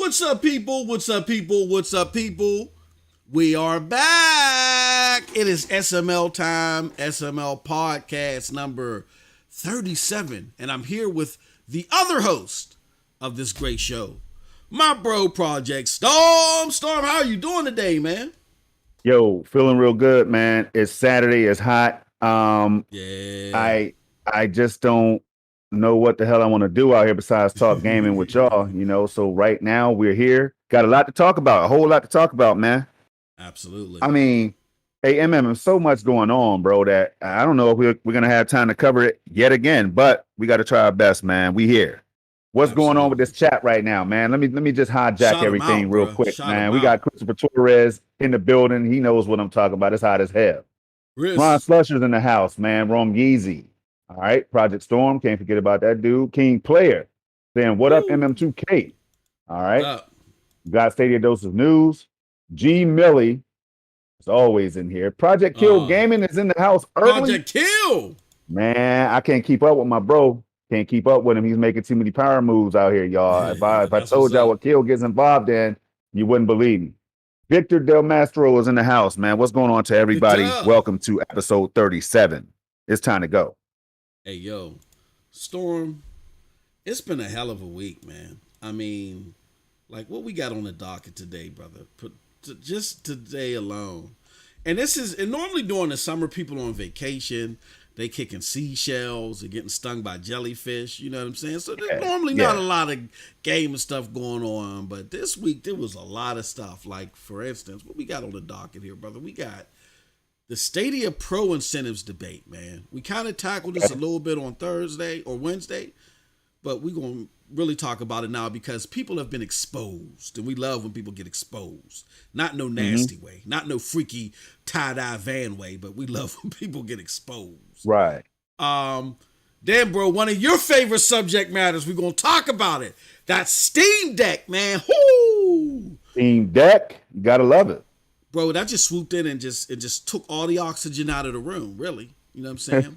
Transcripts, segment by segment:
What's up, people? What's up, people? What's up, people? We are back. It is SML time, SML podcast number 37. And I'm here with the other host of this great show, my bro project, Storm. Storm, how are you doing today, man? Yo, feeling real good, man. It's Saturday, it's hot. Yeah. I just don't know what the hell I want to do out here besides talk gaming with y'all. So right now we're here. Got a lot to talk about, a whole lot to talk about, man. Absolutely. I mean, hey, there's so much going on, bro, that I don't know if we're gonna have time to cover it yet again, but we got to try our best, man. We here. What's going on with Absolutely. this chat right now, man? Let me just hijack Shout him everything out, real bro. quick, Shout man. him We got out. Christopher Torres in the building. He knows what I'm talking about. It's hot as hell. Ron Chris. Slusher's in the house, man. Rome Yeezy. All right. Project Storm. Can't forget about that dude. King Player saying, what up, Woo. MM2K? All What right. up? Got Stadia Dosage News. G Millie is always in here. Project Kill Gaming is in the house early. Project Kill. Man, I can't keep up with my bro. Can't keep up with him. He's making too many power moves out here, y'all. If I That's told what's y'all up. what Kill gets involved in, you wouldn't believe me. Victor Del Mastro is in the house, man. What's going on to everybody? Victor. Welcome to episode 37. It's time to go. Hey, yo, Storm, it's been a hell of a week, man. I mean, like what we got on the docket today, brother, just today alone. And normally during the summer, people on vacation, they kicking seashells and getting stung by jellyfish. You know what I'm saying? So there's normally not a lot of game and stuff going on. But this week, there was a lot of stuff. Like, for instance, what we got on the docket here, brother? We got the Stadia Pro incentives debate, man. We kind of tackled this a little bit on Thursday or Wednesday, but we're going to really talk about it now because people have been exposed, and we love when people get exposed. Not no nasty way, not no freaky tie-dye van way, but we love when people get exposed. Right. Then, bro, one of your favorite subject matters, we're going to talk about it. That Steam Deck, man. Whoo! Steam Deck, you got to love it. Bro, that just swooped in and just took all the oxygen out of the room, really. You know what I'm saying?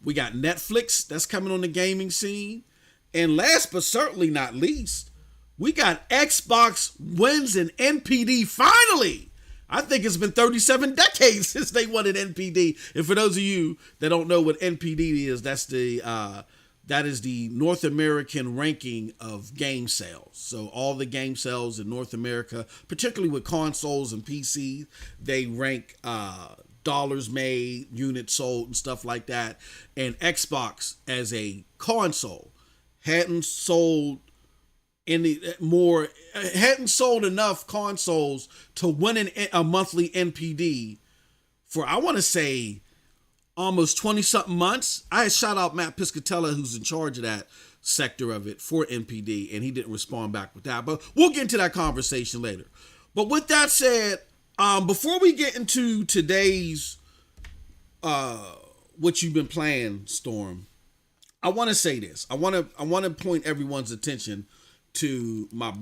We got Netflix that's coming on the gaming scene. And last but certainly not least, we got Xbox wins an NPD finally. I think it's been 37 decades since they won an NPD. And for those of you that don't know what NPD is, that is the North American ranking of game sales. So all the game sales in North America, particularly with consoles and PCs, they rank dollars made, units sold, and stuff like that. And Xbox as a console hadn't sold enough consoles to win a monthly NPD for, I want to say, almost 20 something months. I had shout out Matt Piscatella, who's in charge of that sector of it for NPD, and he didn't respond back with that. But we'll get into that conversation later. But with that said, before we get into today's what you've been playing, Storm, I want to say this. I want to point everyone's attention to my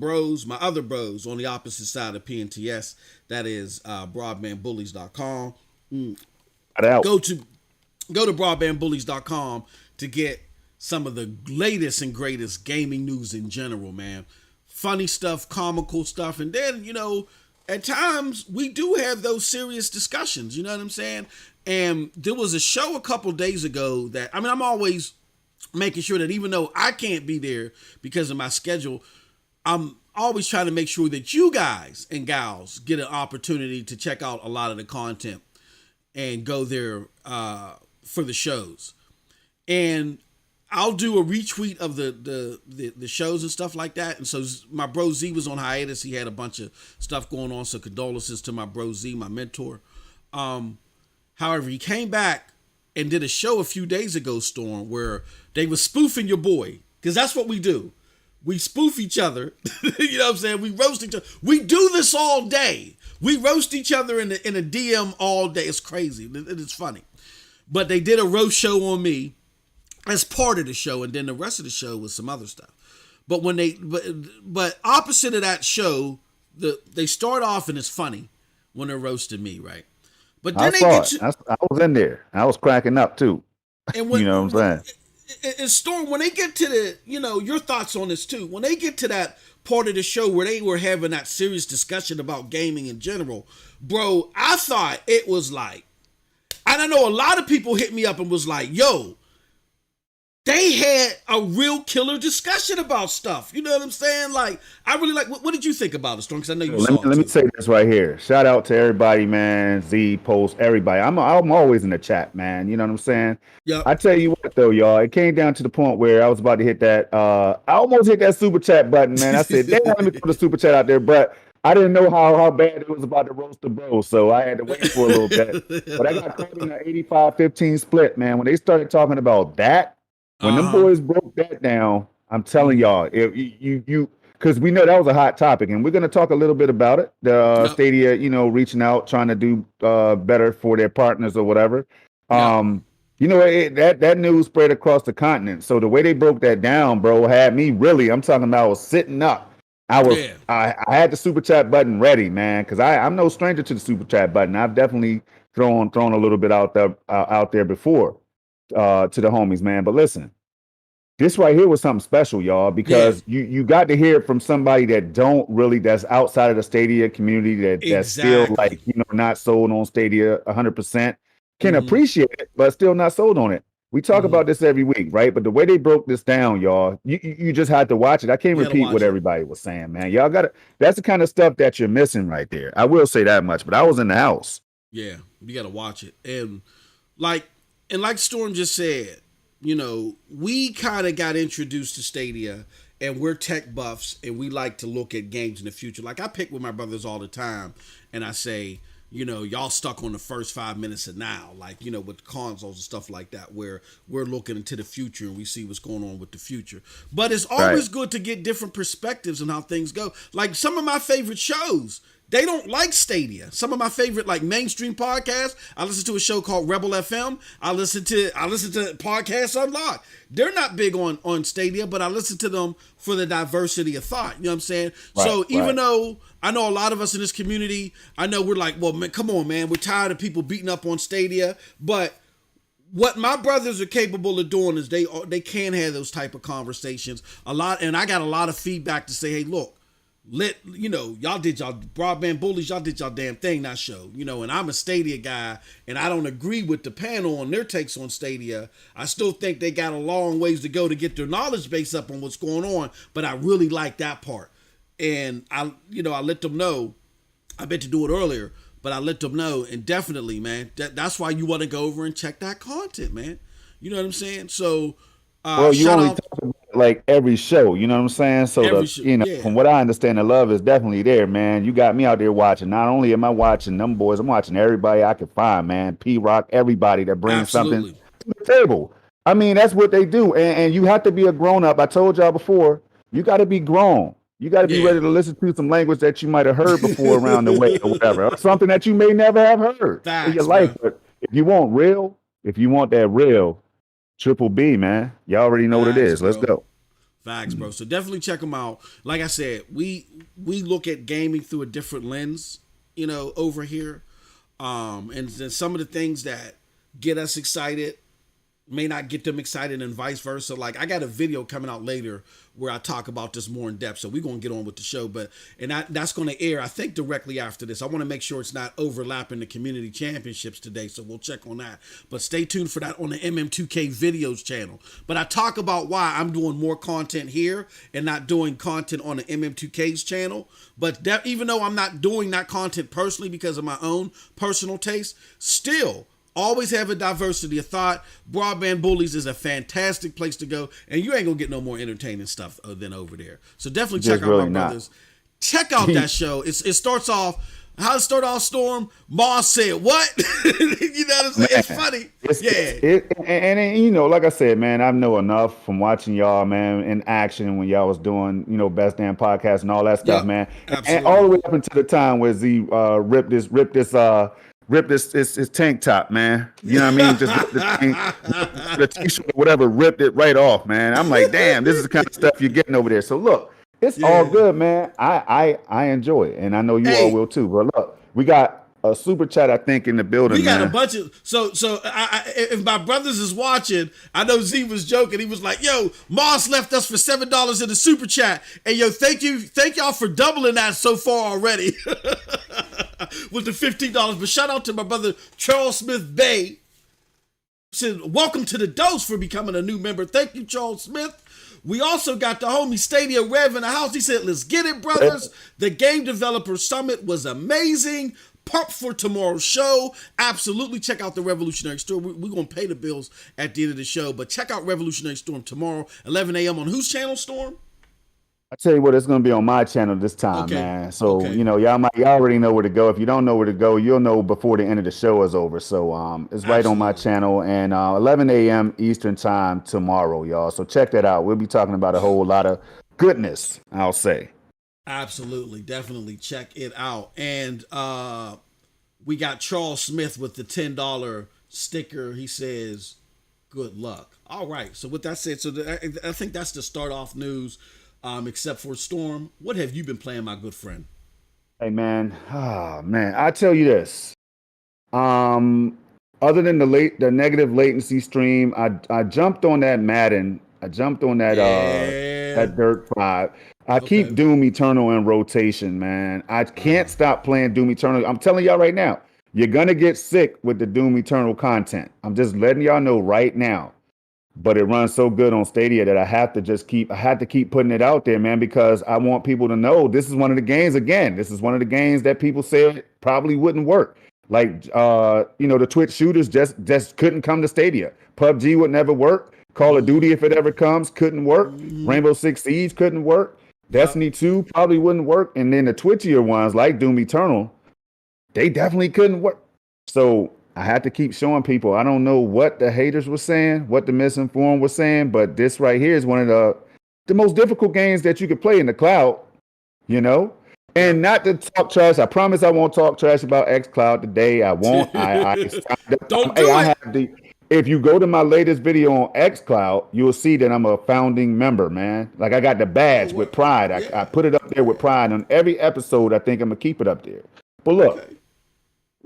other bros on the opposite side of PNTS. That is broadbandbullies.com. Go to broadbandbullies.com to get some of the latest and greatest gaming news in general, man. Funny stuff, comical stuff, and then, at times we do have those serious discussions, you know what I'm saying? And there was a show a couple days ago that, I'm always making sure that even though I can't be there because of my schedule, I'm always trying to make sure that you guys and gals get an opportunity to check out a lot of the content and go there for the shows. And I'll do a retweet of the shows and stuff like that. And so my bro Z was on hiatus. He had a bunch of stuff going on. So condolences to my bro Z, my mentor. However, he came back and did a show a few days ago, Storm, where they were spoofing your boy. Because that's what we do. We spoof each other. You know what I'm saying? We roast each other. We do this all day. We roast each other in a DM all day. It's crazy. It is funny. But they did a roast show on me as part of the show, and then the rest of the show was some other stuff. But when but opposite of that show, they start off and it's funny when they're roasting me, right? But then I was in there. I was cracking up too. And when, you know what I'm saying? And Storm, when they get to the, your thoughts on this too. When they get to that part of the show where they were having that serious discussion about gaming in general, bro, I thought it was like, I don't know, a lot of people hit me up and was like, yo, they had a real killer discussion about stuff. You know what I'm saying? Like, I really like. What did you think about it, Storm? Because I know you saw it. Let me say this right here. Shout out to everybody, man. Z, Post, everybody. I'm always in the chat, man. You know what I'm saying? Yeah. I tell you what, though, y'all. It came down to the point where I was about to hit that. I almost hit that super chat button, man. I said, damn, let me put the super chat out there, but I didn't know how bad it was about to roast the bro, so I had to wait for a little bit. But I got caught in an 85-15 split, man. When they started talking about that. When them boys broke that down, I'm telling y'all, if you because we know that was a hot topic, and we're going to talk a little bit about it. The Stadia, reaching out, trying to do better for their partners or whatever. That news spread across the continent. So the way they broke that down, bro, had me really. I'm talking about I was sitting up. I had the super chat button ready, man, because I'm no stranger to the super chat button. I've definitely thrown a little bit out there before. To the homies, man. But listen, this right here was something special, y'all, because you got to hear it from somebody that's outside of the Stadia community that's still like, not sold on Stadia 100%, can appreciate it, but still not sold on it. We talk about this every week, right? But the way they broke this down, y'all, you just had to watch it. I can't repeat what everybody was saying, man. Y'all that's the kind of stuff that you're missing right there. I will say that much, but I was in the house. Yeah, you got to watch it. And like Storm just said, we kind of got introduced to Stadia, and we're tech buffs, and we like to look at games in the future. Like, I pick with my brothers all the time, and I say, y'all stuck on the first 5 minutes of now, like, with consoles and stuff like that, where we're looking into the future and we see what's going on with the future. But it's always good to get different perspectives on how things go. Like, some of my favorite shows, they don't like Stadia. Some of my favorite like mainstream podcasts, I listen to a show called Rebel FM. I listen to Podcasts Unlocked. They're not big on Stadia, but I listen to them for the diversity of thought. You know what I'm saying? Even though I know a lot of us in this community, I know we're like, well, man, come on, man, we're tired of people beating up on Stadia. But what my brothers are capable of doing is they can have those type of conversations a lot. And I got a lot of feedback to say, hey, look. Y'all did y'all broadband bullies, y'all did y'all damn thing, that show, and I'm a Stadia guy, and I don't agree with the panel on their takes on Stadia. I still think they got a long ways to go to get their knowledge base up on what's going on, but I really like that part. And I let them know. I meant to do it earlier, but I let them know, and definitely, man, that's why you want to go over and check that content, man. You know what I'm saying? So, you only talk about like every show, you know what I'm saying? So from what I understand, the love is definitely there, man. You got me out there watching. Not only am I watching them boys, I'm watching everybody I can find, man. P-Rock, everybody that brings something to the table. I mean, that's what they do. And you have to be a grown-up. I told y'all before, you got to be grown. You got to be ready to listen to some language that you might have heard before around the way or whatever. Or something that you may never have heard in your life. But if you want that real, Triple B, man. Y'all already know what it is. Let's go. Facts, bro. So definitely check them out. Like I said, we look at gaming through a different lens, over here. And some of the things that get us excited may not get them excited and vice versa. Like, I got a video coming out later where I talk about this more in depth. So we're going to get on with the show, that's going to air, I think, directly after this. I want to make sure it's not overlapping the community championships today. So we'll check on that, but stay tuned for that on the MM2K videos channel. But I talk about why I'm doing more content here and not doing content on the MM2K's channel. But even though I'm not doing that content personally because of my own personal taste, still, always have a diversity of thought. Broadband Bullies is a fantastic place to go, and you ain't gonna get no more entertaining stuff than over there. So definitely check out my brothers. Check out that show. It starts off. How it start off, Storm? Moss said, "What?" You know what I'm saying? It's funny. And like I said, man, I know enough from watching y'all, man, in action when y'all was doing, best damn podcast and all that stuff, man. Absolutely. And all the way up until the time where Z ripped his tank top, man. You know what I mean? Just ripped the t-shirt or whatever, ripped it right off, man. I'm like, damn, this is the kind of stuff you're getting over there. So look, it's all good, man. I enjoy it, and I know you all will too. But look, we got a super chat, I think, in the building, We got a man. bunch of if my brothers is watching, I know Z was joking. He was like, "Yo, Moss left us for $7 in the super chat, and yo, thank y'all for doubling that so far already with the $15." But shout out to my brother Charles Smith Bay. Said, "Welcome to the Dose for becoming a new member." Thank you, Charles Smith. We also got the homie Stadia Rev in the house. He said, "Let's get it, brothers. The Game Developer Summit was amazing. Pumped for tomorrow's show. Absolutely check out the Revolutionary Storm. We're going to pay the bills at the end of the show, but check out Revolutionary Storm tomorrow, 11 a.m. on whose channel, Storm?" I tell you what, it's gonna be on my channel this time, man. So y'all already know where to go. If you don't know where to go, you'll know before the end of the show is over. So it's right on my channel, and 11 a.m. Eastern time tomorrow, y'all. So check that out. We'll be talking about a whole lot of goodness, I'll say. Absolutely, definitely check it out. And we got Charles Smith with the $10 sticker. He says, "Good luck." All right. So with that said, I think that's the start off news. Except for Storm, what have you been playing, my good friend? Hey man, I tell you this. Other than the negative latency stream, I jumped on that Madden. I jumped on that that Dirt 5. I keep Doom Eternal in rotation, man. I can't stop playing Doom Eternal. I'm telling y'all right now, you're gonna get sick with the Doom Eternal content. I'm just letting y'all know right now. But it runs so good on Stadia that I had to keep putting it out there, man, because I want people to know this is one of the games. Again, this is one of the games that people said probably wouldn't work. Like, the Twitch shooters just couldn't come to Stadia. PUBG would never work. Call of Duty, if it ever comes, couldn't work. Rainbow Six Siege couldn't work. Destiny 2 probably wouldn't work. And then the Twitchier ones like Doom Eternal, they definitely couldn't work. So I had to keep showing people. I don't know what the haters were saying, what the misinformed were saying, but this right here is one of the most difficult games that you could play in the cloud, And not to talk trash. I promise I won't talk trash about xCloud today. I won't. Don't do it. If you go to my latest video on xCloud, you'll see that I'm a founding member, man. Like I got the badge with pride. I put it up there with pride on every episode. I think I'm gonna keep it up there. But look.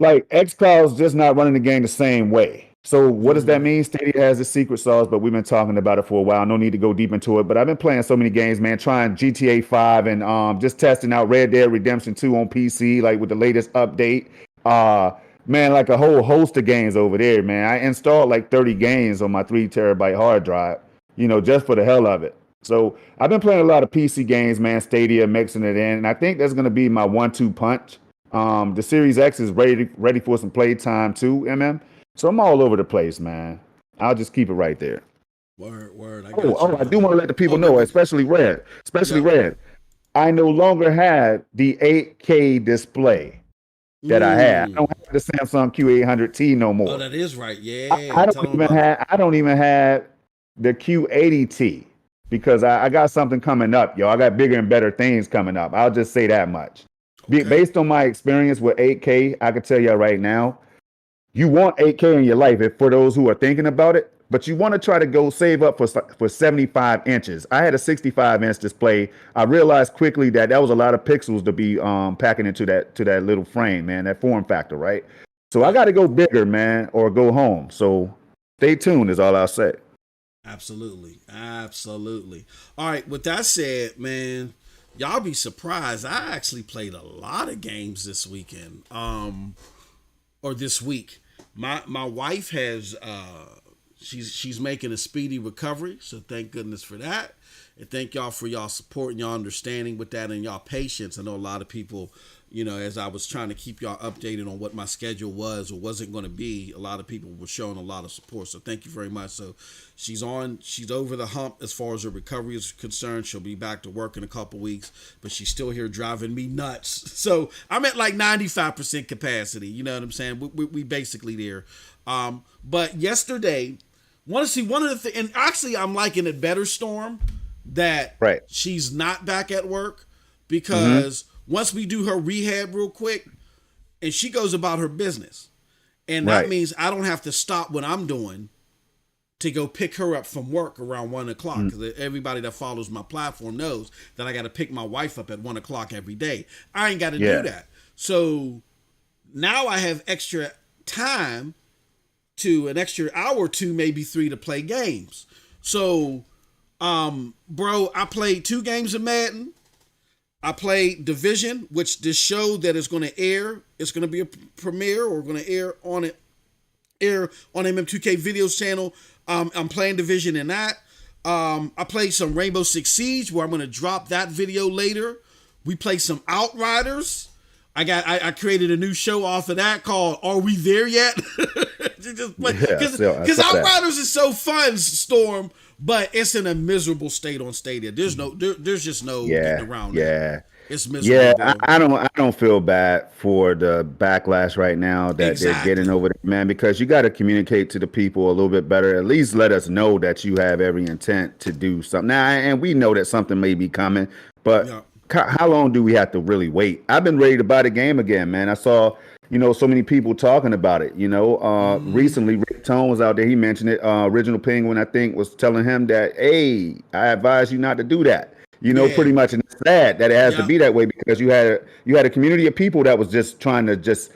Like xCloud's just not running the game the same way. So what does that mean? Stadia has the secret sauce, but we've been talking about it for a while. No need to go deep into it. But I've been playing so many games, man, trying GTA 5 and just testing out Red Dead Redemption 2 on PC, like with the latest update. Man, like a whole host of games over there, man. I installed like 30 games on my 3 terabyte hard drive, just for the hell of it. So I've been playing a lot of PC games, man, Stadia, mixing it in. And I think that's gonna be my 1-2 punch. The Series X is ready for some playtime too, MM. So I'm all over the place, man. I'll just keep it right there. Word. I do want to let the people know, especially Red. I no longer have the 8K display that I had. I don't have the Samsung Q800T no more. Oh, that is right. Yeah. I don't even have the Q80T because I got something coming up, yo. I got bigger and better things coming up. I'll just say that much. Based on my experience with 8K, I can tell you right now, you want 8K in your life for those who are thinking about it, but you want to try to go save up for 75 inches. I had a 65-inch display. I realized quickly that was a lot of pixels to be packing into that little frame, man, that form factor, right? So I got to go bigger, man, or go home. So stay tuned is all I'll say. Absolutely. All right, with that said, man, y'all be surprised. I actually played a lot of games this weekend, or this week. My wife has she's making a speedy recovery, so thank goodness for that. And thank y'all for y'all support and y'all understanding with that and y'all patience. I know a lot of people, as I was trying to keep y'all updated on what my schedule was or wasn't going to be, a lot of people were showing a lot of support. So thank you very much. So she's over the hump as far as her recovery is concerned. She'll be back to work in a couple weeks, but she's still here driving me nuts. So I'm at like 95% capacity. You know what I'm saying? We basically there. But yesterday, want to see one of the things, and actually I'm liking it better, Storm, that she's not back at work because once we do her rehab real quick and she goes about her business, and that means I don't have to stop what I'm doing to go pick her up from work around 1 o'clock. Because everybody that follows my platform knows that I got to pick my wife up at 1 o'clock every day. I ain't got to do that. So Now I have extra time, to an extra hour or two, maybe 3, to play games. So, bro, I played 2 games of Madden. I played Division, which this show that is going to air, it's going to be a premiere, or going to air on MM2K Videos channel. I'm playing Division in that. I played some Rainbow Six Siege, where I'm going to drop that video later. We played some Outriders. I created a new show off of that called "Are We There Yet?" Because Outriders is so fun, Storm, but it's in a miserable state on Stadia. There's just no getting around it. It's miserable. Yeah, I don't feel bad for the backlash right now that they're getting over there, man, because you got to communicate to the people a little bit better. At least let us know that you have every intent to do something. Now, and we know that something may be coming, but how long do we have to really wait? I've been ready to buy the game again, man. I saw, so many people talking about it. Recently, Rick Tone was out there. He mentioned it. Original Penguin, I think, was telling him that, hey, I advise you not to do that. Pretty much, and it's sad that it has to be that way, because you had a community of people that was just trying to just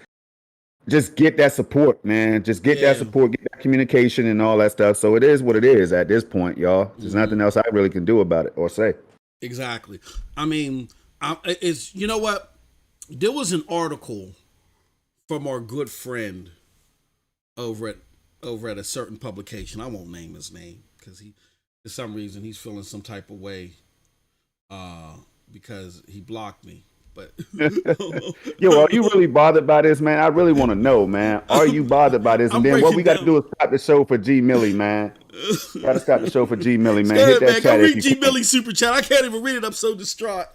get that support, man. Just get that support, get that communication and all that stuff. So it is what it is at this point, y'all. There's nothing else I really can do about it or say. Exactly. I mean, it's, you know what? There was an article from our good friend over at a certain publication. I won't name his name, because for some reason he's feeling some type of way because he blocked me. But yo, are you really bothered by this, man? I really want to know, man. Are you bothered by this? And then what we got to do is stop the show for G Millie, man. Got to stop the show for G Millie, man. Hit that chat. Go read G Millie super chat. I can't even read it. I'm so distraught.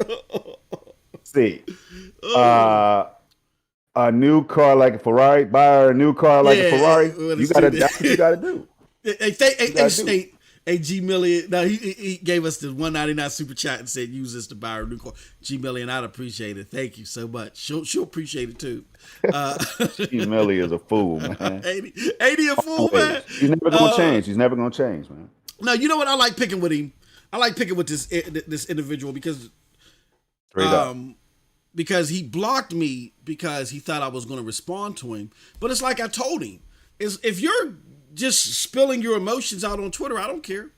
See, a new car like a Ferrari. Buy her a new car like a Ferrari. You gotta. That's what you gotta do. Hey, G Millie, no, he gave us the $1.99 super chat and said use this to buy her new car. G Millie, and I'd appreciate it. Thank you so much. She'll appreciate it too. G Millie is a fool, man. 80 a fool, man. He's never gonna change. He's never gonna change, man. No, you know what? I like picking with him. I like picking with this individual because because he blocked me because he thought I was going to respond to him. But it's like I told him, if you're just spilling your emotions out on Twitter, I don't care.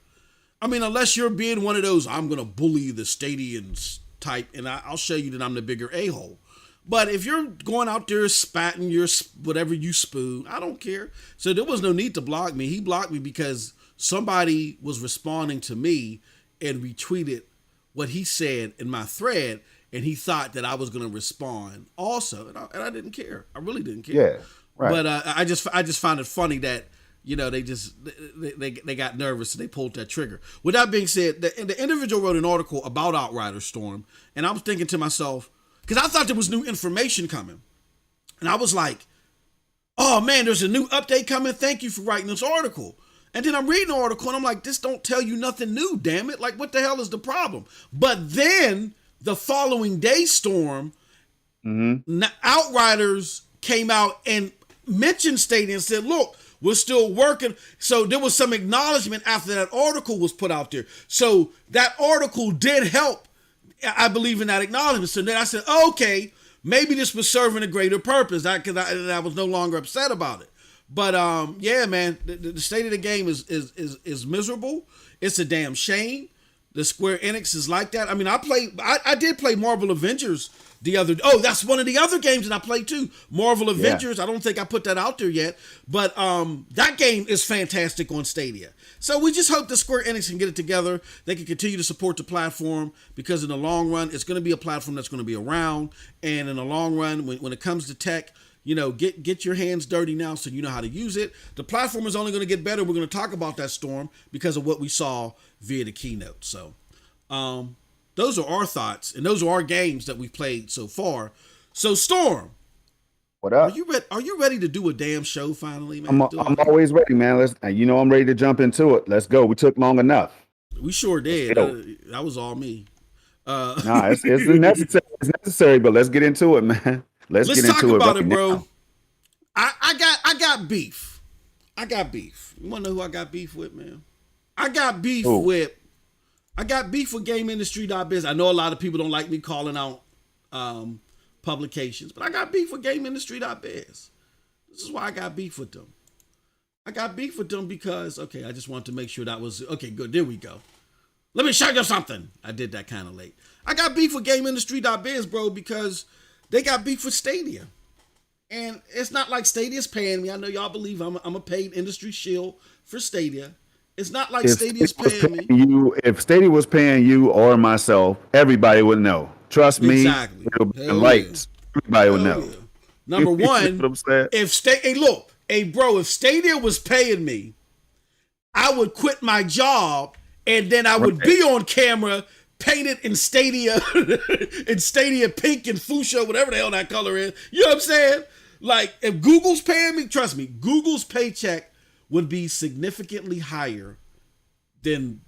I mean, unless you're being one of those, I'm going to bully the Stadians type, and I'll show you that I'm the bigger a-hole. But if you're going out there spatting your whatever you spew, I don't care. So there was no need to block me. He blocked me because somebody was responding to me and retweeted what he said in my thread, and he thought that I was going to respond also, and I didn't care. I really didn't care. Yeah, right. But I just found it funny that they got nervous and they pulled that trigger. With that being said, the individual wrote an article about Outrider Storm, and I was thinking to myself, because I thought there was new information coming, and I was like, "Oh man, there's a new update coming. Thank you for writing this article." And then I'm reading the article and I'm like, "This don't tell you nothing new, damn it! Like, what the hell is the problem?" But then the following day, Storm, Outriders came out and mentioned Stadia and said, "Look, we're still working." So there was some acknowledgement after that article was put out there. So that article did help, I believe, in that acknowledgement. So then I said, okay, maybe this was serving a greater purpose. I was no longer upset about it. But yeah, man, the state of the game is miserable. It's a damn shame. The Square Enix is like that. I mean, I did play Marvel Avengers the other. Oh, that's one of the other games that I played too. Marvel Avengers. Yeah. I don't think I put that out there yet, but that game is fantastic on Stadia. So we just hope the Square Enix can get it together. They can continue to support the platform, because in the long run, it's going to be a platform that's going to be around. And in the long run, when it comes to tech, get your hands dirty now so you know how to use it. The platform is only going to get better. We're going to talk about that, Storm, because of what we saw via the keynote. So those are our thoughts, and those are our games that we've played so far. So, Storm, what up? Are you ready to do a damn show finally, man? I'm always ready, man. I'm ready to jump into it. Let's go. We took long enough. We sure did. That was all me. Nah, it's necessary. It's necessary, but let's get into it, man. Let's get into talk about it, bro. I got beef. I got beef. You want to know who I got beef with, man? I got beef with GameIndustry.biz. I know a lot of people don't like me calling out publications. But I got beef with GameIndustry.biz. This is why I got beef with them. I got beef with them because, okay, I just wanted to make sure that was, okay, good, there we go. Let me show you something. I did that kind of late. I got beef with GameIndustry.biz, bro, because they got beef with Stadia. And it's not like Stadia's paying me. I know y'all believe I'm a paid industry shield for Stadia. It's not like Stadia's paying me. If Stadia was paying you or myself, everybody would know. Trust me. Exactly. It'll be the lights. Everybody would know. Yeah. Number one, what I'm saying? If Stadia was paying me, I would quit my job and then I would be on camera painted in Stadia, pink and fuchsia, whatever the hell that color is. You know what I'm saying? Like, if Google's paying me, trust me, Google's paycheck would be significantly higher than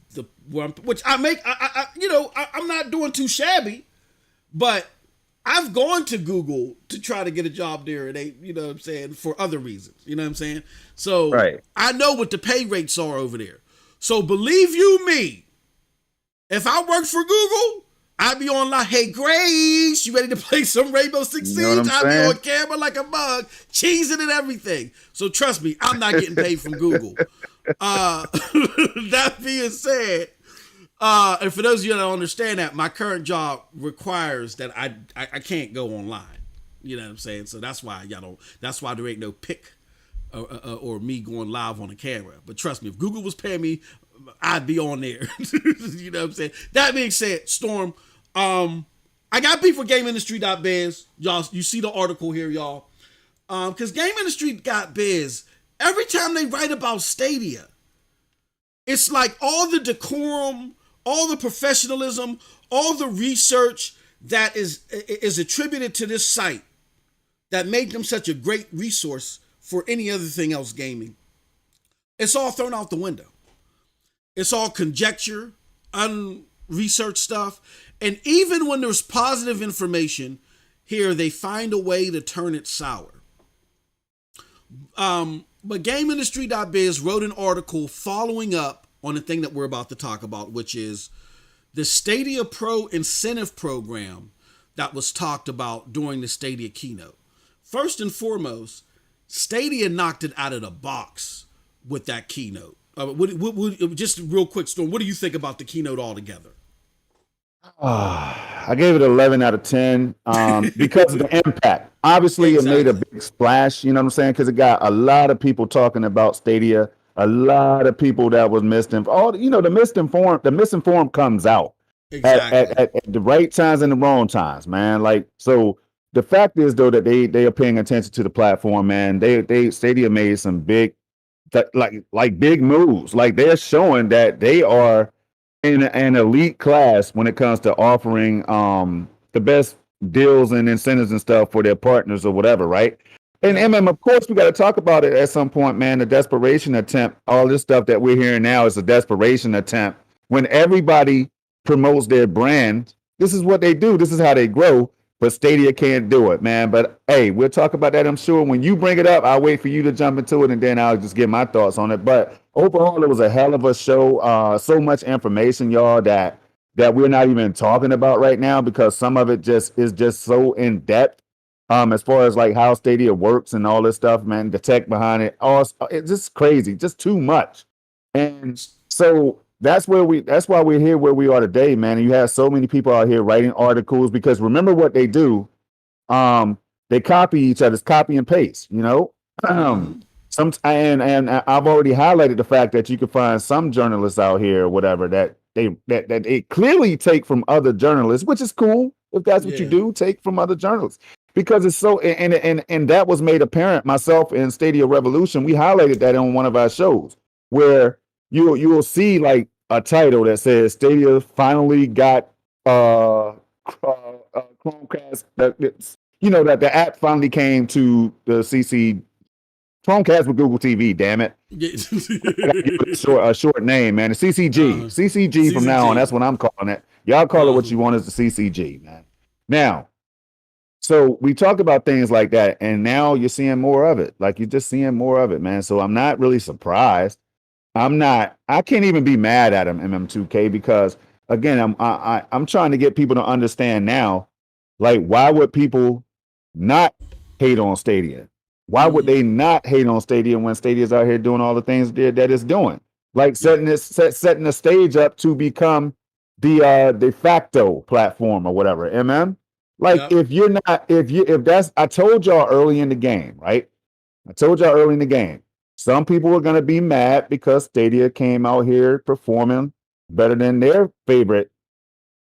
which I make. I'm not doing too shabby, but I've gone to Google to try to get a job there, and they, you know what I'm saying, for other reasons. You know what I'm saying? So I know what the pay rates are over there. So believe you me, if I worked for Google, I'd be on like, hey, Grace, you ready to play some Rainbow Six Siege? I'd be on camera like a mug, cheesing and everything. So trust me, I'm not getting paid from Google. That being said, and for those of you that don't understand that, my current job requires that I can't go online. You know what I'm saying? So that's why that's why there ain't no pic or me going live on the camera. But trust me, if Google was paying me, I'd be on there. You know what I'm saying? That being said, Storm, I got beef with GameIndustry.biz. Y'all, you see the article here, y'all. Because GameIndustry.biz, every time they write about Stadia, it's like all the decorum, all the professionalism, all the research that is attributed to this site that made them such a great resource for any other thing else gaming. It's all thrown out the window. It's all conjecture, unresearched stuff. And even when there's positive information here, they find a way to turn it sour. But GameIndustry.biz wrote an article following up on the thing that we're about to talk about, which is the Stadia Pro incentive program that was talked about during the Stadia keynote. First and foremost, Stadia knocked it out of the box with that keynote. Just real quick, Storm, what do you think about the keynote altogether? I gave it 11 out of 10 because of the impact. Obviously, It made a big splash, you know what I'm saying? Because it got a lot of people talking about Stadia, a lot of people that was misinformed. The misinformed comes out at the right times and the wrong times, man. Like, so the fact is, though, that they are paying attention to the platform, man. They Stadia made some big, like big moves. Like, they're showing that they are in an elite class when it comes to offering the best deals and incentives and stuff for their partners or whatever, right? And of course, we got to talk about it at some point, man. The desperation attempt, all this stuff that we're hearing now is a desperation attempt. When everybody promotes their brand, this is what they do. This is how they grow. But Stadia can't do it, man. But hey, we'll talk about that, I'm sure. When you bring it up, I'll wait for you to jump into it, and then I'll just give my thoughts on it. But overall, it was a hell of a show. So much information, y'all, that we're not even talking about right now because some of it is just so in depth. As far as like how Stadia works and all this stuff, man, the tech behind it, it's just crazy, just too much. And so that's why we're here where we are today, man. And you have so many people out here writing articles because remember what they do. They copy each other's copy and paste, you know. And I've already highlighted the fact that you can find some journalists out here or whatever that they clearly take from other journalists, which is cool if that's what you do, take from other journalists. Because it's so, and that was made apparent. Myself and Stadia Revolution, we highlighted that on one of our shows, where you will see like a title that says Stadia finally got Chromecast. That the app finally came to the CC Chromecast with Google TV. Damn it! A short name, man. The CCG, CCG from now on. That's what I'm calling it. Y'all call it what you want. As the CCG, man. Now. So we talk about things like that, and now you're seeing more of it. Like, you're just seeing more of it, man. So I'm not really surprised. I can't even be mad at him, MM2K, because again, I'm trying to get people to understand now, Like, why would people not hate on Stadia? Why would they not hate on Stadia when Stadia's out here doing all the things that it's doing? Like setting the stage up to become the de facto platform or whatever. Like Yep. if that's I told y'all early in the game, right? I told y'all early in the game. Some people were gonna be mad because Stadia came out here performing better than their favorite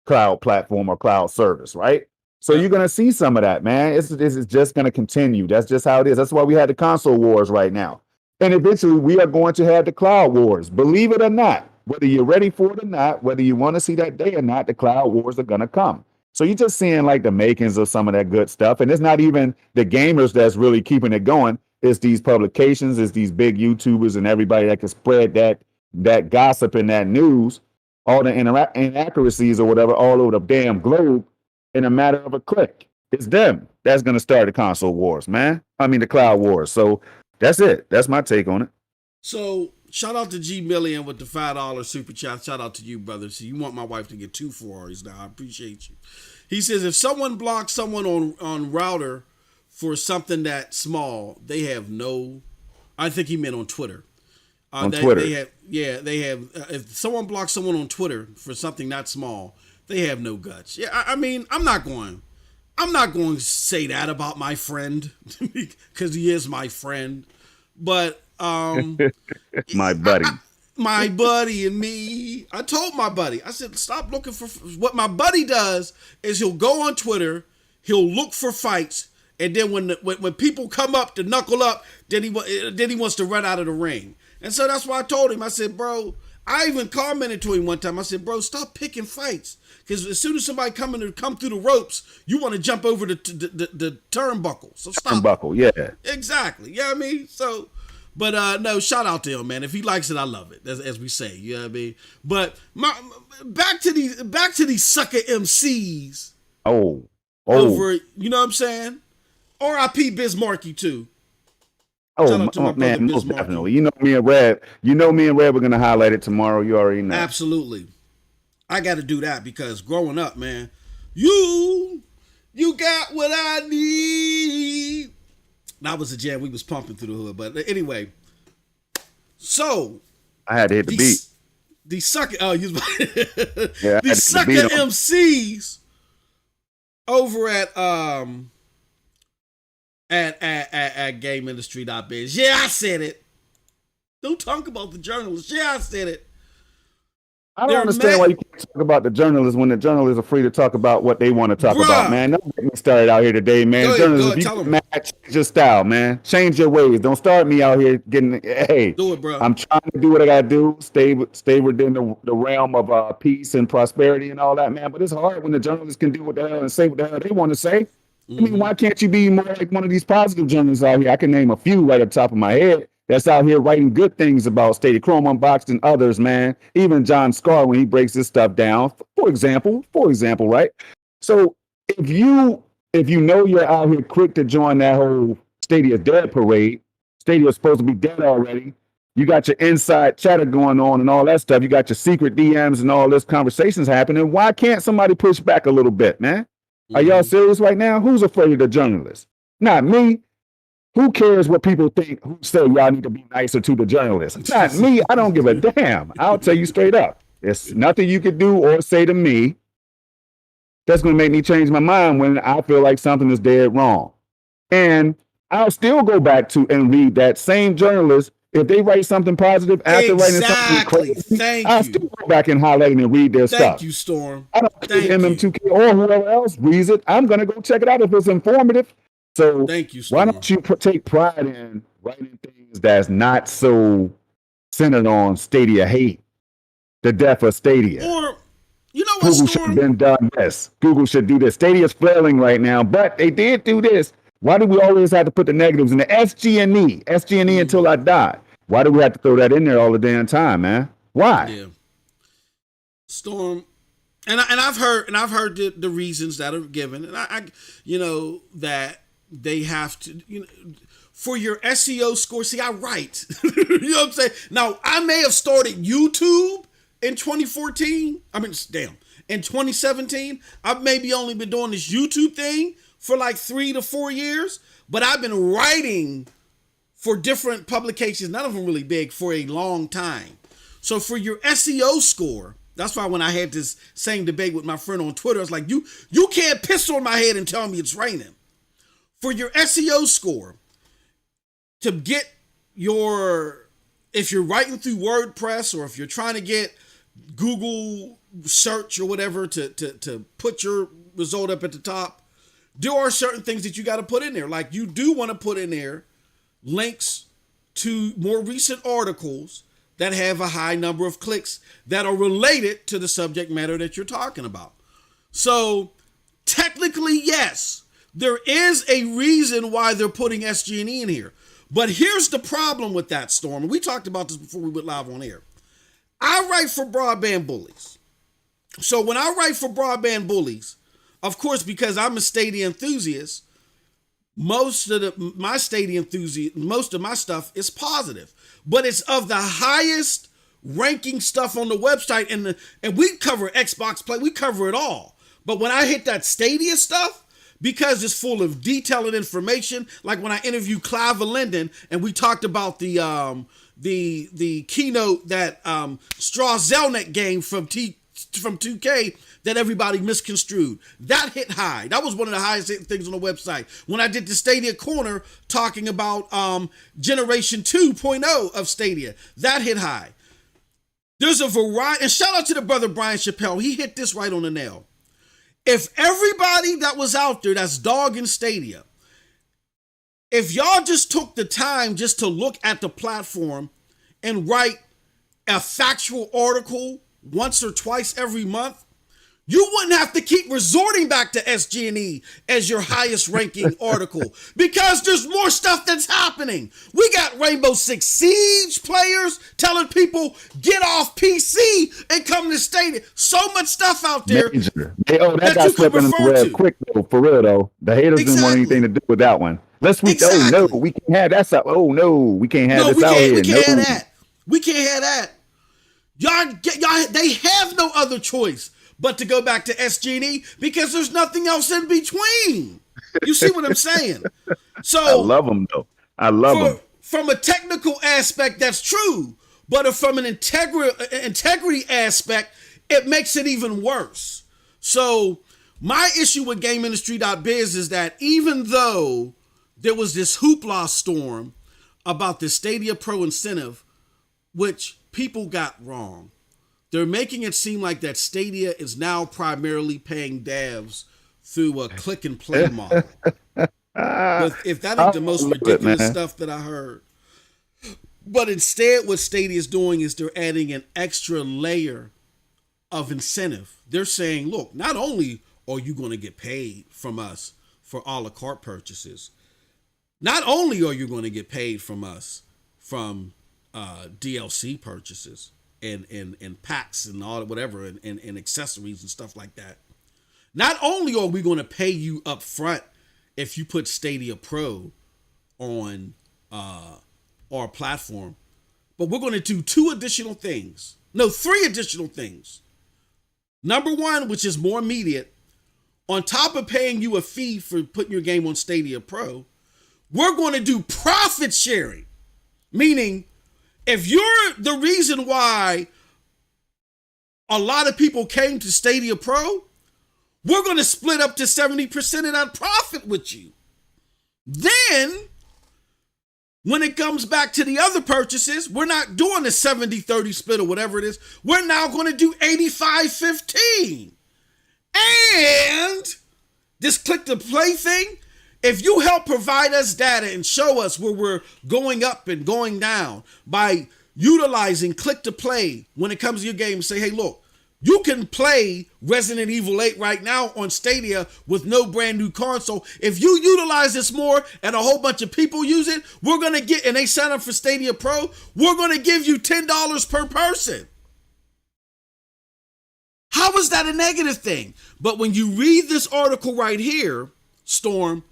cloud platform or cloud service, right? So Yep. you're gonna see some of that, man. This is just gonna continue. That's just how it is. That's why we had the console wars right now. And eventually we are going to have the cloud wars. Believe it or not, whether you're ready for it or not, whether you want to see that day or not, the cloud wars are gonna come. So you're just seeing like the makings of some of that good stuff. And it's not even the gamers that's really keeping it going. It's these publications, it's these big YouTubers and everybody that can spread that gossip and that news, all the inaccuracies or whatever, all over the damn globe in a matter of a click. It's them that's going to start the console wars, man. I mean, the cloud wars. So that's it. That's my take on it. So shout out to G Million with the $5 super chat. Shout out to you, brother. So you want my wife to get 2 Ferraris now. I appreciate you. He says if someone blocks someone on router for something that small, they have no. I think he meant on Twitter. On Twitter. They have. If someone blocks someone on Twitter for something that small, they have no guts. Yeah, I mean, I'm not going to say that about my friend because he is my friend, but my buddy. My buddy and me. I told my buddy. I said, stop looking for. What my buddy does is he'll go on Twitter, he'll look for fights, and then when people come up to knuckle up, then he wants to run out of the ring. And so that's why I told him. I said, bro. I even commented to him one time. I said, bro, stop picking fights. Because as soon as somebody come through the ropes, you want to jump over the turnbuckle. So stop. Turnbuckle, yeah. Exactly. You know what I mean? So, but no, shout out to him, man. If he likes it, I love it, as we say. You know what I mean? But back to these sucker MCs. Oh. Over, you know what I'm saying? R.I.P. Bismarcky, too. Man, most definitely. You know me and Red we're gonna highlight it tomorrow. You already know. Absolutely. I gotta do that because growing up, man, you got what I need. That was a jam we was pumping through the hood. But anyway, so I had to hit the beat. The sucker the sucker MCs over at GameIndustry.biz. Yeah, I said it. Don't talk about the journalists. Yeah, I said it. I don't understand why you can't talk about the journalists when the journalists are free to talk about what they want to talk about, man. Don't get me started out here today, man. Journalists, if you get mad, change your style, man. Change your ways. Don't start me out here getting, hey, do it, bro. I'm trying to do what I got to do. Stay within the realm of peace and prosperity and all that, man. But it's hard when the journalists can do what the hell and say what the hell they want to say. I mean, why can't you be more like one of these positive journalists out here? I can name a few right up top of my head that's out here writing good things about Stadia, Chrome Unboxed and others, man. Even John Scar when he breaks this stuff down, for example, right? So if you know you're out here quick to join that whole Stadia dead parade, Stadia's supposed to be dead already. You got your inside chatter going on and all that stuff. You got your secret DMs and all this conversations happening. Why can't somebody push back a little bit, man? Are y'all serious right now? Who's afraid of the journalists? Not me. Who cares what people think who say y'all need to be nicer to the journalists? Not me. I don't give a damn. I'll tell you straight up. There's nothing you can do or say to me that's going to make me change my mind when I feel like something is dead wrong. And I'll still go back to and read that same journalist. If they write something positive after writing something crazy, I'll still go back and highlight it and read their stuff. Thank you, Storm. I don't care if MM2K or whoever else reads it. I'm going to go check it out if it's informative. So thank you, Storm. Why don't you take pride in writing things that's not so centered on Stadia hate, the death of Stadia? Or, you know what, Google should have been done this. Google should do this. Stadia's flailing right now, but they did do this. Why do we always have to put the negatives in the SG&E until I die? Why do we have to throw that in there all the damn time, man? Why? Yeah. Storm, and I've heard the reasons that are given, and I that they have to, for your SEO score. See, I write. You know what I'm saying? Now, I may have started YouTube in 2014, in 2017, I've maybe only been doing this YouTube thing for like 3 to 4 years, but I've been writing for different publications, none of them really big, for a long time. So for your SEO score, that's why when I had this same debate with my friend on Twitter, I was like, you can't piss on my head and tell me it's raining. For your SEO score, to get if you're writing through WordPress or if you're trying to get Google search or whatever to put your result up at the top, there are certain things that you got to put in there. Like you do want to put in there links to more recent articles that have a high number of clicks that are related to the subject matter that you're talking about. So technically, yes, there is a reason why they're putting SG&E in here. But here's the problem with that, Storm. And we talked about this before we went live on air. I write for Broadband Bullies. So when I write for Broadband Bullies, of course, because I'm a Stadia enthusiast, most of my stuff is positive. But it's of the highest ranking stuff on the website, and we cover Xbox Play, we cover it all. But when I hit that Stadia stuff, because it's full of detail and information, like when I interviewed Clive Linden and we talked about the keynote that Strauss Zelnick game from 2K that everybody misconstrued. That hit high. That was one of the highest things on the website. When I did the Stadia Corner talking about Generation 2.0 of Stadia, that hit high. There's a variety, and shout out to the brother Brian Chappelle. He hit this right on the nail. If everybody that was out there that's dogging Stadia, if y'all just took the time just to look at the platform and write a factual article once or twice every month, you wouldn't have to keep resorting back to SG&E as your highest ranking article because there's more stuff that's happening. We got Rainbow Six Siege players telling people get off PC and come to Stadia. So much stuff out there. That got slipped in the web quick though, for real though. The haters didn't want anything to do with that one. Oh no, we can't have that stuff. Oh no, we can't have this out here. We can't have that. We can't have that. Y'all, they have no other choice but to go back to SG&E because there's nothing else in between. You see what I'm saying? So I love them though. I love them. From a technical aspect, that's true. But from an integrity aspect, it makes it even worse. So my issue with GameIndustry.biz is that even though there was this hoopla storm about the Stadia Pro incentive, which people got wrong, they're making it seem like that Stadia is now primarily paying devs through a click and play model. If that ain't the most ridiculous stuff that I heard. But instead, what Stadia is doing is they're adding an extra layer of incentive. They're saying, look, not only are you going to get paid from us for a la carte purchases, not only are you going to get paid from us from DLC purchases, and packs and all whatever and accessories and stuff like that. Not only are we going to pay you up front if you put Stadia Pro on our platform, but we're going to do 3 additional things. Number one, which is more immediate, on top of paying you a fee for putting your game on Stadia Pro, we're going to do profit sharing. Meaning, if you're the reason why a lot of people came to Stadia Pro, we're going to split up to 70% of that profit with you. Then, when it comes back to the other purchases, we're not doing a 70-30 split or whatever it is. We're now going to do 85-15. And this click to play thing, if you help provide us data and show us where we're going up and going down by utilizing click to play when it comes to your game, say, hey, look, you can play Resident Evil 8 right now on Stadia with no brand new console. If you utilize this more and a whole bunch of people use it, we're going to get, and they sign up for Stadia Pro, we're going to give you $10 per person. How is that a negative thing? But when you read this article right here, Storm,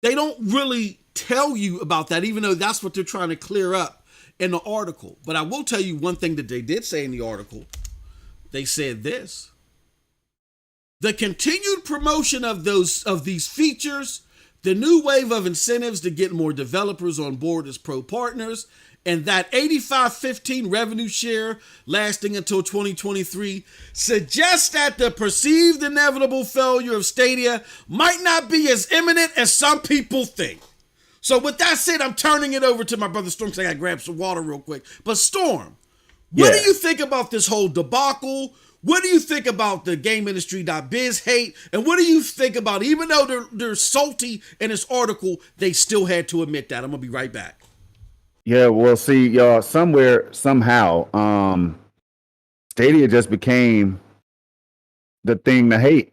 they don't really tell you about that, even though that's what they're trying to clear up in the article. But I will tell you one thing that they did say in the article. They said this: the continued promotion of these features, the new wave of incentives to get more developers on board as pro partners, and that 85-15 revenue share lasting until 2023 suggests that the perceived inevitable failure of Stadia might not be as imminent as some people think. So with that said, I'm turning it over to my brother Storm because I gotta grab some water real quick. But Storm, what do you think about this whole debacle? What do you think about the game industry.biz hate? And what do you think about, even though they're salty in this article, they still had to admit that? I'm going to be right back. Yeah, well, see, y'all, somehow, Stadia just became the thing to hate.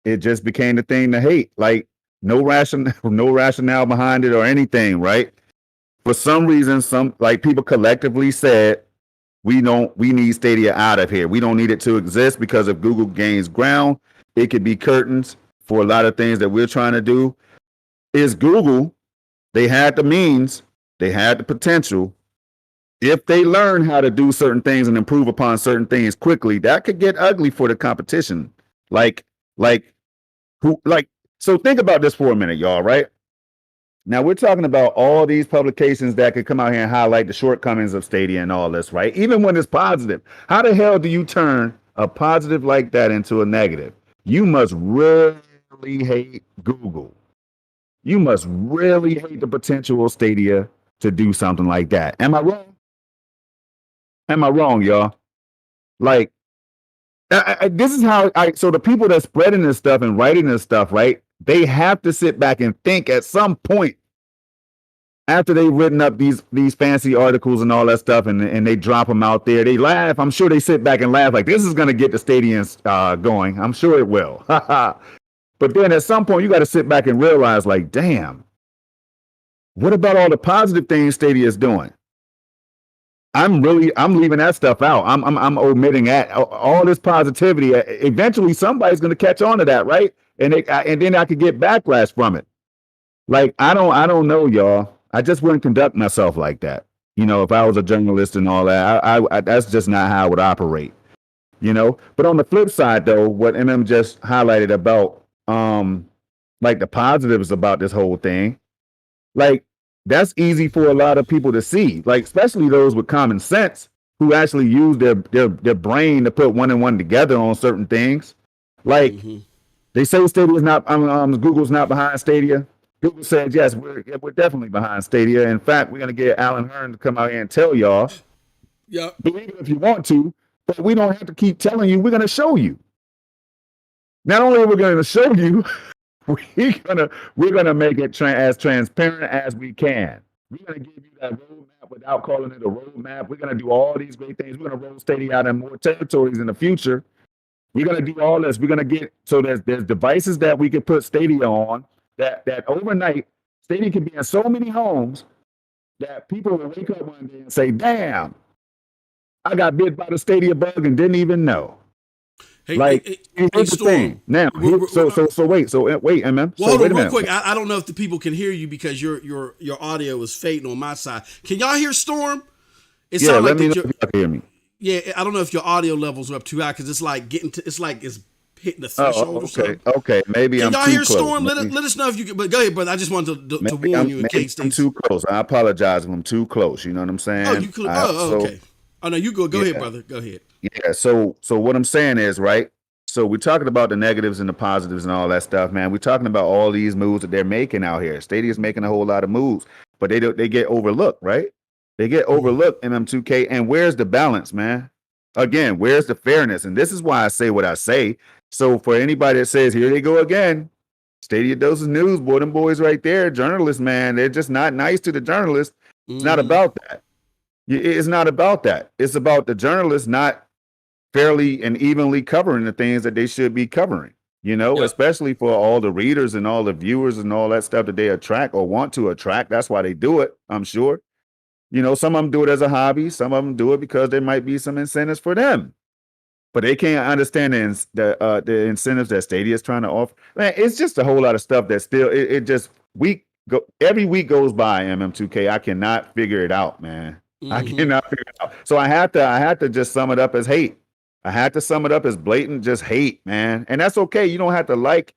It just became the thing to hate. Like, no rationale behind it or anything, right? For some reason, people collectively said, we need Stadia out of here. We don't need it to exist because if Google gains ground, it could be curtains for a lot of things that we're trying to do. Is Google, they had the means, they had the potential. If they learn how to do certain things and improve upon certain things quickly, that could get ugly for the competition. So think about this for a minute, y'all, right? Now, we're talking about all these publications that could come out here and highlight the shortcomings of Stadia and all this, right? Even when it's positive. How the hell do you turn a positive like that into a negative? You must really hate Google. You must really hate the potential of Stadia to do something like that. Am I wrong? Am I wrong, y'all? Like, this is how so the people that's spreading this stuff and writing this stuff, right? They have to sit back and think at some point after they've written up these fancy articles and all that stuff, and they drop them out there. They laugh. I'm sure they sit back and laugh like, this is going to get the stadiums going. I'm sure it will. But then at some point, you got to sit back and realize, like, damn, what about all the positive things Stadia is doing? I'm leaving that stuff out. I'm omitting that all this positivity. Eventually, somebody's going to catch on to that, right? And then I could get backlash from it. Like, I don't know, y'all. I just wouldn't conduct myself like that. You know, if I was a journalist and all that, I that's just not how I would operate. You know. But on the flip side, though, what MM just highlighted about like the positives about this whole thing, like, that's easy for a lot of people to see, like especially those with common sense who actually use their brain to put one and one together on certain things. Like, they say Stadia is not, Google's not behind Stadia. Google said, yes, we're definitely behind Stadia. In fact, we're going to get Alan Hearn to come out here and tell y'all, believe it if you want to, but we don't have to keep telling you. We're going to show you. Not only are we going to show you, we're gonna make it as transparent as we can. We're gonna give you that roadmap without calling it a roadmap. We're gonna do all these great things. We're gonna roll Stadia out in more territories in the future. We're gonna do all this. We're gonna get so there's devices that we can put Stadia on that overnight Stadia can be in so many homes that people will wake up one day and say, "Damn, I got bit by the Stadia bug and didn't even know." Here's the thing. Now, wait, man. Well, hold on, real quick. I don't know if the people can hear you because your audio is fading on my side. Can y'all hear Storm? It sounds like you can hear me. Yeah, I don't know if your audio levels are up too high because it's like it's hitting the threshold or something. Okay, maybe can I'm y'all too hear close. Storm? Let us know if you can. But go ahead, brother. I just wanted to warn you in case I'm too close. I apologize if I'm too close. You know what I'm saying? Okay. Oh no, you go. Go ahead, brother. Go ahead. Yeah. So what I'm saying is, right. So we're talking about the negatives and the positives and all that stuff, man. We're talking about all these moves that they're making out here. Stadia's making a whole lot of moves, but they get overlooked, right? They get overlooked, MM2K. And where's the balance, man? Again, where's the fairness? And this is why I say what I say. So for anybody that says, here they go again, Stadia Dosage News, boy, them boys right there, journalists, man, they're just not nice to the journalists. It's not about that. It's not about that. It's about the journalists not fairly and evenly covering the things that they should be covering, you know, especially for all the readers and all the viewers and all that stuff that they attract or want to attract. That's why they do it, I'm sure. You know, some of them do it as a hobby. Some of them do it because there might be some incentives for them. But they can't understand the incentives that Stadia is trying to offer. Man, it's just a whole lot of stuff that still, every week goes by, MM2K. I cannot figure it out, man. I Mm-hmm. cannot figure it out. So I had to just sum it up as hate. I had to sum it up as blatant just hate, man. And that's okay. You don't have to like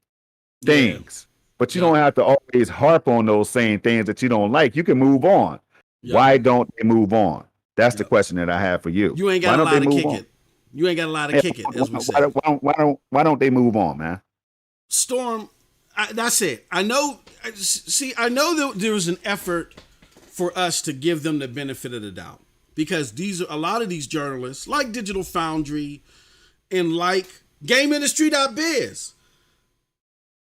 Yeah. things, but you Yep. don't have to always harp on those same things that you don't like. You can move on. Yep. Why don't they move on? That's the Yep. question that I have for you. You ain't Why got a don't they lot to move kick on? it. You ain't got a lot to Yeah, kick it, as we say. why don't they move on, man? Storm, that's it. I know. See, I know that there was an effort for us to give them the benefit of the doubt because these are a lot of these journalists, like Digital Foundry and like GameIndustry.biz.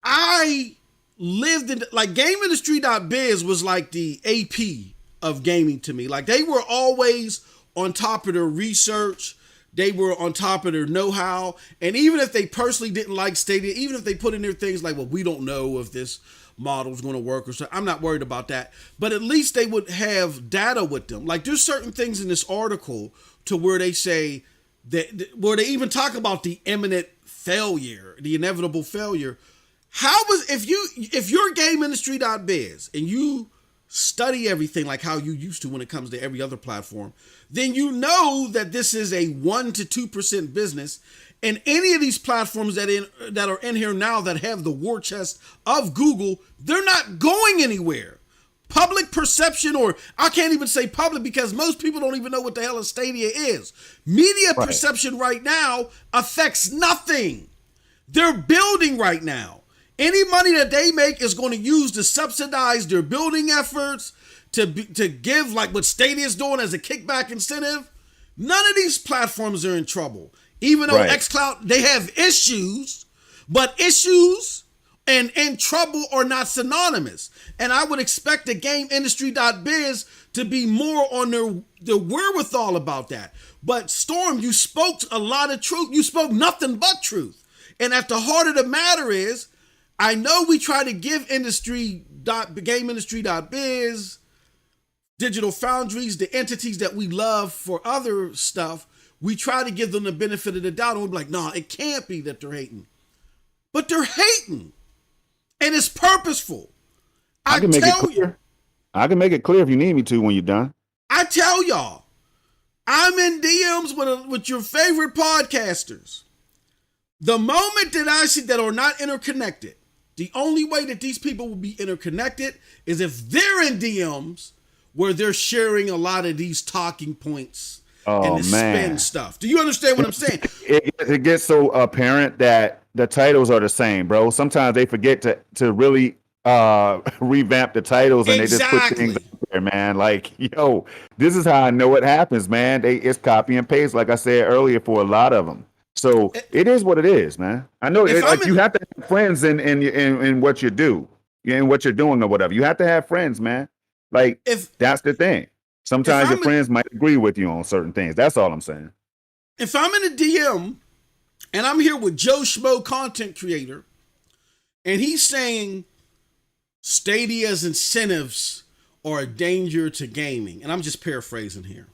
I lived in like GameIndustry.biz was like the AP of gaming to me. Like they were always on top of their research. They were on top of their know-how. And even if they personally didn't like Stadia, even if they put in their things like, well, we don't know if this model is going to work or so, I'm not worried about that. But at least they would have data with them. Like there's certain things in this article to where they say that, where they even talk about the imminent failure, the inevitable failure. How was, if you're GameIndustry.biz and you study everything like how you used to when it comes to every other platform, then you know that this is a 1% to 2% business. And any of these platforms that are in here now that have the war chest of Google, they're not going anywhere. Public perception, or I can't even say public because most people don't even know what the hell a Stadia is. Media perception right now affects nothing. They're building right now. Any money that they make is going to use to subsidize their building efforts, to give like what Stadia is doing as a kickback incentive. None of these platforms are in trouble. Even though xCloud, they have issues, but issues and trouble are not synonymous. And I would expect the GameIndustry.biz to be more on their wherewithal about that. But Storm, you spoke a lot of truth. You spoke nothing but truth. And at the heart of the matter is, I know we try to give GameIndustry.biz, Digital Foundries, the entities that we love for other stuff, we try to give them the benefit of the doubt. And we're like, no, it can't be that they're hating. But they're hating. And it's purposeful. I can make it clear. I can make it clear if you need me to when you're done. I tell y'all, I'm in DMs with your favorite podcasters. The moment that I see that are not interconnected, the only way that these people will be interconnected is if they're in DMs where they're sharing a lot of these talking points and the spin stuff. Do you understand what I'm saying? It gets so apparent that the titles are the same, bro. Sometimes they forget to really revamp the titles and they just put things out there, man. Like, yo, this is how I know it happens, man. It's copy and paste, like I said earlier, for a lot of them. So it is what it is, man. I know you have to have friends in what you do, in what you're doing or whatever. You have to have friends, man. Like that's the thing. Sometimes your friends might agree with you on certain things. That's all I'm saying. If I'm in a DM and I'm here with Joe Schmo, content creator, and he's saying Stadia's incentives are a danger to gaming, and I'm just paraphrasing here.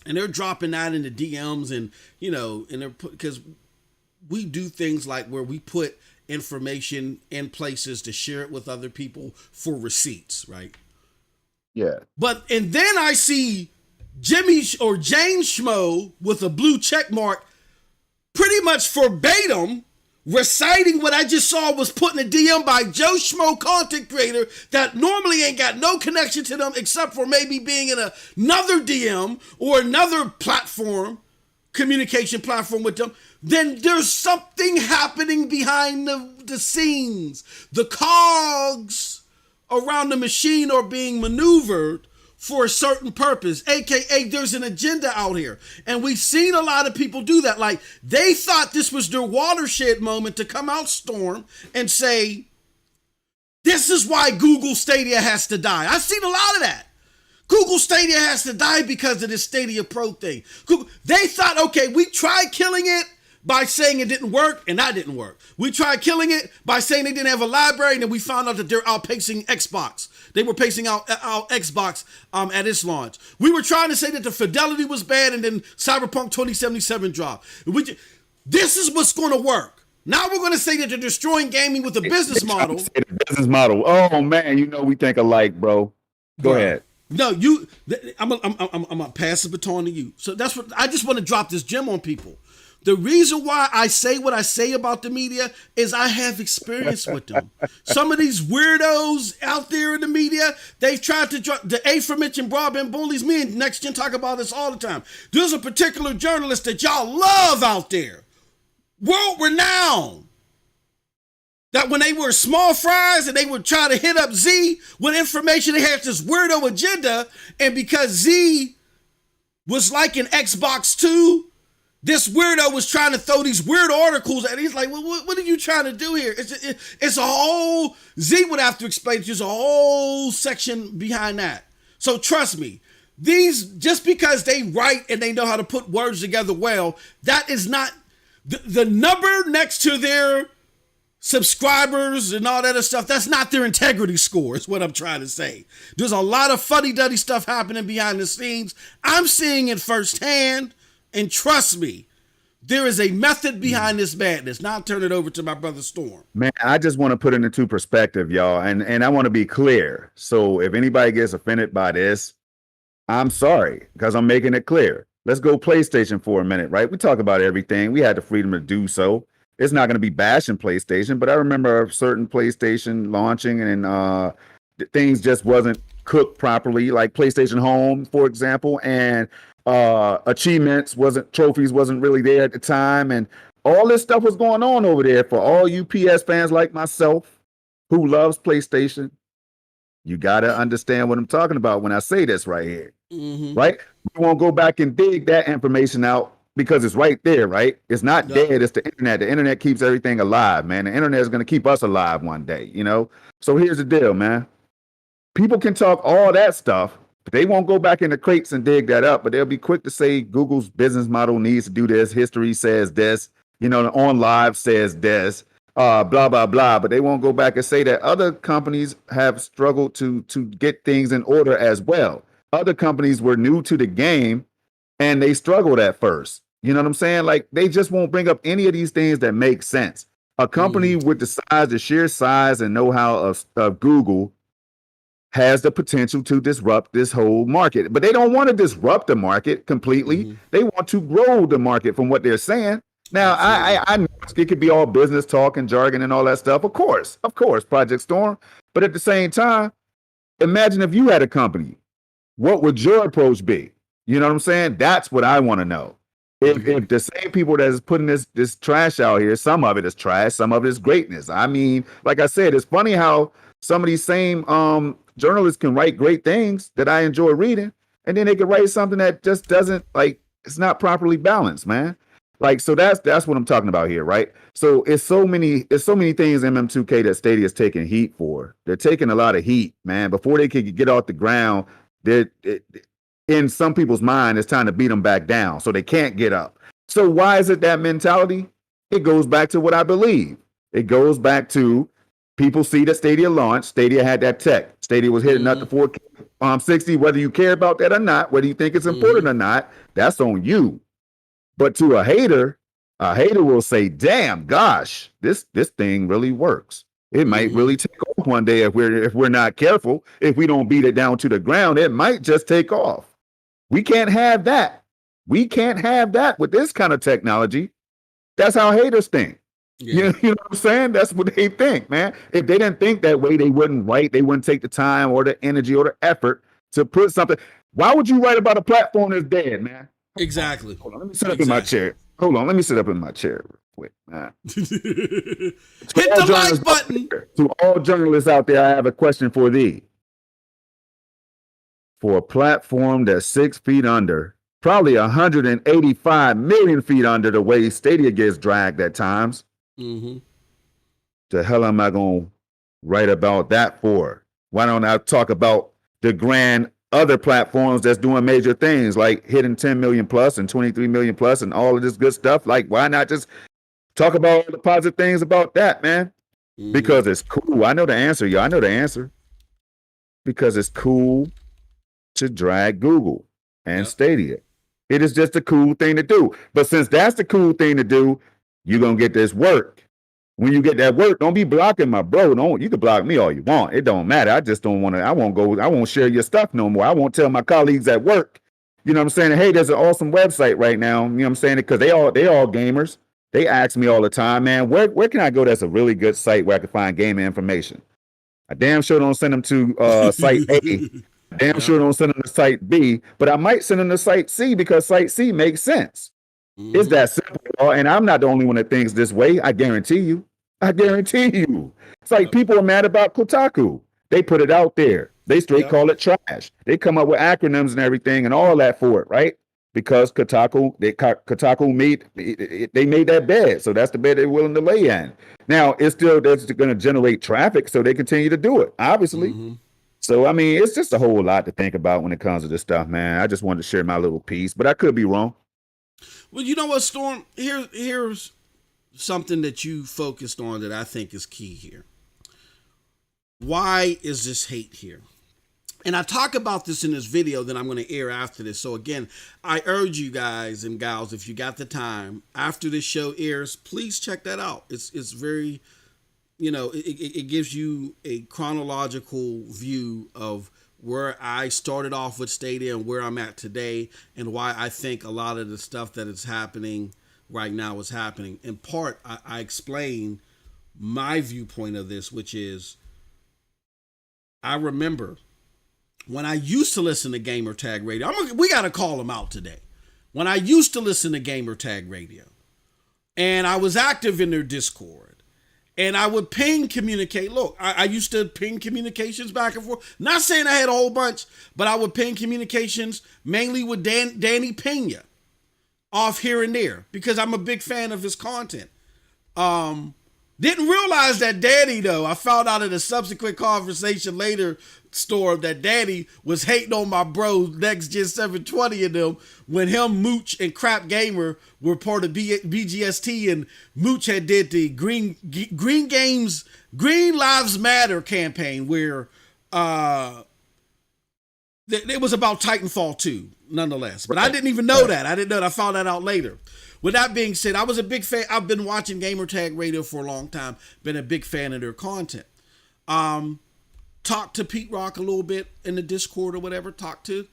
And they're dropping that in the DMs, and and they're because we do things like where we put information in places to share it with other people for receipts, right? Yeah. And then I see Jimmy or Jane Schmo with a blue check mark, pretty much verbatim reciting what I just saw was put in a DM by Joe Schmo, content creator that normally ain't got no connection to them except for maybe being in another DM or another platform, communication platform with them. Then there's something happening behind the scenes. The cogs around the machine are being maneuvered for a certain purpose, aka there's an agenda out here. And we've seen a lot of people do that. Like, they thought this was their watershed moment to come out, Storm, and say, this is why Google Stadia has to die. I've seen a lot of that. Google Stadia has to die because of this Stadia Pro thing. They thought, okay, we tried killing it by saying it didn't work, and that didn't work. We tried killing it by saying they didn't have a library, and then we found out that they're outpacing Xbox. They were pacing out Xbox at its launch. We were trying to say that the fidelity was bad, and then Cyberpunk 2077 dropped. This is what's going to work. Now we're going to say that they're destroying gaming with a business model. The business model. Oh, man, we think alike, bro. Go ahead. No, I'm gonna pass the baton to you. So that's what I just want to drop this gem on people. The reason why I say what I say about the media is I have experience with them. Some of these weirdos out there in the media, they've tried to the aforementioned broadband bullies. Me and Next Gen talk about this all the time. There's a particular journalist that y'all love out there, world renowned. That when they were small fries and they would try to hit up Z with information, they had this weirdo agenda. And because Z was like an Xbox 2, this weirdo was trying to throw these weird articles at. He's like, what are you trying to do here? It's a whole, Z would have to explain, there's a whole section behind that. So trust me, these, just because they write and they know how to put words together well, that is not, the number next to their subscribers and all that other stuff, that's not their integrity score, is what I'm trying to say. There's a lot of fuddy-duddy stuff happening behind the scenes. I'm seeing it firsthand. And trust me, there is a method behind this madness. Now I'll turn it over to my brother Storm. Man, I just want to put it into perspective, y'all. And I want to be clear. So if anybody gets offended by this, I'm sorry, because I'm making it clear. Let's go PlayStation for a minute, right? We talk about everything. We had the freedom to do so. It's not going to be bashing PlayStation, but I remember a certain PlayStation launching and things just wasn't cooked properly, like PlayStation Home, for example, and trophies wasn't really there at the time, and all this stuff was going on over there. For all you PS fans like myself who loves PlayStation, you gotta understand what I'm talking about when I say this right here. Right? We won't go back and dig that information out because it's right there, right? It's not dead, it's the internet. The internet keeps everything alive, man. The internet is going to keep us alive one day, you know? So here's the deal, man. People can talk all that stuff, but they won't go back in the crates and dig that up, but they'll be quick to say Google's business model needs to do this. History says this, you know, On Live says this, blah, blah, blah. But they won't go back and say that other companies have struggled to get things in order as well. Other companies were new to the game and they struggled at first. You know what I'm saying? Like, they just won't bring up any of these things that make sense. A company with the sheer size and know-how of Google has the potential to disrupt this whole market. But they don't want to disrupt the market completely. They want to grow the market from what they're saying. Now, I know it could be all business talk and jargon and all that stuff. Of course, Project Storm. But at the same time, imagine if you had a company. What would your approach be? You know what I'm saying? That's what I want to know. If the same people that is putting this trash out here, some of it is trash, some of it is greatness. I mean, like I said, it's funny how some of these same journalists can write great things that I enjoy reading, and then they can write something that just doesn't, like, it's not properly balanced, man. Like, so that's what I'm talking about here, right? So it's so many things MM2K that Stadia is taking heat for. They're taking a lot of heat, man. Before they can get off the ground, in some people's mind, it's time to beat them back down, so they can't get up. So why is it that mentality? It goes back to what I believe. It goes back to people see that Stadia launched. Stadia had that tech. Stadia was hitting up to 4K 60. Whether you care about that or not, whether you think it's important or not, that's on you. But to a hater will say, "Damn, gosh, this thing really works. It might really take off one day if we're not careful. If we don't beat it down to the ground, it might just take off." We can't have that. We can't have that with this kind of technology. That's how haters think. Yeah. You know what I'm saying? That's what they think, man. If they didn't think that way, they wouldn't write. They wouldn't take the time or the energy or the effort to put something. Why would you write about a platform that's dead, man? Exactly. Hold on, let me sit up in my chair. Hold on, let me sit up in my chair real quick, man. Hit the like button. To all journalists out there, I have a question for thee. For a platform that's 6 feet under, probably 185 million feet under the way Stadia gets dragged at times, the hell am I going to write about that for? Why don't I talk about the grand other platforms that's doing major things, like hitting 10 million plus and 23 million plus and all of this good stuff? Like, why not just talk about all the positive things about that, man? Because it's cool. I know the answer, y'all. I know the answer. Because it's cool to drag Google and Stadia. It is just a cool thing to do. But since that's the cool thing to do, you're going to get this work. when you get that work, don't be blocking my bro. Don't, you can block me all you want. It don't matter. I just don't want to. I won't share your stuff no more. I won't tell my colleagues at work. You know what I'm saying? Hey, there's an awesome website right now. You know what I'm saying? Because they all gamers. They ask me all the time, man, where can I go that's a really good site where I can find gaming information? I damn sure don't send them to site A. Damn sure don't send them to site B, but I might send them to site C because site C makes sense. Mm-hmm. It's that simple. And I'm not the only one that thinks this way. I guarantee you. It's like people are mad about Kotaku. They put it out there. They straight call it trash. They come up with acronyms and everything and all that for it, right? Because Kotaku made that bed. So that's the bed they're willing to lay in. Now, that's going to generate traffic, so they continue to do it, obviously. Mm-hmm. So, I mean, it's just a whole lot to think about when it comes to this stuff, man. I just wanted to share my little piece, but I could be wrong. Well, you know what, Storm? Here's something that you focused on that I think is key here. Why is this hate here? And I talk about this in this video that I'm going to air after this. So again, I urge you guys and gals, if you got the time, after this show airs, please check that out. It's very, it gives you a chronological view of where I started off with Stadia and where I'm at today, and why I think a lot of the stuff that is happening right now is happening. In part, I explain my viewpoint of this, which is, I remember when I used to listen to Gamer Tag Radio, we got to call them out today. When I used to listen to Gamer Tag Radio, and I was active in their Discord, and I would communicate. Look, I used to ping communications back and forth. Not saying I had a whole bunch, but I would ping communications mainly with Danny Pena off here and there because I'm a big fan of his content. Didn't realize that Danny, though, I found out in a subsequent conversation later, Storm, that Danny was hating on my bro Next Gen 720 and them when him, Mooch, and Crap Gamer were part of BGST, and Mooch had did the Green Lives Matter campaign where it was about Titanfall 2, nonetheless. But I didn't even know that. I didn't know that. I found that out later. With that being said, I was a big fan. I've been watching Gamer Tag Radio for a long time. Been a big fan of their content. Talked to Pete Rock a little bit in the Discord or whatever. Talked to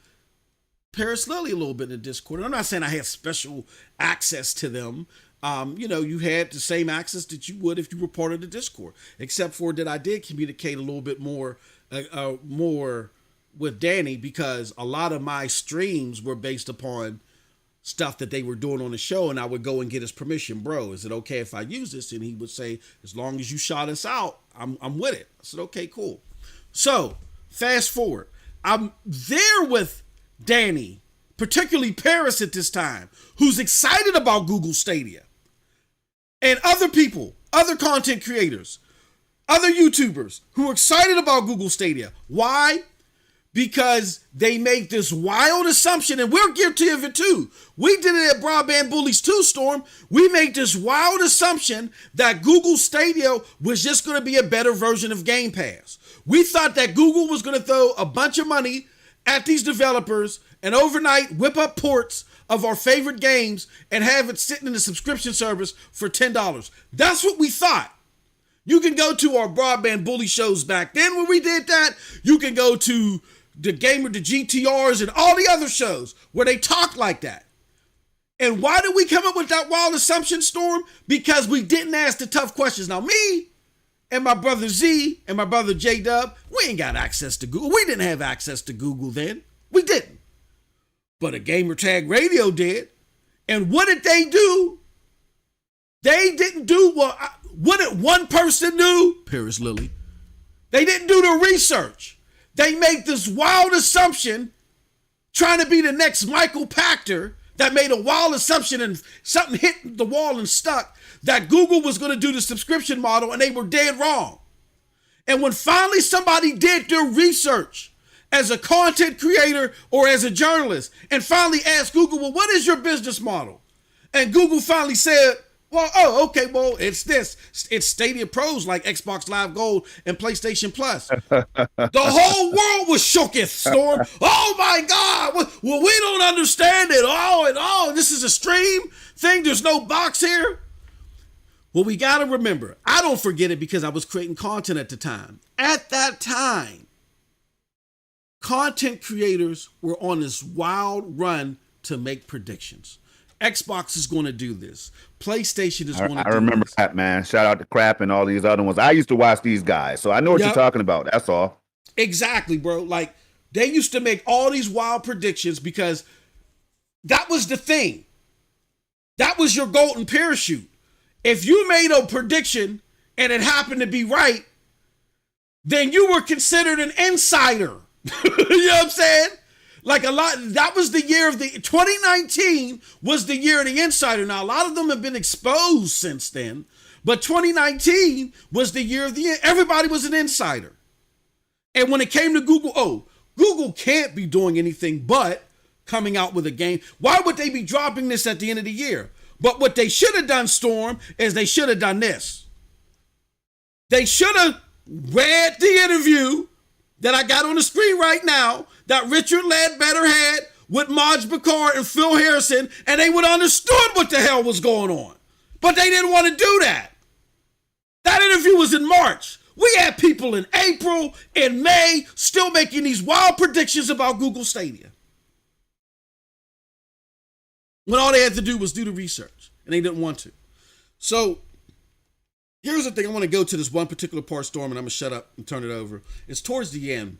Paris Lily a little bit in the Discord. I'm not saying I had special access to them. You had the same access that you would if you were part of the Discord, except for that I did communicate a little bit more with Danny because a lot of my streams were based upon stuff that they were doing on the show, and I would go and get his permission. Bro, is it okay if I use this? And he would say, as long as you shout us out, I'm with it. I said, okay, cool. So fast forward, I'm there with Danny, particularly Paris at this time, who's excited about Google Stadia, and other people, other content creators, other YouTubers who are excited about Google Stadia. Why? Because they make this wild assumption, and we're guilty of it too. We did it at Broadband Bullies 2, Storm. We made this wild assumption that Google Stadia was just going to be a better version of Game Pass. We thought that Google was going to throw a bunch of money at these developers and overnight whip up ports of our favorite games and have it sitting in the subscription service for $10. That's what we thought. You can go to our Broadband Bully shows back then when we did that. You can go to the GTRs and all the other shows where they talk like that. And why did we come up with that wild assumption, Storm? Because we didn't ask the tough questions. Now, me and my brother Z and my brother J-Dub, we ain't got access to Google. We didn't have access to Google then. We didn't. But a Gamer Tag Radio did. And what did they do? They didn't do what did one person do? Paris Lily. They didn't do the research. They made this wild assumption, trying to be the next Michael Pachter, that made a wild assumption and something hit the wall and stuck, that Google was going to do the subscription model, and they were dead wrong. And when finally somebody did their research as a content creator or as a journalist and finally asked Google, well, what is your business model? And Google finally said, well, it's this. It's Stadia Pros like Xbox Live Gold and PlayStation Plus. The whole world was shooketh, Storm. Oh my God. Well, we don't understand it. This is a stream thing. There's no box here. Well, we got to remember, I I don't forget it because I was creating content at the time. At that time, content creators were on this wild run to make predictions. Xbox is going to do this. PlayStation is going to do this. I remember that, man. Shout out to Crap and all these other ones. I used to watch these guys, so I know what you're talking about. That's all. Exactly, bro. Like, they used to make all these wild predictions because that was the thing. That was your golden parachute. If you made a prediction and it happened to be right, then you were considered an insider. You know what I'm saying? Like that was the year of 2019 was the year of the insider. Now, a lot of them have been exposed since then, but 2019 was the year of everybody was an insider. And when it came to Google, Google can't be doing anything but coming out with a game. Why would they be dropping this at the end of the year? But what they should have done, Storm, is they should have done this. They should have read the interview that I got on the screen right now that Richard Ledbetter had with Maj Bakar and Phil Harrison, and they would have understood what the hell was going on. But they didn't want to do that. That interview was in March. We had people in April and May still making these wild predictions about Google Stadia, when all they had to do was do the research, and they didn't want to. So here's the thing. I want to go to this one particular part, Storm, and I'm going to shut up and turn it over. It's towards the end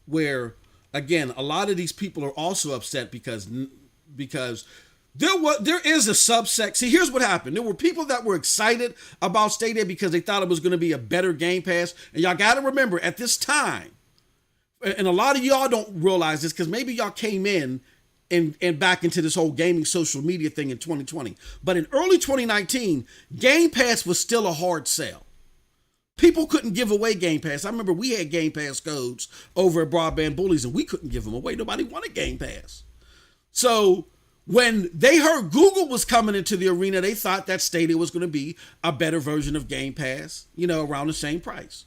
where, again, a lot of these people are also upset because there is a subsect. See, here's what happened. There were people that were excited about Stadia because they thought it was going to be a better Game Pass. And y'all got to remember, at this time, and a lot of y'all don't realize this because maybe y'all came in and back into this whole gaming social media thing in 2020. But in early 2019, Game Pass was still a hard sell. People couldn't give away Game Pass. I remember we had Game Pass codes over at Broadband Bullies, and we couldn't give them away. Nobody wanted Game Pass. So when they heard Google was coming into the arena, they thought that Stadia was going to be a better version of Game Pass, around the same price.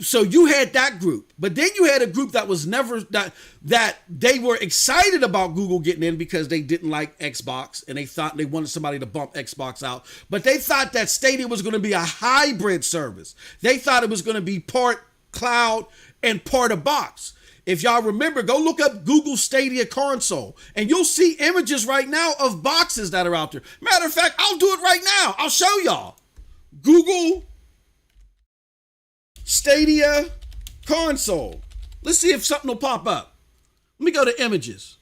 So you had that group, but then you had a group that was never that they were excited about Google getting in because they didn't like Xbox and they thought they wanted somebody to bump Xbox out, but they thought that Stadia was going to be a hybrid service. They thought it was going to be part cloud and part of box. If y'all remember, go look up Google Stadia console and you'll see images right now of boxes that are out there. Matter of fact, I'll do it right now. I'll show y'all. Google Stadia console. Let's see if something will pop up. Let me go to images.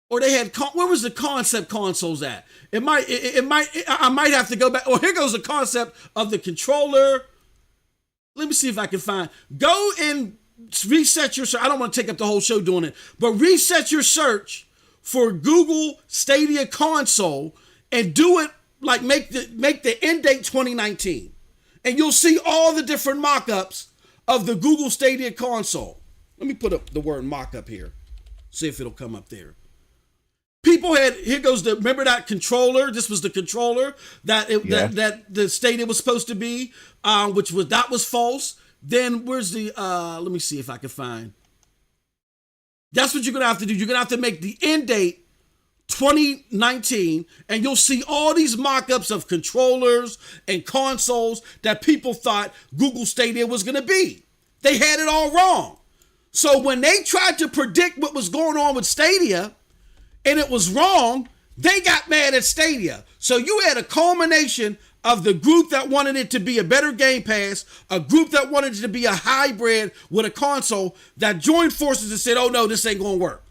Or they had, where was the concept consoles at? I might have to go back. Oh, here goes the concept of the controller. Let me see if I can find. Go and reset your search. I don't want to take up the whole show doing it, but reset your search for Google Stadia console and do it like make the end date 2019. And you'll see all the different mock-ups of the Google Stadia console. Let me put up the word mock-up here. See if it'll come up there. People here goes remember that controller? This was the controller that the Stadia was supposed to be, that was false. Then where's the, let me see if I can find. That's what you're going to have to do. You're going to have to make the end date 2019, and you'll see all these mock-ups of controllers and consoles that people thought Google Stadia was going to be. They had it all wrong. So when they tried to predict what was going on with Stadia, and it was wrong, they got mad at Stadia. So you had a culmination of the group that wanted it to be a better Game Pass, a group that wanted it to be a hybrid with a console, that joined forces and said, oh no, this ain't going to work.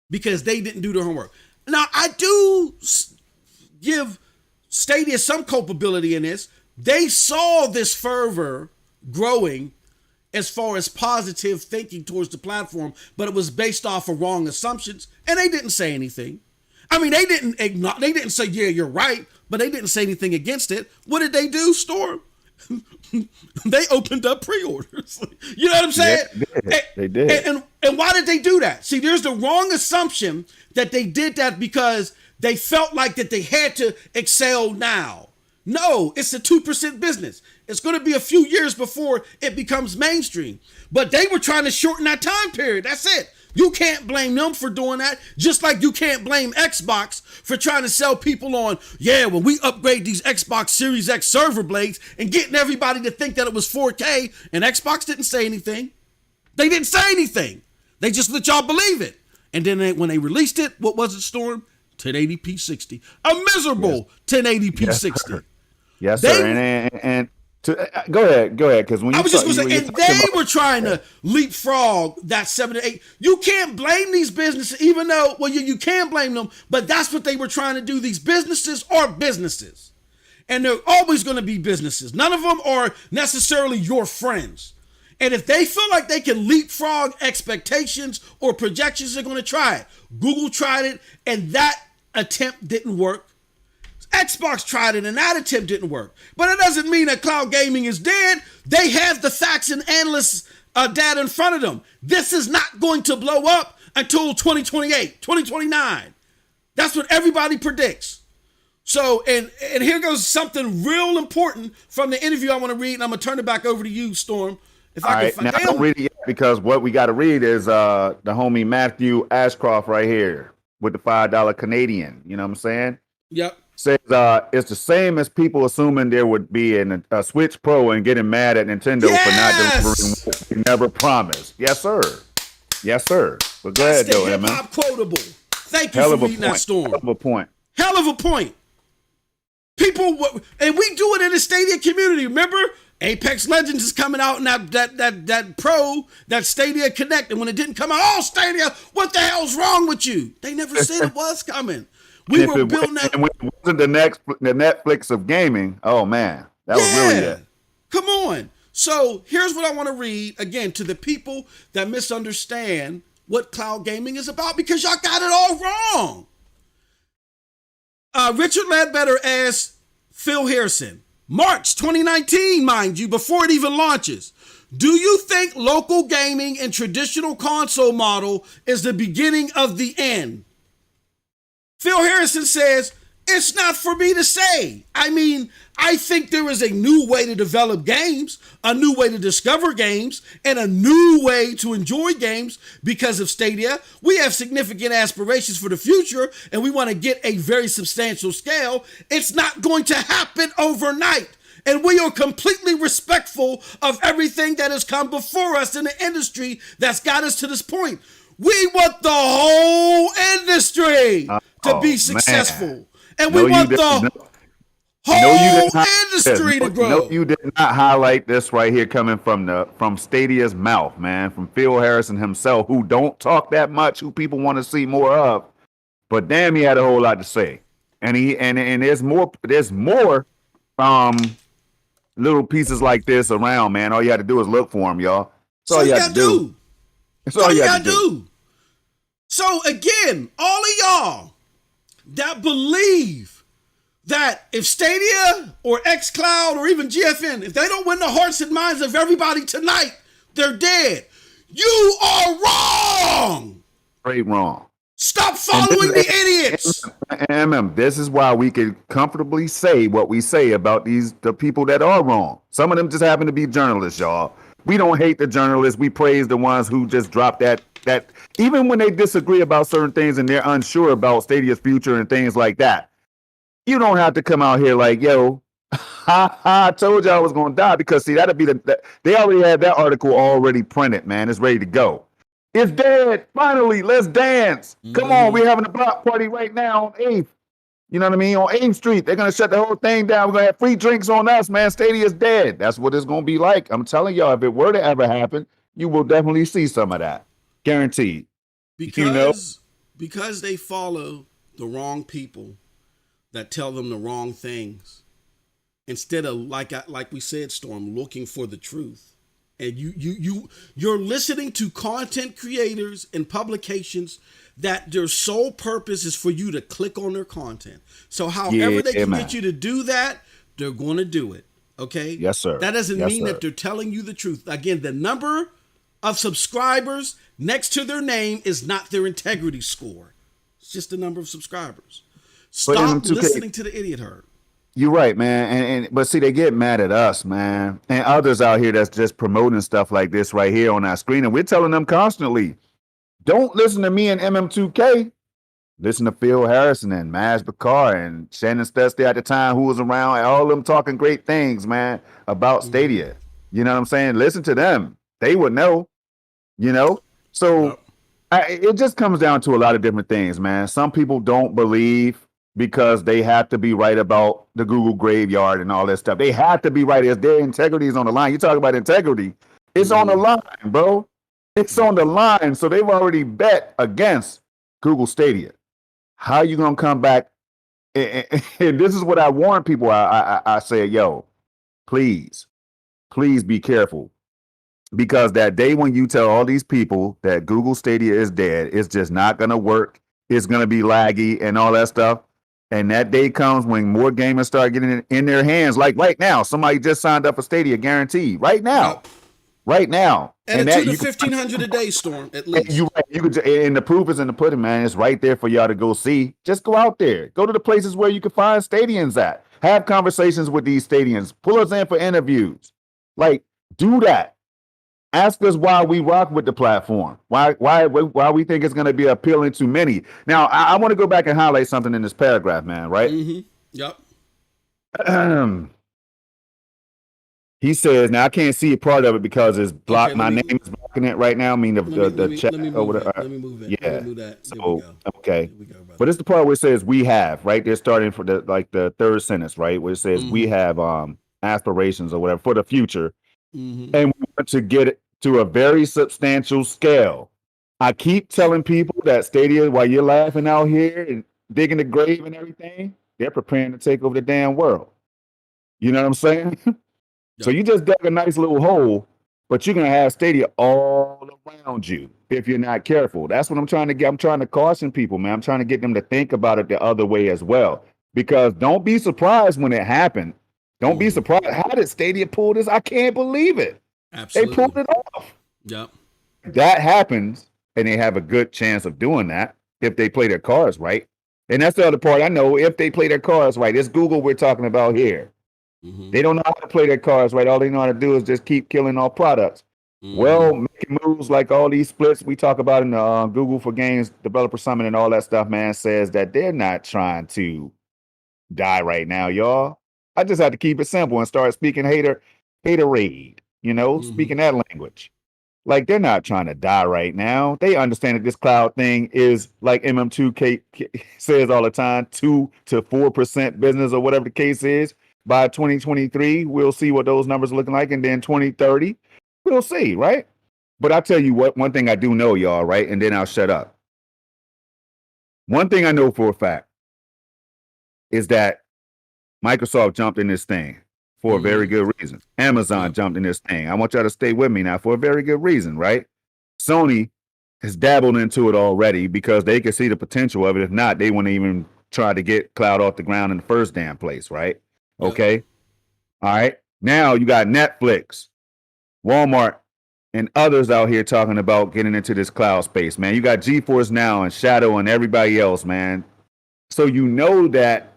Because they didn't do their homework. Now, I do give Stadia some culpability in this. They saw this fervor growing as far as positive thinking towards the platform, but it was based off of wrong assumptions, and they didn't say anything. I mean, they didn't say, yeah, you're right, but they didn't say anything against it. What did they do, Storm? They opened up pre-orders. You know what I'm saying? Yeah, they did. And why did they do that? See, there's the wrong assumption that they did that because they felt like that they had to excel now. No, it's a 2% business. It's going to be a few years before it becomes mainstream. But they were trying to shorten that time period. That's it. You can't blame them for doing that, just like you can't blame Xbox for trying to sell people on, yeah, when we upgrade these Xbox Series X server blades and getting everybody to think that it was 4K, and Xbox didn't say anything. They didn't say anything. They just let y'all believe it. And then when they released it, what was it, Storm? 1080p 60. A miserable 1080p 60. Yes, sir. And go ahead, because when you I was just going to say, and they were trying to leapfrog that 7 to 8. You can't blame these businesses, even though, well, you can blame them, but that's what they were trying to do. These businesses are businesses, and they're always going to be businesses. None of them are necessarily your friends. And if they feel like they can leapfrog expectations or projections, they're going to try it. Google tried it, and that attempt didn't work. Xbox tried it and that attempt didn't work. But it doesn't mean that cloud gaming is dead. They have the facts and analysts data in front of them. This is not going to blow up until 2028, 2029. That's what everybody predicts. So, and here goes something real important from the interview I want to read, and I'm going to turn it back over to you, Storm. If I can find it. Now, don't read it yet, because what we got to read is the homie Matthew Ashcroft right here with the $5 Canadian. You know what I'm saying? Yep. Says it's the same as people assuming there would be a Switch Pro and getting mad at Nintendo for not delivering what we never promised. Yes, sir. Yes, sir. But go ahead, though, man. Quotable. Thank you for reading that, Storm. Hell of a point. Hell of a point. People, and we do it in the Stadia community. Remember, Apex Legends is coming out, and that Pro, that Stadia Connect, and when it didn't come out, oh, Stadia, what the hell's wrong with you? They never said it was coming. We were building that. And when it wasn't the Netflix of gaming, oh man, that was really it. Come on. So here's what I want to read again to the people that misunderstand what cloud gaming is about, because y'all got it all wrong. Richard Ledbetter asked Phil Harrison, March 2019, mind you, before it even launches. Do you think local gaming and traditional console model is the beginning of the end? Phil Harrison says, it's not for me to say. I mean, I think there is a new way to develop games, a new way to discover games, and a new way to enjoy games because of Stadia. We have significant aspirations for the future, and we want to get a very substantial scale. It's not going to happen overnight. And we are completely respectful of everything that has come before us in the industry that's got us to this point. We want the whole industry to be successful. Man. And we want the whole industry to grow. No, you did not highlight this right here coming from Stadia's mouth, man, from Phil Harrison himself, who don't talk that much, who people want to see more of. But damn, he had a whole lot to say. And there's more little pieces like this around, man. All you had to do is look for them, y'all. That's all you got to do. That's all you got to do. So again, all of y'all that believe that if Stadia or xCloud or even GFN, if they don't win the hearts and minds of everybody tonight, they're dead. You are wrong. Straight wrong. Stop following the idiots. And this is why we can comfortably say what we say about the people that are wrong. Some of them just happen to be journalists, y'all. We don't hate the journalists. We praise the ones who just drop that even when they disagree about certain things and they're unsure about Stadia's future and things like that. You don't have to come out here like, yo, I told y'all I was going to die, because see, that'd be they already had that article already printed, man. It's ready to go. It's dead. Finally, let's dance. Come on, we're having a block party right now on 8th. You know what I mean? On 8th Street. They're going to shut the whole thing down. We're going to have free drinks on us, man. Stadia's dead. That's what it's going to be like. I'm telling y'all, if it were to ever happen, you will definitely see some of that. Guaranteed. Because they follow the wrong people that tell them the wrong things, instead of, like we said, Storm, looking for the truth. And you're listening to content creators and publications that their sole purpose is for you to click on their content. So however they can get you to do that, they're going to do it. Okay? Yes, sir. That doesn't mean that they're telling you the truth. Again, the number of subscribers next to their name is not their integrity score. It's just the number of subscribers. Stop listening to the idiot herd. You're right, man. But see, they get mad at us, man, and others out here that's just promoting stuff like this right here on our screen, and we're telling them constantly, Don't listen to me and MM2K. Listen to Phil Harrison and Maj Bakar and Shannon Stetsy at the time, who was around, and all of them talking great things, man, about Stadia. You know what I'm saying? Listen to them. They would know, you know? So it just comes down to a lot of different things, man. Some people don't believe because they have to be right about the Google graveyard and all that stuff. They have to be right. Their integrity is on the line. You talk about integrity. It's on the line, bro. It's on the line. So they've already bet against Google Stadia. How are you going to come back? And this is what I warn people. I say, yo, please be careful. Because that day when you tell all these people that Google Stadia is dead, it's just not going to work. It's going to be laggy and all that stuff. And that day comes when more gamers start getting it in their hands. Like right now, somebody just signed up for Stadia, guaranteed. Right now. Right now. And a 2 to 1,500 a day, Storm, at least. And the proof is in the pudding, man. It's right there for y'all to go see. Just go out there. Go to the places where you can find Stadians at. Have conversations with these Stadians. Pull us in for interviews. Like, do that. Ask us why we rock with the platform. Why we think it's going to be appealing to many. Now, I want to go back and highlight something in this paragraph, man, right? Yep. He says, now I can't see a part of it because it's blocked. My name is blocking it right now. I mean, the chat over there. Let me move it. Yeah. Let me move that. So, okay. But it's the part where it says we have, right? They're starting for the third sentence, right? Where it says we have aspirations or whatever for the future. And we want to get it to a very substantial scale. I keep telling people that Stadia, while you're laughing out here and digging the grave and everything, they're preparing to take over the damn world. You know what I'm saying? So you just dug a nice little hole, but you're going to have Stadia all around you if you're not careful. That's what I'm trying to get. I'm trying to caution people, man. I'm trying to get them to think about it the other way as well. Because don't be surprised when it happened. Don't be surprised. How did Stadia pull this? I can't believe it. Absolutely. They pulled it off. Yep. That happens, and they have a good chance of doing that if they play their cards right. And that's the other part I know. If they play their cards right, it's Google we're talking about here. They don't know how to play their cards right. All they know how to do is just keep killing all products. Well, making moves like all these splits we talk about in the Google for Games Developer Summit and all that stuff, man, says that they're not trying to die right now, y'all. I just have to keep it simple and start speaking haterade, speaking that language. Like, they're not trying to die right now. They understand that this cloud thing is, like MM2K says all the time, 2 to 4% business or whatever the case is. By 2023, we'll see what those numbers are looking like. And then 2030, we'll see, right? But I'll tell you what, one thing I do know, y'all, right? And then I'll shut up. One thing I know for a fact is that Microsoft jumped in this thing for a very good reason. Amazon jumped in this thing. I want y'all to stay with me now for a very good reason, right? Sony has dabbled into it already because they can see the potential of it. If not, they wouldn't even try to get cloud off the ground in the first damn place, right? Okay. All right. Now you got Netflix, Walmart, and others out here talking about getting into this cloud space, man. You got GeForce Now and Shadow and everybody else, man. So you know that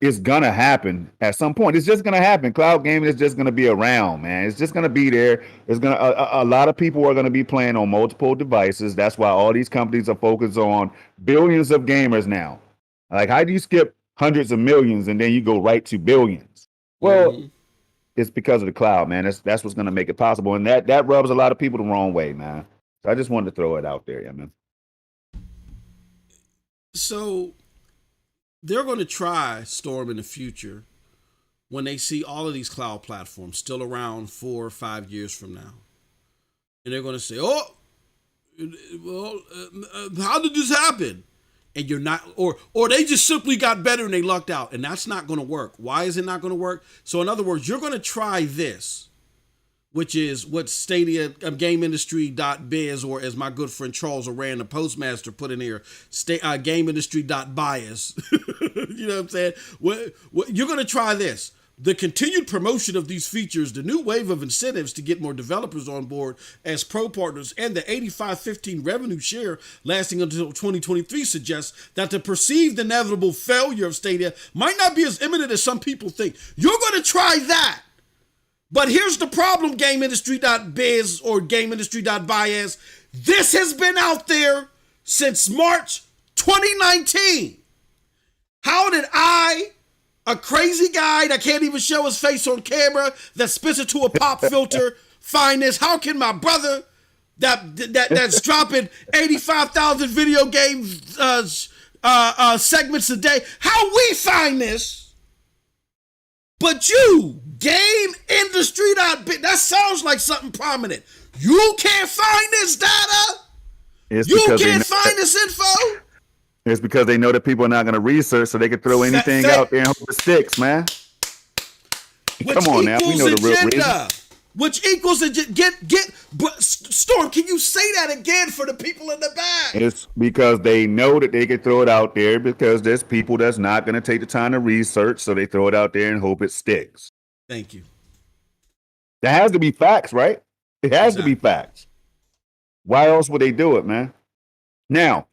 it's going to happen at some point. It's just going to happen. Cloud gaming is just going to be around, man. It's just going to be there. It's going to a lot of people are going to be playing on multiple devices. That's why all these companies are focused on billions of gamers now. Like, how do you skip hundreds of millions and then you go right to billions? Well, it's because of the cloud, man. That's what's going to make it possible. And that rubs a lot of people the wrong way, man. So I just wanted to throw it out there, yeah, man. So they're going to try Storm in the future when they see all of these cloud platforms still around 4 or 5 years from now. And they're going to say, how did this happen? And you're not, or they just simply got better and they lucked out. And that's not going to work. Why is it not going to work? So in other words, you're going to try this, which is what Stadia, GameIndustry.biz, or as my good friend Charles Oran, the postmaster, put in here, GameIndustry.bias. You know what I'm saying? You're going to try this. The continued promotion of these features, the new wave of incentives to get more developers on board as pro partners, and the 85-15 revenue share lasting until 2023 suggests that the perceived inevitable failure of Stadia might not be as imminent as some people think. You're going to try that But here's the problem, GameIndustry.biz or GameIndustry.bias. This has been out there since March 2019. How did I, a crazy guy that can't even show his face on camera, that spits it to a pop filter, find this? How can my brother that's dropping 85,000 video game segments a day, how we find this? But you, GameIndustry.biz, that sounds like something prominent. You can't find this data? You can't find this info? It's because they know that people are not going to research, so they can throw anything out there and hope it sticks, man. Come on now, we know the real reason. Which equals Storm, can you say that again for the people in the back? It's because they know that they can throw it out there because there's people that's not going to take the time to research, so they throw it out there and hope it sticks. Thank you. That has to be facts, right? It has to be facts. Why else would they do it, man? Now,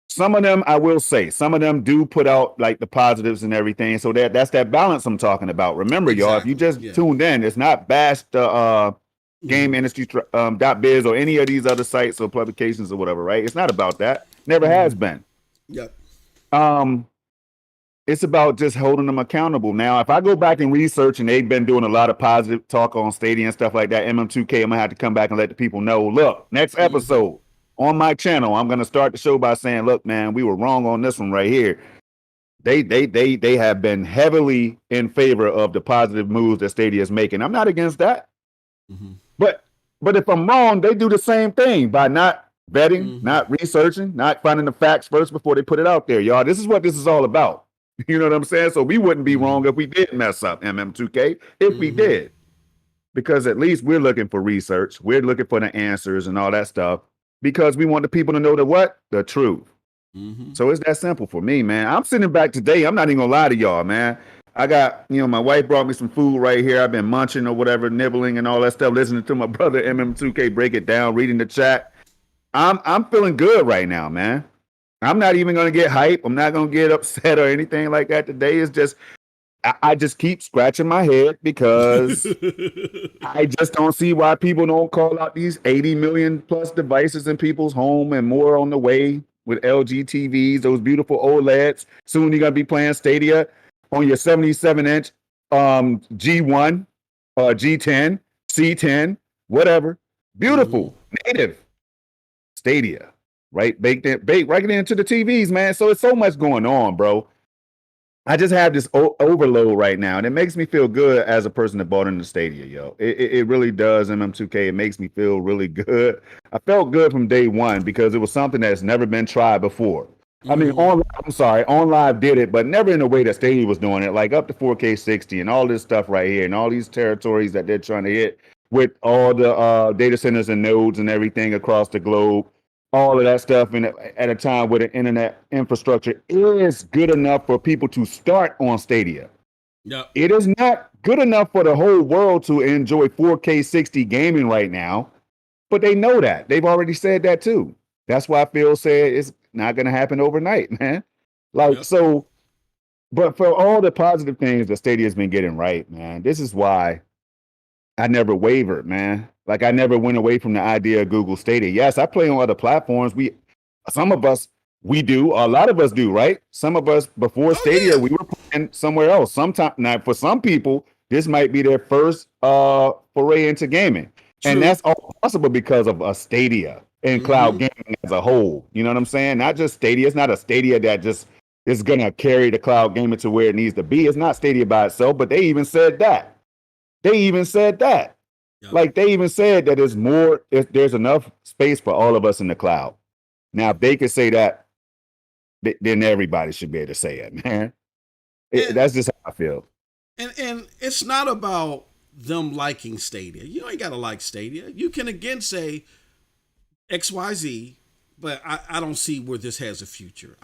some of them, I will say, some of them do put out like the positives and everything. So that's that balance I'm talking about. Remember, y'all, if you just tuned in, it's not bash the GameIndustry.biz or any of these other sites or publications or whatever, right? It's not about that. Never has been. Yep. It's about just holding them accountable. Now, if I go back and research, and they've been doing a lot of positive talk on Stadia and stuff like that, MM2K, I'm gonna have to come back and let the people know. Look, next episode on my channel, I'm gonna start the show by saying, "Look, man, we were wrong on this one right here." They have been heavily in favor of the positive moves that Stadia is making. I'm not against that, but if I'm wrong, they do the same thing by not vetting, not researching, not finding the facts first before they put it out there, y'all. This is what this is all about. You know what I'm saying? So we wouldn't be wrong if we did mess up, MM2K, if we did. Because at least we're looking for research. We're looking for the answers and all that stuff. Because we want the people to know the truth. So it's that simple for me, man. I'm sitting back today. I'm not even gonna lie to y'all, man. I got, my wife brought me some food right here. I've been munching or whatever, nibbling and all that stuff, listening to my brother MM2K break it down, reading the chat. I'm feeling good right now, man. I'm not even going to get hype. I'm not going to get upset or anything like that today. It's just, I just keep scratching my head because I just don't see why people don't call out these 80 million plus devices in people's home and more on the way with LG TVs, those beautiful OLEDs. Soon you're going to be playing Stadia on your 77-inch G1, G10, C10, whatever. Beautiful, native Stadia. Right, baked right into the TVs, man. So it's so much going on, bro. I just have this overload right now, and it makes me feel good as a person that bought into Stadia, yo. It really does, MM2K. It makes me feel really good. I felt good from day one because it was something that's never been tried before. I mean, On Live did it, but never in the way that Stadia was doing it, like up to 4K 60 and all this stuff right here, and all these territories that they're trying to hit with all the data centers and nodes and everything across the globe. All of that stuff at a time where the internet infrastructure is good enough for people to start on Stadia. Yep. It is not good enough for the whole world to enjoy 4K 60 gaming right now, but they know that. They've already said that too. That's why Phil said it's not going to happen overnight, man. So, but for all the positive things that Stadia has been getting right, man, this is why I never wavered, man. Like, I never went away from the idea of Google Stadia. Yes, I play on other platforms. Some of us, we do. A lot of us do, right? Some of us, before Stadia, we were playing somewhere else. Now, for some people, this might be their first foray into gaming. True. And that's all possible because of a Stadia and cloud gaming as a whole. You know what I'm saying? Not just Stadia. It's not a Stadia that just is going to carry the cloud gaming to where it needs to be. It's not Stadia by itself, but they even said that. Yep. Like, they even said that there's enough space for all of us in the cloud. Now, if they could say that, then everybody should be able to say it, man. That's just how I feel. And it's not about them liking Stadia. You ain't got to like Stadia. You can, again, say XYZ, but I don't see where this has a future.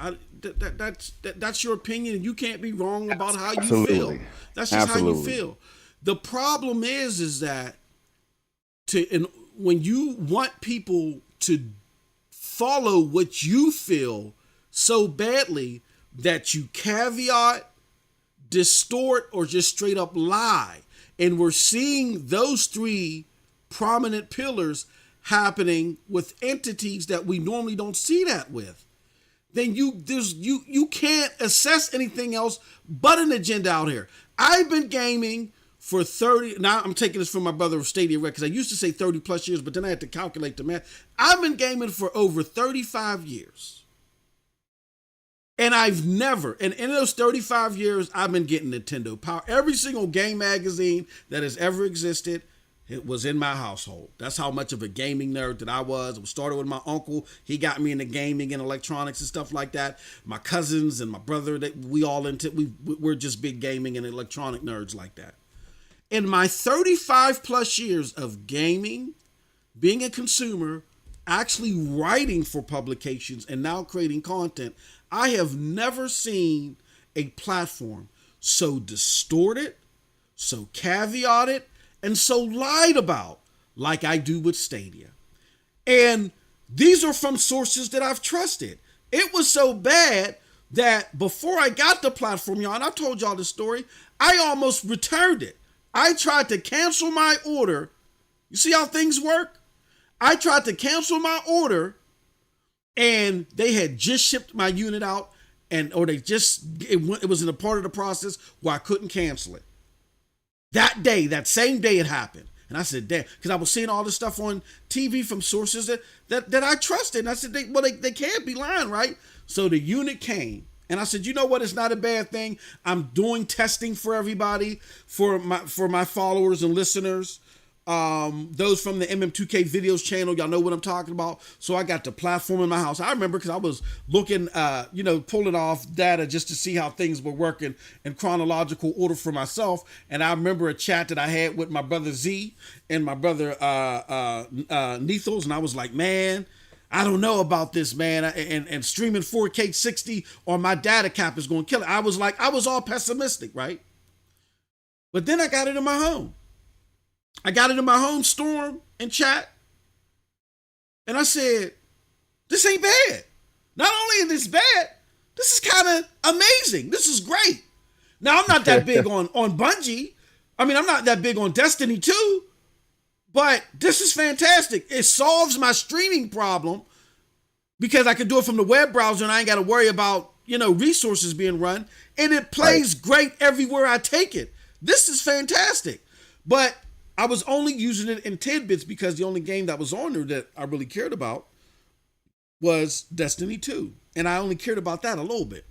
That's your opinion, and you can't be wrong about how you feel. That's just how you feel. The problem is that when you want people to follow what you feel so badly that you caveat, distort, or just straight up lie. And we're seeing those three prominent pillars happening with entities that we normally don't see that with. Then you can't assess anything else but an agenda out here. I've been gaming for 30, now I'm taking this from my brother of Stadia because I used to say 30 plus years, but then I had to calculate the math. I've been gaming for over 35 years. And I've never, and in those 35 years, I've been getting Nintendo Power. Every single game magazine that has ever existed, it was in my household. That's how much of a gaming nerd that I was. It started with my uncle. He got me into gaming and electronics and stuff like that. My cousins and my brother, we're just big gaming and electronic nerds like that. In my 35 plus years of gaming, being a consumer, actually writing for publications and now creating content, I have never seen a platform so distorted, so caveated, and so lied about like I do with Stadia. And these are from sources that I've trusted. It was so bad that before I got the platform, y'all, and I told y'all the story, I almost returned it. I tried to cancel my order. You see how things work? I tried to cancel my order, and they had just shipped my unit out, it was in a part of the process where I couldn't cancel it. That same day it happened. And I said, damn, because I was seeing all this stuff on TV from sources that I trusted. And I said, they can't be lying, right? So the unit came. And I said, you know what? It's not a bad thing. I'm doing testing for everybody, for my followers and listeners. Those from the MM2K videos channel, y'all know what I'm talking about. So I got the platform in my house. I remember because I was looking, pulling off data just to see how things were working in chronological order for myself. And I remember a chat that I had with my brother Z and my brother Nethos, and I was like, man, I don't know about this, man. And streaming 4K 60 on my data cap is going to kill it. I was all pessimistic, right? But then I got it in my home. I got it in my home storm and chat. And I said, this ain't bad. Not only is this bad, this is kind of amazing. This is great. Now, I'm not that big on Bungie. I mean, I'm not that big on Destiny 2. But this is fantastic. It solves my streaming problem because I can do it from the web browser and I ain't got to worry about, resources being run. And it plays great everywhere I take it. This is fantastic. But I was only using it in tidbits because the only game that was on there that I really cared about was Destiny 2. And I only cared about that a little bit.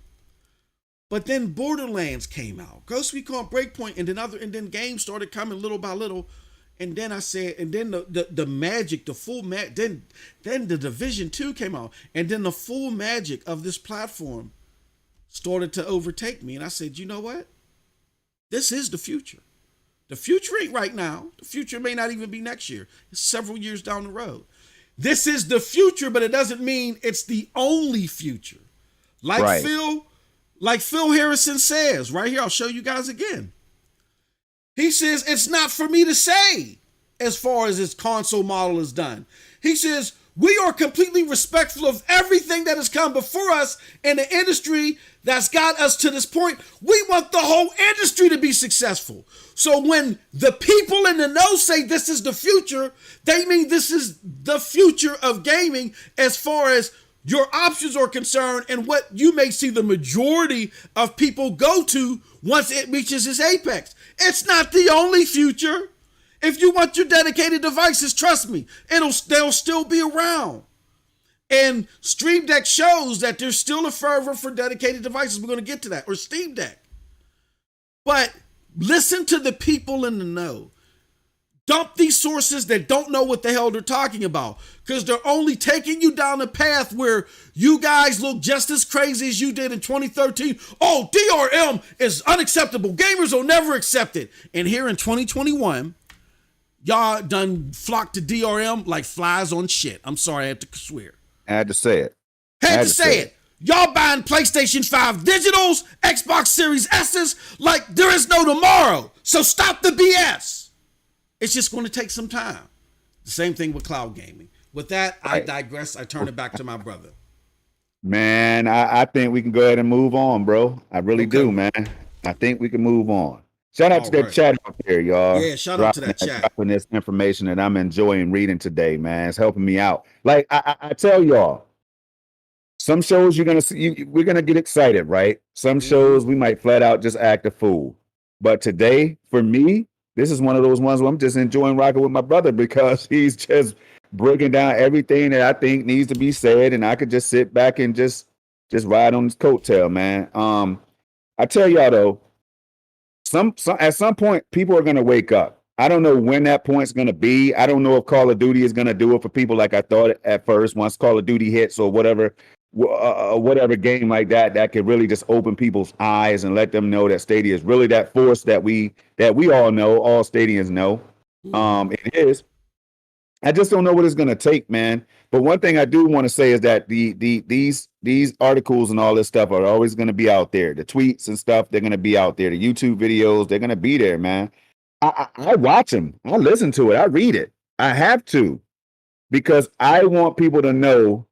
But then Borderlands came out, Ghost Recon Breakpoint, and then games started coming little by little. And then I said, and then the magic, the full then the Division 2 came out. And then the full magic of this platform started to overtake me. And I said, you know what? This is the future. The future ain't right now. The future may not even be next year. It's several years down the road. This is the future, but it doesn't mean it's the only future. Like Phil Harrison says, right here, I'll show you guys again. He says, it's not for me to say as far as his console model is done. He says, we are completely respectful of everything that has come before us in the industry that's got us to this point. We want the whole industry to be successful. So when the people in the know say this is the future, they mean this is the future of gaming as far as your options are concerned and what you may see the majority of people go to once it reaches its apex. It's not the only future. If you want your dedicated devices, trust me, they'll still be around. And Stream Deck shows that there's still a fervor for dedicated devices. We're going to get to that. Or Steam Deck. But listen to the people in the know. Dump these sources that don't know what the hell they're talking about, because they're only taking you down a path where you guys look just as crazy as you did in 2013. Oh, DRM is unacceptable. Gamers will never accept it. And here in 2021, y'all done flocked to DRM like flies on shit. I'm sorry, I had to swear. I had to say it. Had to say it. Y'all buying PlayStation 5 digitals, Xbox Series S's like there is no tomorrow. So stop the BS. It's just going to take some time. The same thing with cloud gaming. With that, I digress. I turn it back to my brother. Man, I think we can go ahead and move on, bro. I really do, man. I think we can move on. Shout out All to that right. chat out there, y'all. Yeah, shout out to that chat. Dropping this information that I'm enjoying reading today, man. It's helping me out. Like I tell y'all, some shows you're gonna see, we're gonna get excited, right? Some Mm-hmm. shows we might flat out just act a fool. But today, for me, this is one of those ones where I'm just enjoying rocking with my brother because he's just breaking down everything that I think needs to be said, and I could just sit back and just ride on his coattail, man. I tell y'all though, some at some point people are going to wake up. I don't know when that point's going to be. I don't know if Call of Duty is going to do it for people like I thought at first. Once Call of Duty hits or whatever game like that could really just open people's eyes and let them know that Stadia is really that force that we all know, all Stadians know. Mm-hmm. It is. I just don't know what it's going to take, man. But one thing I do want to say is that these articles and all this stuff are always going to be out there. The tweets and stuff, they're going to be out there. The YouTube videos, they're going to be there, man. I watch them. I listen to it. I read it. I have to because I want people to know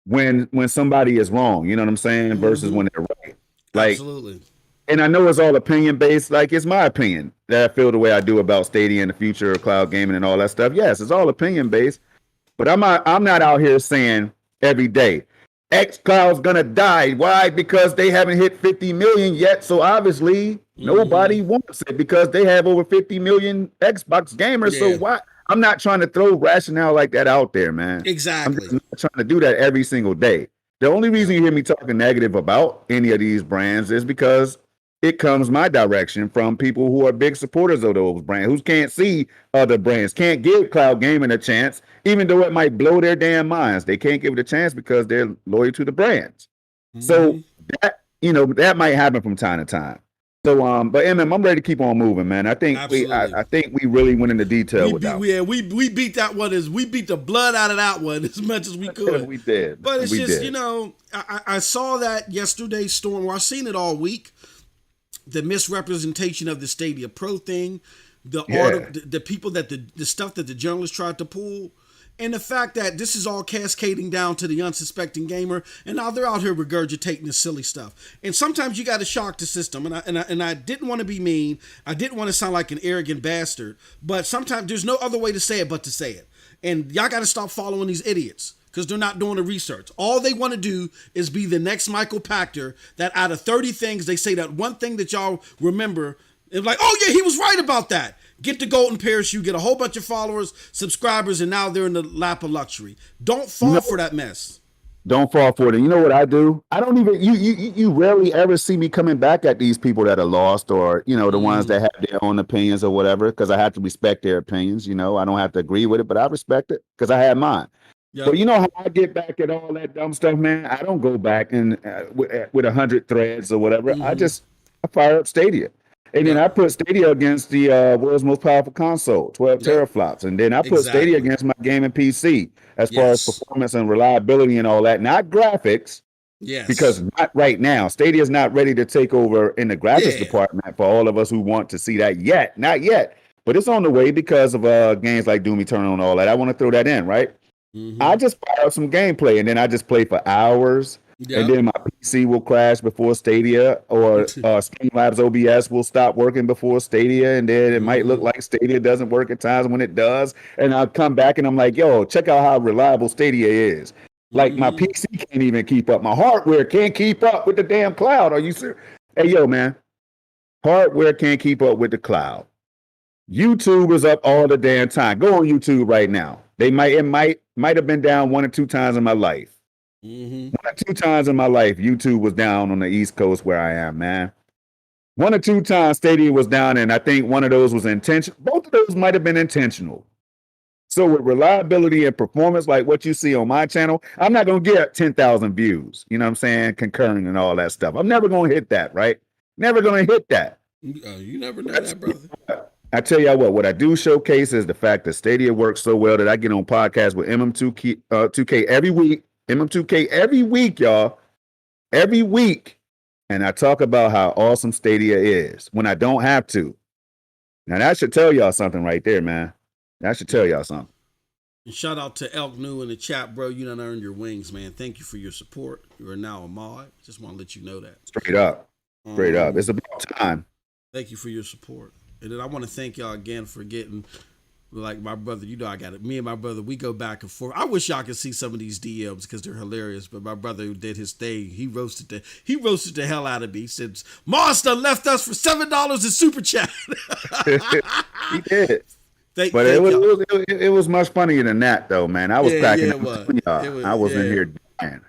when somebody is wrong. You know what I'm saying? Versus Mm-hmm. when they're right. Like, Absolutely. and I know it's all opinion based. Like it's my opinion that I feel the way I do about Stadia and the future of cloud gaming and all that stuff. Yes, it's all opinion based. But I'm not out here saying every day X Cloud's gonna die. Why? Because they haven't hit 50 million yet. So obviously nobody wants it because they have over 50 million Xbox gamers. So Yeah. why? I'm not trying to throw rationale like that out there, man. I'm Exactly. just not trying to do that every single day. The only reason you hear me talking negative about any of these brands is because it comes my direction from people who are big supporters of those brands, who can't see other brands, can't give cloud gaming a chance, even though it might blow their damn minds. They can't give it a chance because they're loyal to the brands. Mm-hmm. So that might happen from time to time. So but MM, I'm ready to keep on moving, man. I think Absolutely. I think we really went into detail with that. We beat that one we beat the blood out of that one as much as we could. We did. But it's we just, did. I saw that yesterday's storm. Well, I've seen it all week. The misrepresentation of the Stadia Pro thing, the people that the stuff that the journalists tried to pull, and the fact that this is all cascading down to the unsuspecting gamer, and now they're out here regurgitating this silly stuff. And sometimes you got to shock the system. And I didn't want to be mean. I didn't want to sound like an arrogant bastard. But sometimes there's no other way to say it but to say it. And y'all got to stop following these idiots because they're not doing the research. All they want to do is be the next Michael Pachter that out of 30 things, they say that one thing that y'all remember. It's like, oh yeah, he was right about that. Get the golden parachute, get a whole bunch of followers, subscribers, and now they're in the lap of luxury. Don't fall for that mess. Don't fall for it. You know what I do? I don't even you rarely ever see me coming back at these people that are lost or the ones that have their own opinions or whatever, because I have to respect their opinions. I don't have to agree with it, but I respect it because I have mine. Yep. But you know how I get back at all that dumb stuff, man? I don't go back and with 100 threads or whatever. I fire up Stadia. And then I put Stadia against the world's most powerful console, 12 teraflops. And then I put Stadia against my gaming PC as far as performance and reliability and all that. Not graphics. Yes. Because not right now. Stadia is not ready to take over in the graphics department for all of us who want to see that yet. Not yet. But it's on the way because of games like Doom Eternal and all that. I want to throw that in, right? I just fire up some gameplay and then I just play for hours. And then my PC will crash before Stadia, or Streamlabs OBS will stop working before Stadia, and then it might look like Stadia doesn't work at times when it does. And I'll come back and I'm like, yo, check out how reliable Stadia is. Like my PC can't even keep up. My hardware can't keep up with the damn cloud. Are you serious? Hey, yo, man, hardware can't keep up with the cloud. YouTube is up all the damn time. Go on YouTube right now. It might have been down 1 or 2 times in my life. 1 or 2 times in my life, YouTube was down on the East Coast where I am, man. 1 or 2 times Stadia was down, and I think one of those was intentional. Both of those might have been intentional. So with reliability and performance, like what you see on my channel, I'm not going to get 10,000 views, you know what I'm saying, concurring and all that stuff. I'm never going to hit that, right? Never going to hit that. You never know that, brother. I tell you what I do showcase is the fact that Stadia works so well that I get on podcasts with MM2K every week. MM2K every week, y'all. Every week. And I talk about how awesome Stadia is when I don't have to. Now, that should tell y'all something right there, man. That should tell y'all something. And shout out to Elk New in the chat, bro. You done earned your wings, man. Thank you for your support. You are now a mod. Just want to let you know that. Straight up. Straight up. It's about time. Thank you for your support. And then I want to thank y'all again for getting, like, my brother, you know, I got it. Me and my brother, we go back and forth. I wish y'all could see some of these DMs because they're hilarious. But my brother who did his thing, he roasted the hell out of me. He said, Monster left us for $7 in super chat. He did. But Thank y'all. it was much funnier than that, though, man. I was cracking It up. was. I wasn't Yeah. here dying.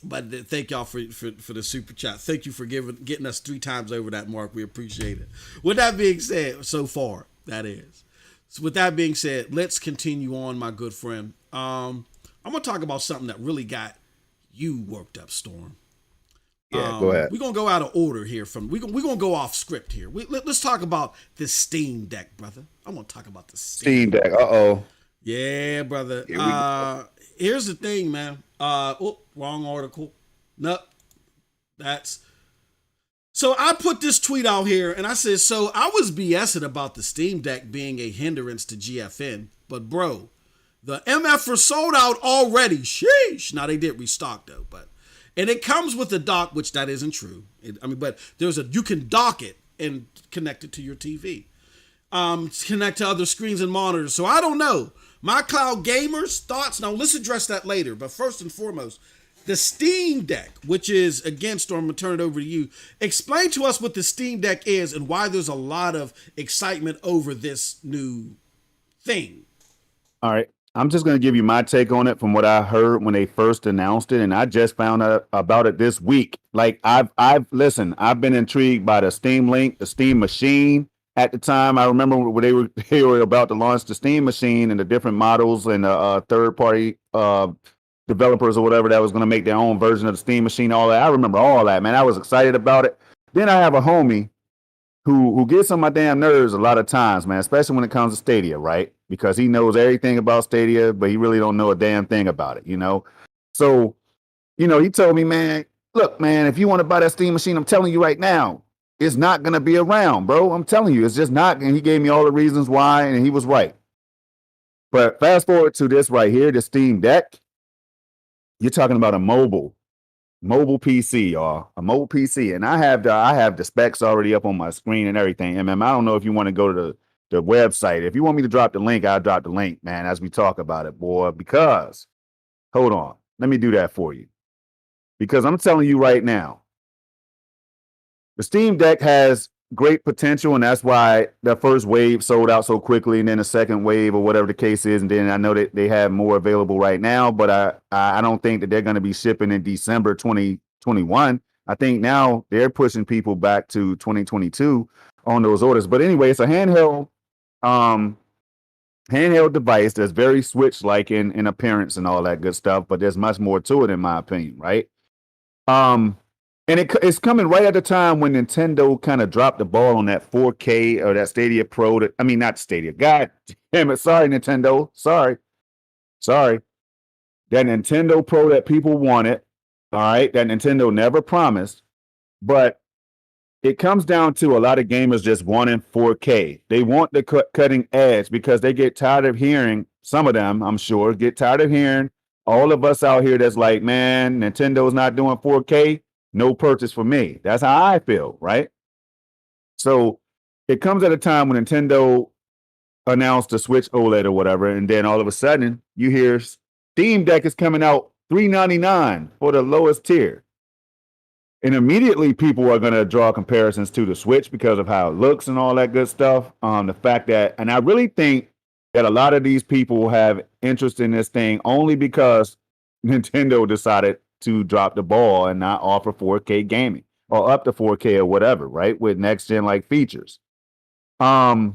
But thank y'all for the super chat. Thank you for getting us 3 times over that mark. We appreciate it. With that being said, so far, that is. So with that being said, let's continue on, my good friend. I'm gonna talk about something that really got you worked up, Storm. Yeah, go ahead. We're gonna go out of order here. We're gonna go off script here. Let's talk about the Steam Deck, brother. I want to talk about the Steam Deck. Uh-oh. Yeah, brother. Here we go. Here's the thing, man. Wrong article. Nope. So I put this tweet out here and I said, so I was BSing about the Steam Deck being a hindrance to GFN, but bro, the MF are sold out already. Sheesh. Now they did restock though, and it comes with a dock, which that isn't true. But you can dock it and connect it to your TV. Connect to other screens and monitors. So I don't know. My cloud gamers thoughts. Now let's address that later. But first and foremost, the Steam Deck, which is, again, Storm, I'm going to turn it over to you. Explain to us what the Steam Deck is and why there's a lot of excitement over this new thing. All right. I'm just going to give you my take on it from what I heard when they first announced it. And I just found out about it this week. Like I've been intrigued by the Steam Link, the Steam Machine. At the time, I remember when they were about to launch the Steam Machine and the different models and third-party developers or whatever that was going to make their own version of the Steam Machine. All that, I remember all that, man. I was excited about it. Then I have a homie who gets on my damn nerves a lot of times, man, especially when it comes to Stadia, right? Because he knows everything about Stadia, but he really don't know a damn thing about it, you know? So, you know, he told me, man, look, man, if you want to buy that Steam Machine, I'm telling you right now, it's not going to be around, bro. I'm telling you, it's just not. And he gave me all the reasons why, and he was right. But fast forward to this right here, the Steam Deck. You're talking about a mobile PC, y'all. A mobile PC. And I have the specs already up on my screen and everything. MM, I don't know if you want to go to the website. If you want me to drop the link, I'll drop the link, man, as we talk about it, boy. Because, hold on. Let me do that for you. Because I'm telling you right now, the Steam Deck has great potential, and that's why the first wave sold out so quickly, and then the second wave or whatever the case is, and then I know that they have more available right now, but I don't think that they're going to be shipping in December 2021. I think now they're pushing people back to 2022 on those orders. But anyway, it's a handheld device that's very Switch-like in appearance and all that good stuff, but there's much more to it, in my opinion, right? And it's coming right at the time when Nintendo kind of dropped the ball on that 4K or that Stadia Pro. Not Stadia. God damn it. Sorry, Nintendo. Sorry. That Nintendo Pro that people wanted, all right, that Nintendo never promised. But it comes down to a lot of gamers just wanting 4K. They want the cutting edge because they get tired of hearing, some of them, I'm sure, get tired of hearing all of us out here that's like, man, Nintendo's not doing 4K. No purchase for me. That's how I feel, right? So it comes at a time when Nintendo announced the Switch OLED or whatever, and then all of a sudden you hear Steam Deck is coming out $399 for the lowest tier. And immediately people are going to draw comparisons to the Switch because of how it looks and all that good stuff. The fact that, and I really think that a lot of these people have interest in this thing only because Nintendo decided to drop the ball and not offer 4K gaming or up to 4K or whatever, right? With next gen like features. So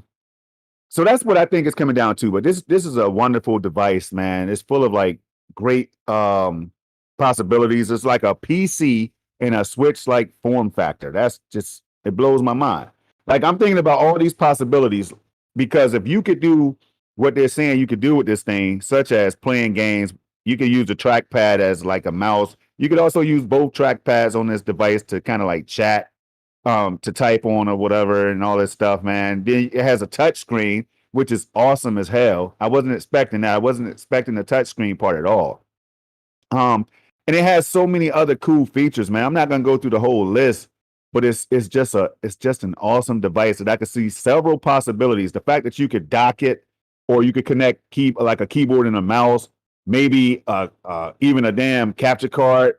that's what I think it's coming down to. But this is a wonderful device, man. It's full of like great possibilities. It's like a PC in a Switch like form factor. That's just, it blows my mind. Like I'm thinking about all these possibilities because if you could do what they're saying you could do with this thing, such as playing games, you could use the trackpad as like a mouse. You could also use both trackpads on this device to kind of like chat, to type on or whatever and all this stuff, man. Then it has a touch screen, which is awesome as hell. I wasn't expecting that. I wasn't expecting the touch screen part at all. And it has so many other cool features, man. I'm not going to go through the whole list but it's just an awesome device that I could see several possibilities. The fact that you could dock it, or you could connect like a keyboard and a mouse, maybe even a damn capture card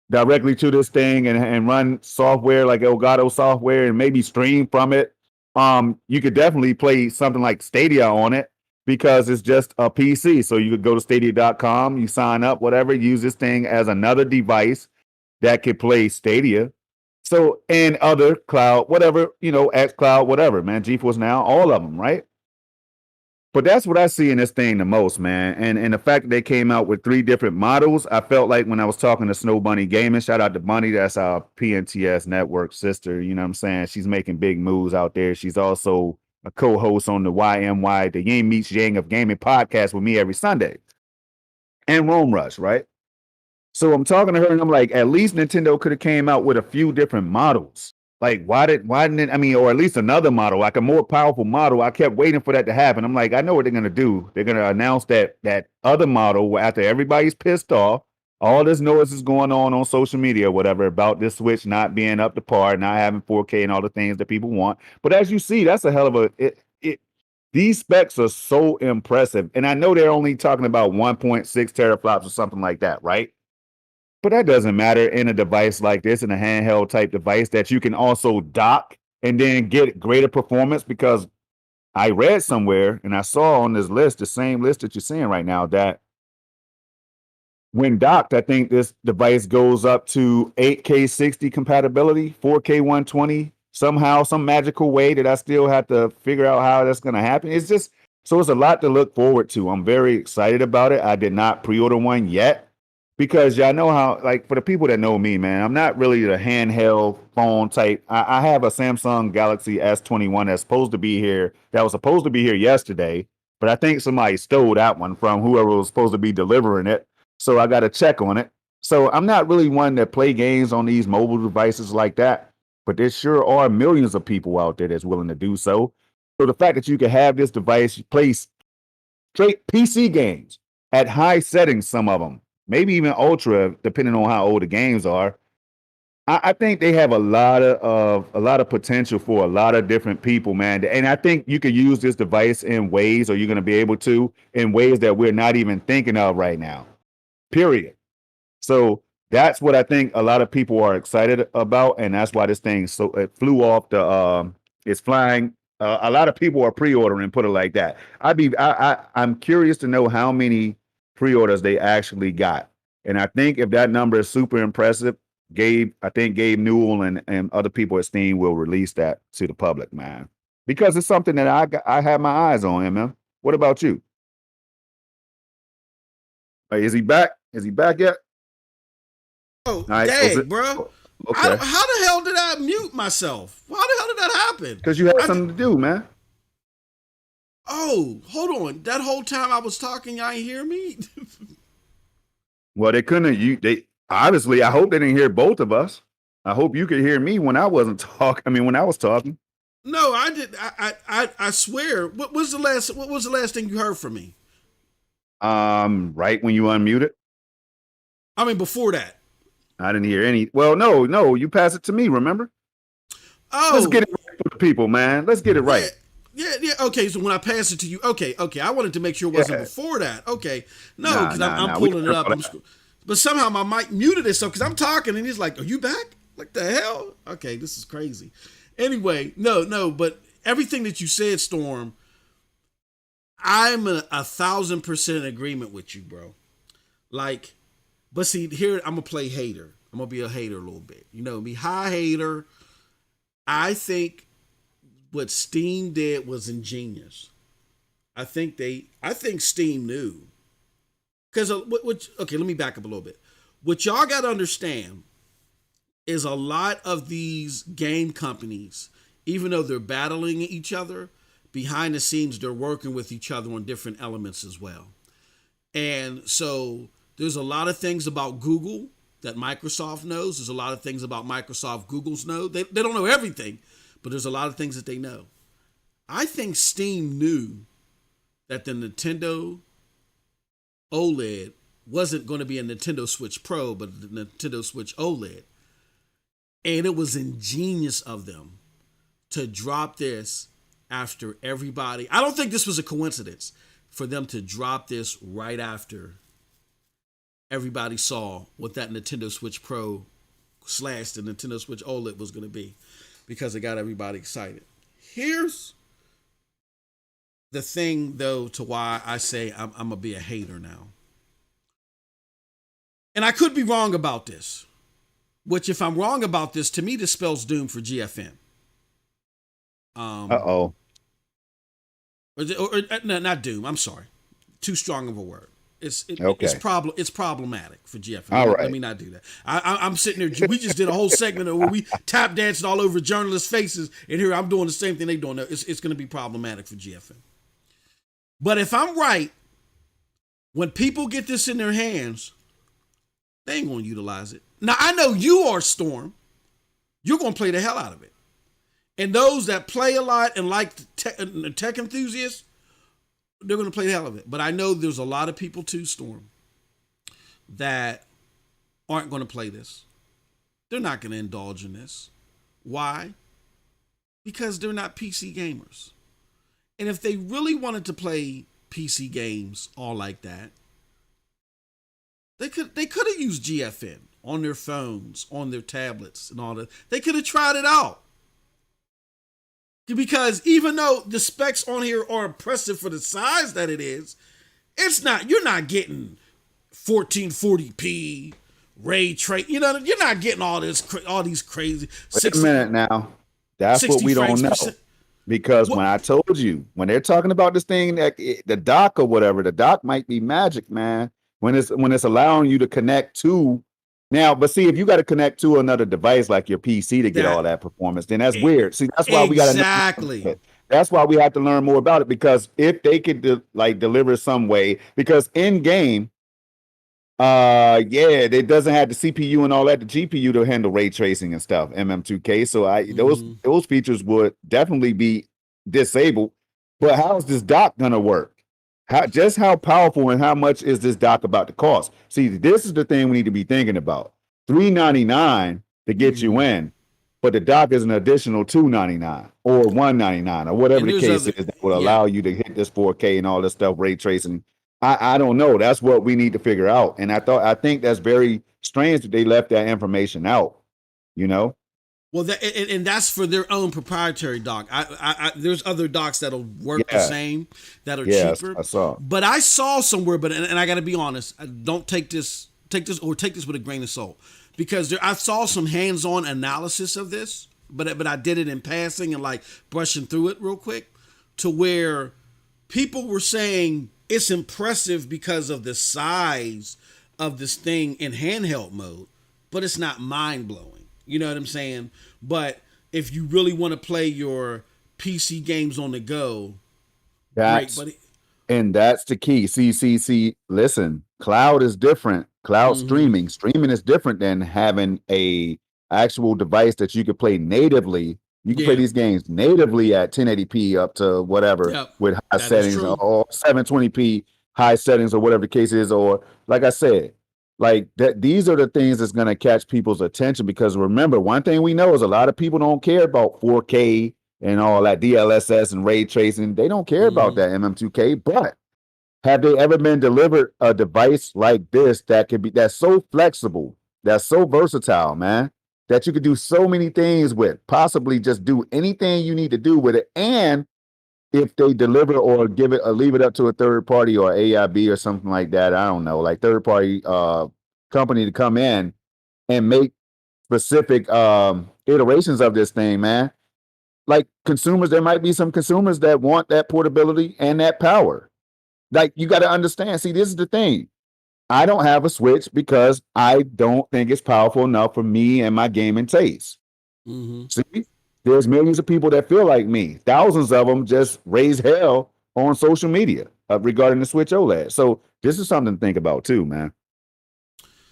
directly to this thing, and run software like Elgato software and maybe stream from it. You could definitely play something like Stadia on it because it's just a PC. So you could go to stadia.com, you sign up, whatever, use this thing as another device that could play Stadia. So, and other cloud, whatever, X Cloud, whatever, man, GeForce Now, all of them, right? But that's what I see in this thing the most, man. And the fact that they came out with 3 different models, I felt like when I was talking to Snow Bunny Gaming, shout out to Bunny, that's our PNTS network sister, you know what I'm saying? She's making big moves out there. She's also a co-host on the YMY, the Yin Meets Yang of Gaming podcast with me every Sunday. And Rome Rush, right? So I'm talking to her and I'm like, at least Nintendo could have came out with a few different models. Like, why didn't it, I mean, or at least another model, like a more powerful model. I kept waiting for that to happen. I'm like, I know what they're gonna do. They're gonna announce that other model after everybody's pissed off. All this noise is going on social media or whatever about this Switch not being up to par, not having 4K and all the things that people want. But as you see, that's a hell of a these specs are so impressive. And I know they're only talking about 1.6 teraflops or something like that, right? But that doesn't matter in a device like this, in a handheld type device that you can also dock and then get greater performance. Because I read somewhere and I saw on this list, the same list that you're seeing right now, that when docked, I think this device goes up to 8K 60 compatibility, 4K 120, somehow, some magical way that I still have to figure out how that's going to happen. It's just, so it's a lot to look forward to. I'm very excited about it. I did not pre-order one yet, because y'all know how, like, for the people that know me, man, I'm not really the handheld phone type. I have a Samsung Galaxy S21 that's supposed to be here, that was supposed to be here yesterday, but I think somebody stole that one from whoever was supposed to be delivering it. So I got to check on it. So I'm not really one that play games on these mobile devices like that, but there sure are millions of people out there that's willing to do so. So the fact that you can have this device, play straight PC games at high settings, some of them, maybe even ultra, depending on how old the games are. I think they have a lot of potential for a lot of different people, man. And I think you can use this device in ways, or you're going to be able to, in ways that we're not even thinking of right now. Period. So that's what I think a lot of people are excited about, and that's why this thing it flew off the it's flying. A lot of people are pre-ordering, put it like that. I'm curious to know how many pre-orders they actually got. And I think if that number is super impressive, Gabe Newell and other people at Steam will release that to the public, man. Because it's something that I have my eyes on, man. What about you? Is he back? Is he back yet? Oh, All right. dang, bro. How Okay. the hell did I mute myself? How the hell did that happen? Because you had something to do, man. Oh, hold on. That whole time I was talking, y'all ain't hear me? Well, they couldn't. They obviously. I hope they didn't hear both of us. I hope you could hear me when I wasn't talking. I mean, when I was talking. No, I did. I swear. What was the last thing you heard from me? Right when you unmuted. I mean, before that. I didn't hear any. Well, no. You pass it to me. Remember? Oh, let's get it right for the people, man. Let's get it right. Yeah. Okay. So when I pass it to you, okay. I wanted to make sure it wasn't before that. Okay. No, because I'm pulling it up. But somehow my mic muted itself because I'm talking and he's like, "Are you back? Like the hell?" Okay, this is crazy. Anyway, no. But everything that you said, Storm, I'm 1,000% agreement with you, bro. Like, but see, here I'm gonna play hater. I'm gonna be a hater a little bit. You know me, high hater. I think what Steam did was ingenious. I think Steam knew. Because okay, let me back up a little bit. What y'all got to understand is a lot of these game companies, even though they're battling each other, behind the scenes they're working with each other on different elements as well. And so there's a lot of things about Google that Microsoft knows. There's a lot of things about Microsoft Google's know. They don't know everything, but there's a lot of things that they know. I think Steam knew that the Nintendo OLED wasn't going to be a Nintendo Switch Pro, but the Nintendo Switch OLED. And it was ingenious of them to drop this after everybody. I don't think this was a coincidence for them to drop this right after everybody saw what that Nintendo Switch Pro / the Nintendo Switch OLED was going to be, because it got everybody excited. Here's the thing, though, to why I say I'm going to be a hater now. And I could be wrong about this, which, if I'm wrong about this, to me, this spells doom for GFN. Uh-oh. No, not doom. I'm sorry. Too strong of a word. Okay. It's problematic for GFN. All right. Let me not do that. I'm sitting there. We just did a whole segment where we tap dancing all over journalists' faces, and here I'm doing the same thing they doing. It's going to be problematic for GFN. But if I'm right, when people get this in their hands, they ain't going to utilize it. Now, I know you are, Storm. You're going to play the hell out of it. And those that play a lot and like tech enthusiasts, they're going to play the hell of it. But I know there's a lot of people too, Storm, that aren't going to play this. They're not going to indulge in this. Why? Because they're not PC gamers. And if they really wanted to play PC games all like that, they could have used GFN on their phones, on their tablets, and all that. They could have tried it out. Because even though the specs on here are impressive for the size that it is, you're not getting 1440p ray trace. You're not getting all these crazy. Wait a minute now. That's what we don't know. Because when I told you, when they're talking about this thing, the dock or whatever, the dock might be magic, man. When it's allowing you to connect to now, but see, if you got to connect to another device like your PC to get all that performance, then that's weird. See, that's why we got to exactly. That's why we have to learn more about it, because if they could deliver some way, because in game, it doesn't have the CPU and all that, the GPU to handle ray tracing and stuff, MM2K. So those features would definitely be disabled. But how is this dock gonna work? How powerful and how much is this dock about to cost? See, this is the thing we need to be thinking about. $399 to get you in, but the dock is an additional $299 or $199 or whatever the case is that will allow you to hit this 4K and all this stuff, ray tracing. I don't know. That's what we need to figure out. And I think that's very strange that they left that information out. Well, and that's for their own proprietary dock. There's other docks that'll work the same, that are cheaper. I saw. But I saw somewhere, and I got to be honest, don't take this with a grain of salt, because I saw some hands-on analysis of this, but I did it in passing and like brushing through it real quick, to where people were saying it's impressive because of the size of this thing in handheld mode, but it's not mind-blowing. You know what I'm saying? But if you really want to play your PC games on the go, that's the key. See, listen, cloud is different. Cloud streaming is different than having a actual device that you could play natively. You can play these games natively at 1080p up to whatever with high settings or 720p high settings or whatever the case is. Or like I said, like that, these are the things that's going to catch people's attention, because remember, one thing we know is a lot of people don't care about 4K and all that DLSS and ray tracing. They don't care about that MM2K. But have they ever been delivered a device like this that's so flexible, that's so versatile, man, that you could do so many things with, possibly just do anything you need to do with it? And if they deliver or give it or leave it up to a third party or AIB or something like that, I don't know, like third party company to come in and make specific iterations of this thing, man. Like consumers, there might be some consumers that want that portability and that power. Like, you got to understand, see, this is the thing. I don't have a Switch because I don't think it's powerful enough for me and my gaming taste. See? There's millions of people that feel like me. Thousands of them just raise hell on social media regarding the Switch OLED. So this is something to think about too, man.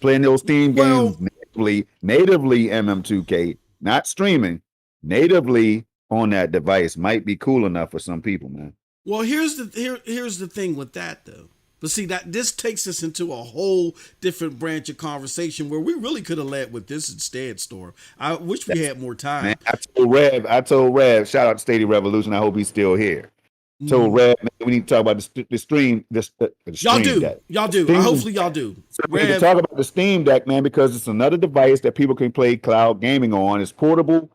Playing those Steam games natively MM2K, not streaming, natively on that device might be cool enough for some people, man. Well, here's the thing with that though. But see, that this takes us into a whole different branch of conversation where we really could have led with this instead, Storm. I wish we had more time. Man, I told Rev, shout out to Stadia Revolution. I hope he's still here. Told Rev, man, we need to talk about the stream. The y'all do. Deck. Y'all do. Hopefully y'all do. So we need to talk about the Steam Deck, man, because it's another device that people can play cloud gaming on. It's portable.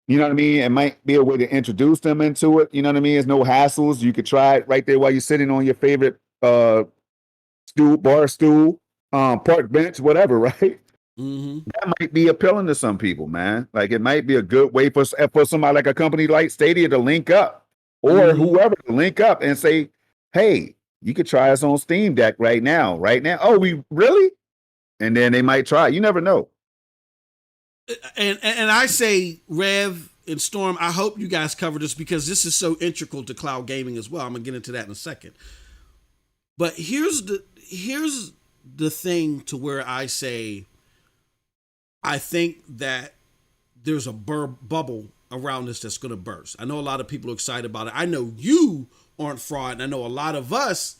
You know what I mean? It might be a way to introduce them into it. You know what I mean? There's no hassles. You could try it right there while you're sitting on your favorite bar stool, park bench, whatever, right? That might be appealing to some people, man. Like it might be a good way for somebody like a company like Stadia to link up, or whoever to link up and say, hey, you could try us on Steam Deck right now. Oh, we really? And then they might try. You never know. And I say, Rev and Storm, I hope you guys cover this because this is so integral to cloud gaming as well. I'm gonna get into that in a second. But here's the thing to where I say I think that there's a bubble around this that's gonna burst. I know a lot of people are excited about it. I know you aren't fraud, and I know a lot of us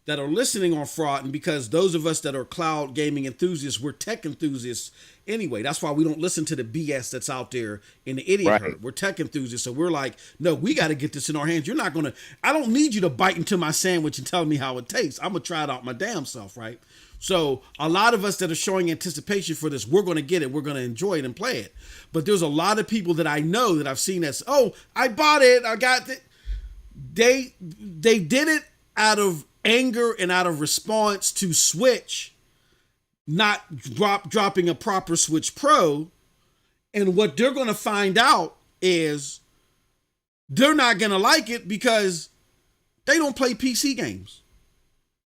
that are listening on fraud, and because those of us that are cloud gaming enthusiasts, we're tech enthusiasts anyway. That's why we don't listen to the BS that's out there in the idiot herd. We're tech enthusiasts, so we're like, no, we got to get this in our hands. I don't need you to bite into my sandwich and tell me how it tastes. I'm gonna try it out my damn self, right? So a lot of us that are showing anticipation for this, we're gonna get it, we're gonna enjoy it and play it. But there's a lot of people that I know that I've seen that's, oh, I bought it, I got it. They did it out of anger and out of response to Switch not dropping a proper Switch Pro, and what they're going to find out is they're not going to like it because they don't play PC games,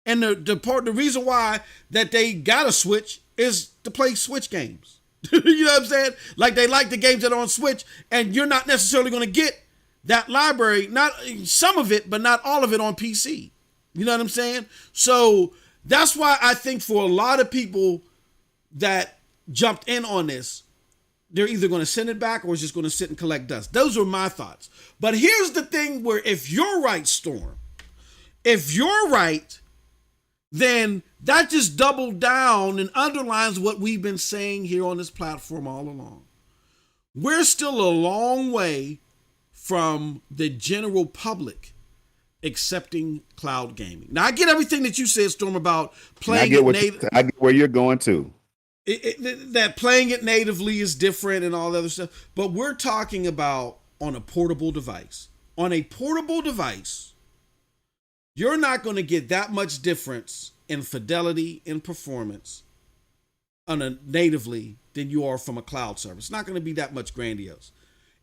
and the reason why that they got a Switch is to play Switch games. You know what I'm saying? Like they like the games that are on Switch, and you're not necessarily going to get that library, not some of it, but not all of it on PC. You know what I'm saying? So that's why I think for a lot of people that jumped in on this, they're either going to send it back or it's just going to sit and collect dust. Those are my thoughts. But here's the thing where if you're right, Storm, if you're right, then that just doubled down and underlines what we've been saying here on this platform all along. We're still a long way from the general public accepting cloud gaming. Now, I get everything that you said, Storm, about playing it natively. I get where you're going to. That playing it natively is different and all that other stuff. But we're talking about on a portable device. On a portable device, you're not going to get that much difference in fidelity and performance on a natively than you are from a cloud service. It's not going to be that much grandiose.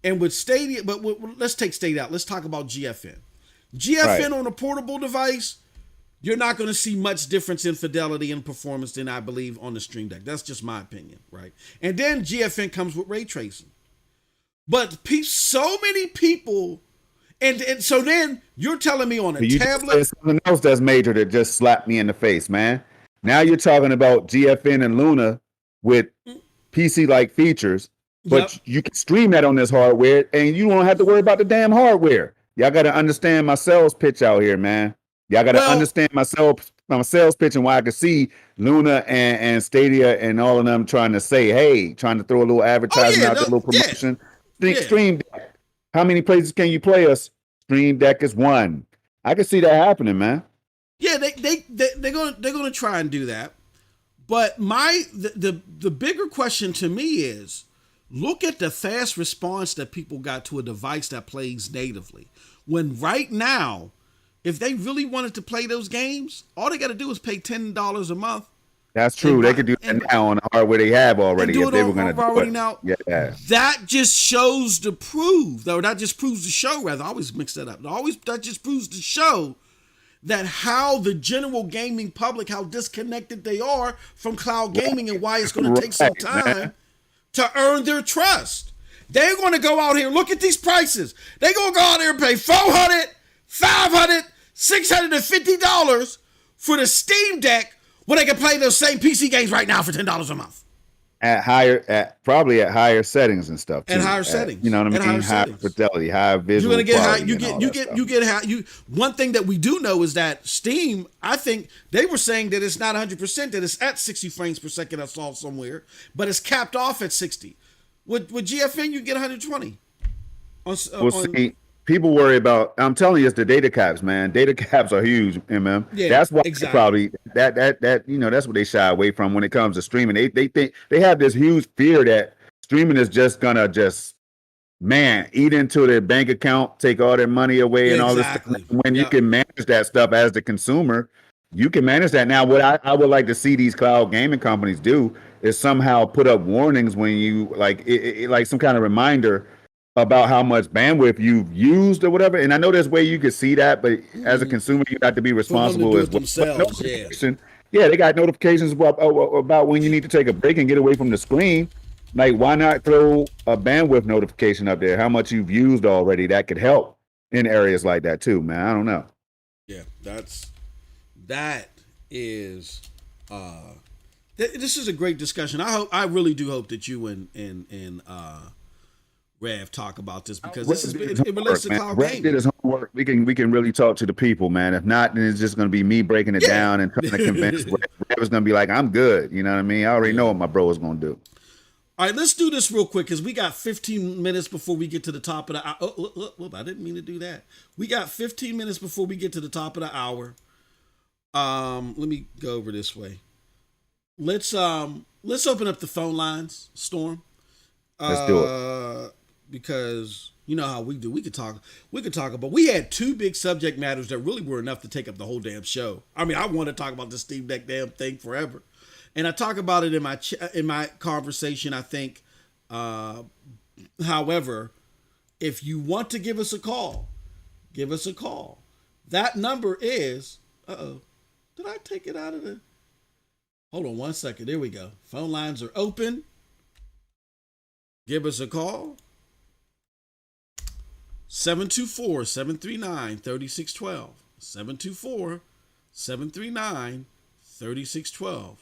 And with Stadia, but let's take Stadia out. Let's talk about GFN. GFN on a portable device, you're not going to see much difference in fidelity and performance than I believe on the Stream Deck. That's just my opinion, right? And then GFN comes with ray tracing. But so many people, and so then you're telling me on a tablet. Just something else that's major that just slapped me in the face, man. Now you're talking about GFN and Luna with PC-like features, but you can stream that on this hardware, and you don't have to worry about the damn hardware. Y'all got to understand my sales pitch out here, man. Y'all got to understand my sales pitch and why I can see Luna and Stadia and all of them trying to say, hey, trying to throw a little advertisement out there, a little promotion. Stream Deck. How many places can you play us? Stream Deck is one. I can see that happening, man. Yeah, they're gonna try and do that. But the bigger question to me is, look at the fast response that people got to a device that plays natively. When right now, if they really wanted to play those games, all they got to do is pay $10 a month. That's true. They could do that now on the hardware they have already. If they were going to do it now. Yeah. That just shows to prove, though. That just proves to show. Rather, I always mix that up. That just proves to show that how the general gaming public, how disconnected they are from cloud gaming, and why it's going to take some time to earn their trust. They're going to go out here, look at these prices. They're going to go out there and pay $400, $500, $650 for the Steam Deck when they can play those same PC games right now for $10 a month. probably at higher settings and stuff At too. higher settings. You know what At I mean? higher High settings. fidelity, high You're visual gonna get high. quality, and all that stuff. You get high. One thing that we do know is that Steam. I think they were saying that it's not 100%. That it's at 60 frames per second. I saw somewhere, but it's capped off at 60. With GFN, you get 120. See, people worry about. I'm telling you, it's the data caps, man. Data caps are huge, Yeah, That's why exactly. probably that that's what they shy away from when it comes to streaming. They think they have this huge fear that streaming is just gonna eat into their bank account, take all their money away, Yeah, and all this stuff. exactly. When you Yeah. can manage that stuff as the consumer, you can manage that. Now, what I would like to see these cloud gaming companies do is somehow put up warnings when you like some kind of reminder about how much bandwidth you've used or whatever. And I know there's a way you could see that, but as a consumer, you have to be For them to responsible do as it well. themselves. Yeah. Yeah, they got notifications about when you need to take a break and get away from the screen. Like, why not throw a bandwidth notification up there? How much you've used already? That could help in areas like that too, man. I don't know. Yeah, that is. This is a great discussion. I really do hope that you and Rev talk about this because it relates to cloud Rev gaming. did his homework. We can really talk to the people, man. If not, then it's just going to be me breaking it down and trying to convince Rev. Rev is going to be like, I'm good. You know what I mean? I already know what my bro is going to do. All right, let's do this real quick because we got 15 minutes before we get to the top of the hour. Oh, I didn't mean to do that. We got 15 minutes before we get to the top of the hour. Let me go over this way. Let's open up the phone lines, Storm. Let's do it. Because you know how we do. We could talk about. We had two big subject matters that really were enough to take up the whole damn show. I mean, I want to talk about the Steam Deck damn thing forever. And I talk about it in my conversation, I think. However, if you want to give us a call, give us a call. That number is, did I take it out of the? Hold on 1 second. There we go. Phone lines are open. Give us a call. 724-739-3612. 724-739-3612.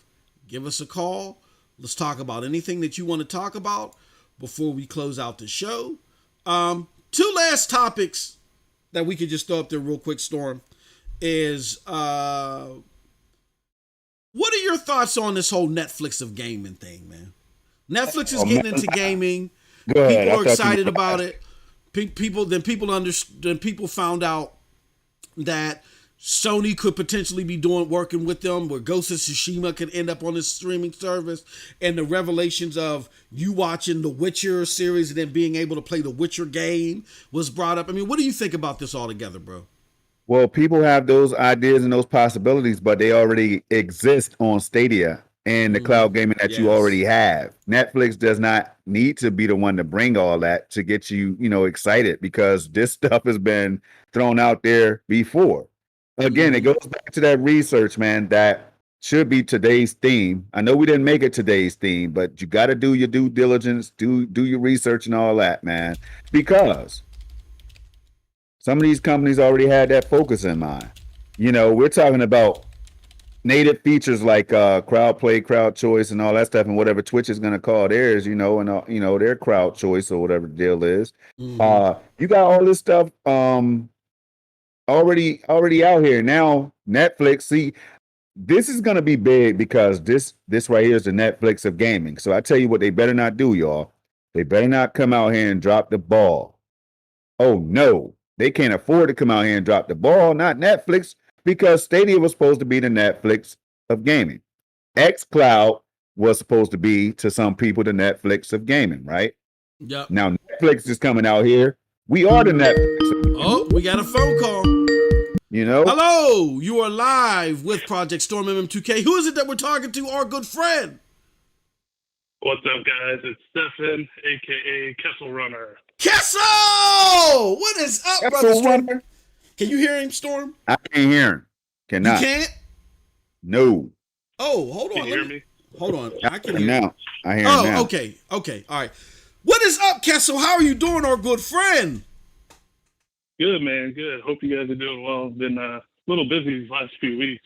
Give us a call. Let's talk about anything that you want to talk about before we close out the show. Two last topics that we could just throw up there real quick, Storm, is what are your thoughts on this whole Netflix of gaming thing, man? Netflix is getting into gaming. People are excited about it. People found out that Sony could potentially be working with them, where Ghost of Tsushima could end up on this streaming service, and the revelations of you watching the Witcher series and then being able to play the Witcher game was brought up. I mean, what do you think about this altogether, bro? Well, people have those ideas and those possibilities, but they already exist on Stadia and the cloud gaming that you already have. Netflix does not need to be the one to bring all that to get you, excited, because this stuff has been thrown out there before. Again, it goes back to that research, man. That should be today's theme. I know we didn't make it today's theme, but you got to do your due diligence, do your research and all that, man, because some of these companies already had that focus in mind. We're talking about native features like crowd play, crowd choice, and all that stuff, and whatever Twitch is going to call theirs, and their crowd choice or whatever the deal is. You got all this stuff already out here now. Netflix, see, this is going to be big because this right here is the Netflix of gaming. So I tell you what, they better not do, y'all. They better not come out here and drop the ball. Oh no, they can't afford to come out here and drop the ball. Not Netflix, because Stadia was supposed to be the Netflix of gaming. xCloud was supposed to be, to some people, the Netflix of gaming, right? Yep. Now Netflix is coming out here. We are the Netflix. Oh, we got a phone call. Hello, you are live with Project Storm MM2K. Who is it that we're talking to? Our good friend. What's up, guys? It's Stefan, a.k.a. Kessel Runner. Kessel! What is up, brother Storm? Can you hear him, Storm? I can't hear him. Cannot. You can't? No. Oh, hold on. Can you hear me? Hold on. I can hear now. I hear him now. Okay. All right. What is up, Kessel? How are you doing, our good friend? Good, man. Good. Hope you guys are doing well. Been a little busy these last few weeks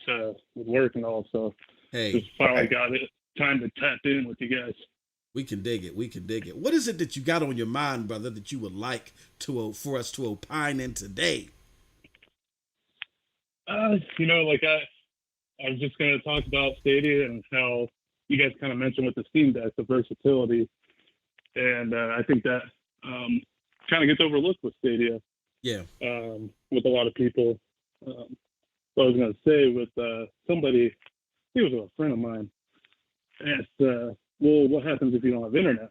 with work and all, so just finally got it. Time to tap in with you guys. We can dig it. We can dig it. What is it that you got on your mind, brother, that you would like for us to opine in today? Like I was just going to talk about Stadia and how you guys kind of mentioned with the Steam Deck, the versatility. And I think that kind of gets overlooked with Stadia. Yeah. With a lot of people. What I was going to say with somebody, he was a friend of mine, asked, well, what happens if you don't have internet?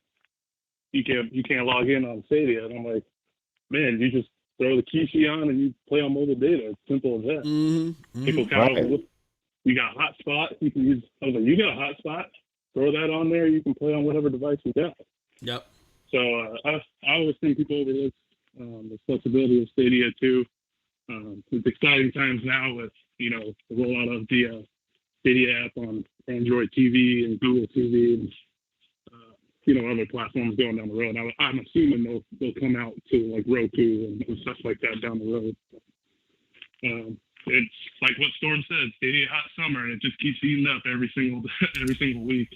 You can't log in on Stadia. And I'm like, man, you just throw the Kishi on and you play on mobile data. It's simple as that. Mm-hmm. People kind of, you got a hotspot. You can use, I was like, you got a hotspot? Throw that on there. You can play on whatever device you got. Yep. So I always think people overlook the flexibility of Stadia too. It's exciting times now with, the rollout of the Stadia app on Android TV and Google TV and, other platforms going down the road. I'm assuming they'll come out to like Roku and stuff like that down the road. It's like what Storm said, Stadia hot summer, and it just keeps heating up every single week.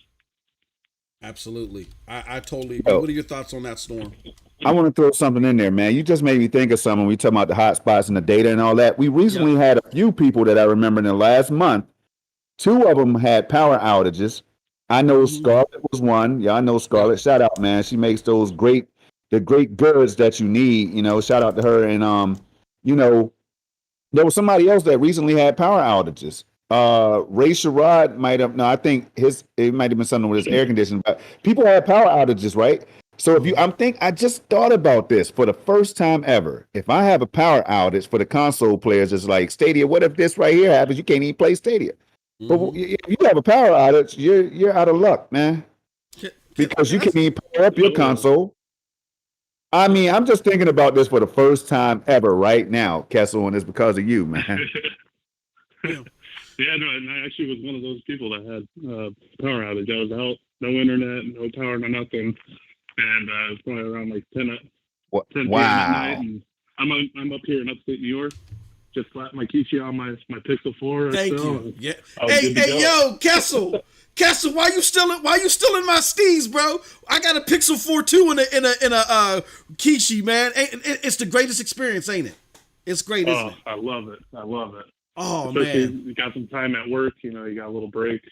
Absolutely. I totally agree. What are your thoughts on that, Storm? I want to throw something in there, man. You just made me think of something. We talking about the hotspots and the data and all that. We recently had a few people that I remember in the last month. 2 of them had power outages. I know Scarlett was one. Yeah, I know Scarlett. Shout out, man. She makes the great goods that you need. Shout out to her. And there was somebody else that recently had power outages. Ray Sherrod might have. No, I think it might have been something with his air conditioning. But people had power outages, right? So I just thought about this for the first time ever. If I have a power outage for the console players, it's like Stadia. What if this right here happens? You can't even play Stadia. But if you have a power outage, you're out of luck, man, because you can't even power up your console. I mean, I'm just thinking about this for the first time ever right now, Kessel, and it's because of you, man. And I actually was one of those people that had power outage. I was out, no internet, no power, no nothing. And it was probably around like 10 p.m. at night. And I'm up here in upstate New York. Just slapped my Kishi on my Pixel 4. Thank you. Yeah. Hey, yo, Kessel, why you still in my steez, bro? I got a Pixel 4 too in a Kishi, man. It's the greatest experience, ain't it? It's great, isn't it? I love it. Oh, especially man. You got some time at work. You got a little break.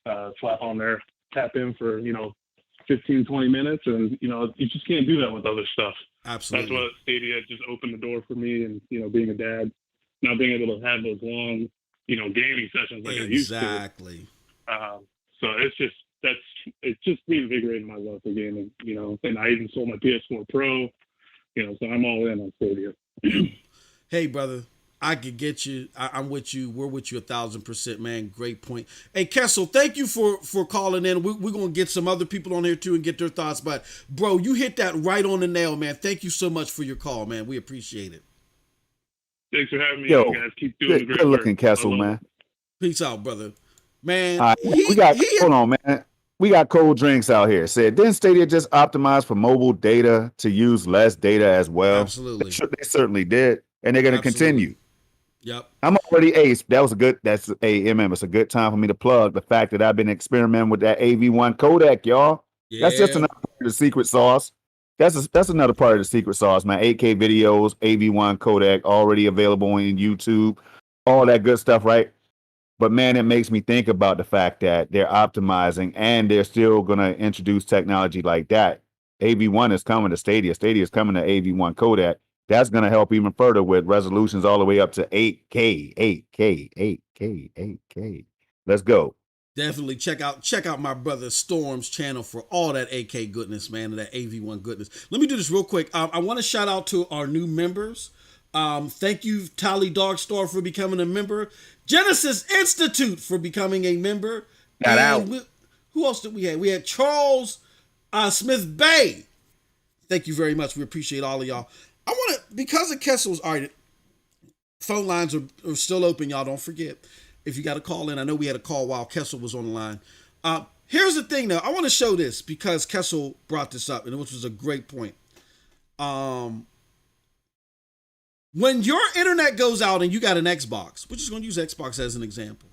Slap on there, tap in for 15, 20 minutes, and you just can't do that with other stuff. Absolutely. That's what Stadia just opened the door for me, and being a dad, now being able to have those long, gaming sessions like I used to. Exactly. So it's just reinvigorated my love for gaming, and I even sold my PS4 Pro, so I'm all in on Stadia. Hey, brother, I could get you. I'm with you. We're with you 1,000%, man. Great point. Hey, Kessel, thank you for calling in. We're going to get some other people on here too and get their thoughts. But, bro, you hit that right on the nail, man. Thank you so much for your call, man. We appreciate it. Thanks for having me, guys. Keep doing the great good looking, work. Kessel, man. Peace out, brother. Man, hold on, man. We got cold drinks out here. Said, didn't Stadia just optimize for mobile data to use less data as well? Absolutely. They certainly did. And they're going to continue. Yep. I'm already ace. It's a good time for me to plug the fact that I've been experimenting with that AV1 codec, y'all. Yeah. That's just another part of the secret sauce. That's another part of the secret sauce, man. 8K videos, AV1 codec, already available on YouTube, all that good stuff, right? But man, it makes me think about the fact that they're optimizing and they're still going to introduce technology like that. AV1 is coming to Stadia. Stadia is coming to AV1 codec. That's going to help even further with resolutions all the way up to 8K. Let's go. Definitely check out my brother Storm's channel for all that 8K goodness, man, and that AV1 goodness. Let me do this real quick. I want to shout out to our new members. Thank you, Tally Darkstar, for becoming a member. Genesis Institute for becoming a member. Who else did we have? We had Charles Smith Bay. Thank you very much. We appreciate all of y'all. I want to, because of Kessel's, all right, phone lines are still open, y'all. Don't forget, if you got a call in, I know we had a call while Kessel was on the line. Here's the thing, though. I want to show this because Kessel brought this up, and which was a great point. When your internet goes out and you got an Xbox, we're just going to use Xbox as an example.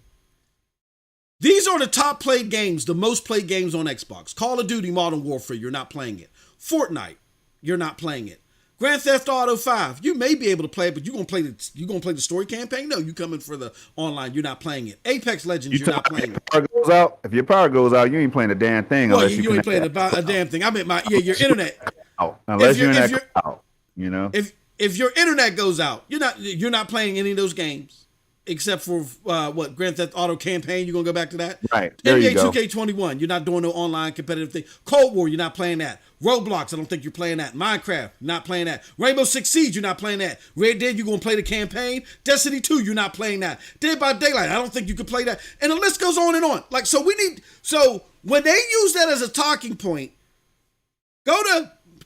These are the top played games, the most played games on Xbox. Call of Duty Modern Warfare, you're not playing it. Fortnite, you're not playing it. Grand Theft Auto 5, you may be able to play it, but you're gonna play the story campaign? No, you coming for the online, you're not playing it. Apex Legends, you're not playing it. If your power goes out, you ain't playing a damn thing. Well, you ain't playing a damn thing. I mean, your internet. Unless your internet goes out, you know. If your internet goes out, you're not playing any of those games. Except for Grand Theft Auto campaign, you're gonna go back to that. Right. There NBA you go. 2K21, you're not doing no online competitive thing. Cold War, you're not playing that. Roblox, I don't think you're playing that. Minecraft, you're not playing that. Rainbow Six Siege, you're not playing that. Red Dead, you're gonna play the campaign. Destiny 2, you're not playing that. Dead by Daylight, I don't think you can play that. And the list goes on and on. Like, so when they use that as a talking point,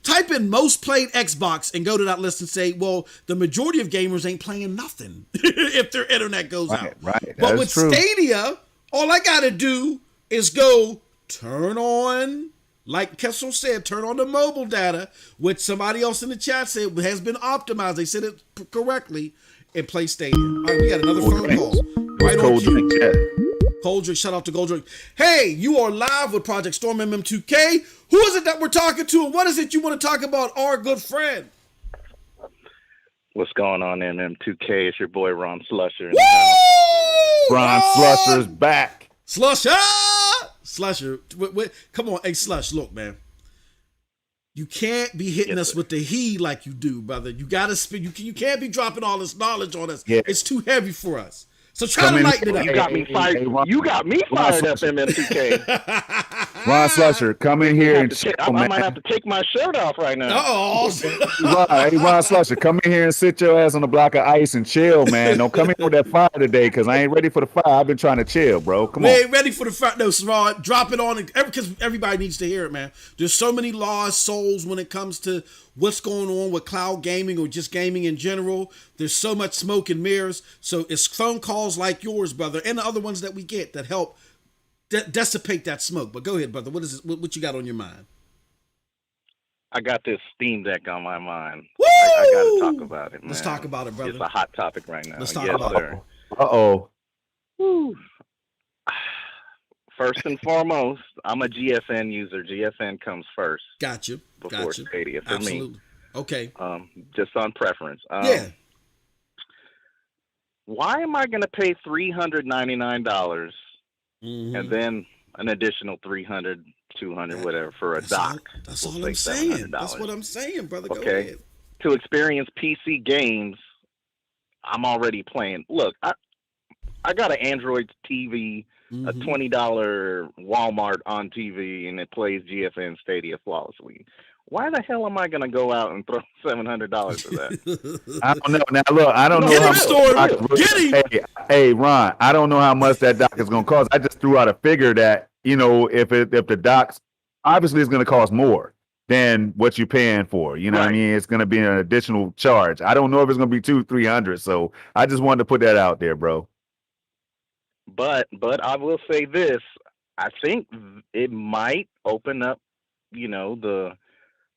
type in most played Xbox and go to that list and say, well, the majority of gamers ain't playing nothing if their internet goes out. Right. But with Stadia, all I got to do is go turn on, like Kessel said, turn on the mobile data, which somebody else in the chat said has been optimized. They said it correctly, and play Stadia. All right, we got another phone call. Right on cue. Goldrick, shout out to Goldrick. Hey, you are live with Project Storm MM2K. Who is it that we're talking to, and what is it you want to talk about, our good friend? What's going on, MM2K? It's your boy Ron Slusher. Ron Slusher's back. Slusher! Come on, hey Slush, look, man. You can't be hitting us with the he like you do, brother. You gotta spit. You can't be dropping all this knowledge on us. Yeah. It's too heavy for us. So try to lighten it up. You got me fired. You got me fired up, MM2K. Ron Slusher, come in here and I might have to take my shirt off right now. Hey, Ron Slusher, come in here and sit your ass on a block of ice and chill, man. Don't come in with that fire today, because I ain't ready for the fire. I've been trying to chill, bro. Come on. We ain't ready for the fire. No, Ron, drop it on, because everybody needs to hear it, man. There's so many lost souls when it comes to what's going on with cloud gaming or just gaming in general. There's so much smoke and mirrors. So it's phone calls like yours, brother, and the other ones that we get that help dissipate that smoke. But go ahead, brother. What is it? What you got on your mind? I got this Steam Deck on my mind. Woo! I got to talk about it, man. Let's talk about it, brother. It's a hot topic right now. Let's talk about it. Uh-oh. Woo. First and foremost, I'm a GFN user. GFN comes first. Got you. Before Stadia for me. Okay. Just on preference. Yeah. Why am I going to pay $399 and then an additional $300, $200, whatever for a dock? That's all I'm saying. That's what I'm saying, brother. Go ahead. To experience PC games, I'm already playing. Look, I got an Android TV. A $20 Walmart on TV, and it plays GFN Stadia flawlessly. Why the hell am I going to go out and throw $700 for that? I don't know. Now, look, I don't know how much. Hey, Ron, I don't know how much that dock is going to cost. I just threw out a figure that, if the docks, obviously it's going to cost more than what you're paying for. You know what I mean? It's going to be an additional charge. I don't know if it's going to be $200-$300. So I just wanted to put that out there, bro. But I will say this: I think it might open up, the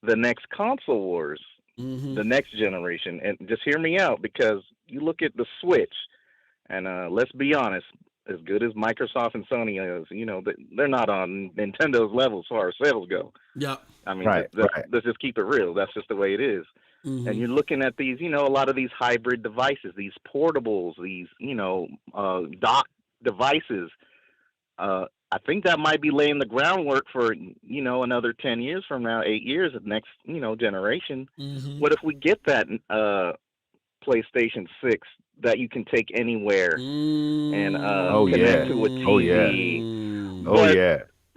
next console wars, the next generation. And just hear me out, because you look at the Switch, and let's be honest, as good as Microsoft and Sony is, they're not on Nintendo's level as far as sales go. Yeah, I mean, let's just keep it real. That's just the way it is. And you're looking at these, a lot of these hybrid devices, these portables, these, dock devices. I think that might be laying the groundwork for another 10 years from now, 8 years of next generation. What if we get that PlayStation 6 that you can take anywhere and connect to a TV?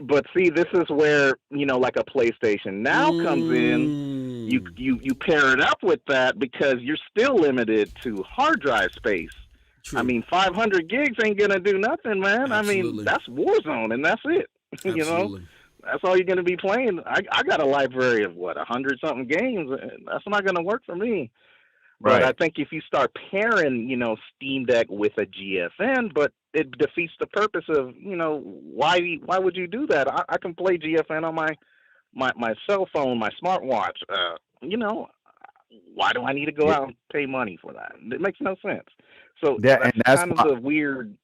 But see, this is where like a PlayStation Now comes in. You pair it up with that, because you're still limited to hard drive space. True. I mean, 500 gigs ain't gonna do nothing, man. Absolutely. I mean, that's Warzone, and that's it. That's all you're gonna be playing. I got a library of 100-something games. That's not gonna work for me. Right. But I think if you start pairing, Steam Deck with a GFN, but it defeats the purpose of, why would you do that? I can play GFN on my cell phone, my smartwatch. Why do I need to go out and pay money for that? It makes no sense. So that's kind of the weird,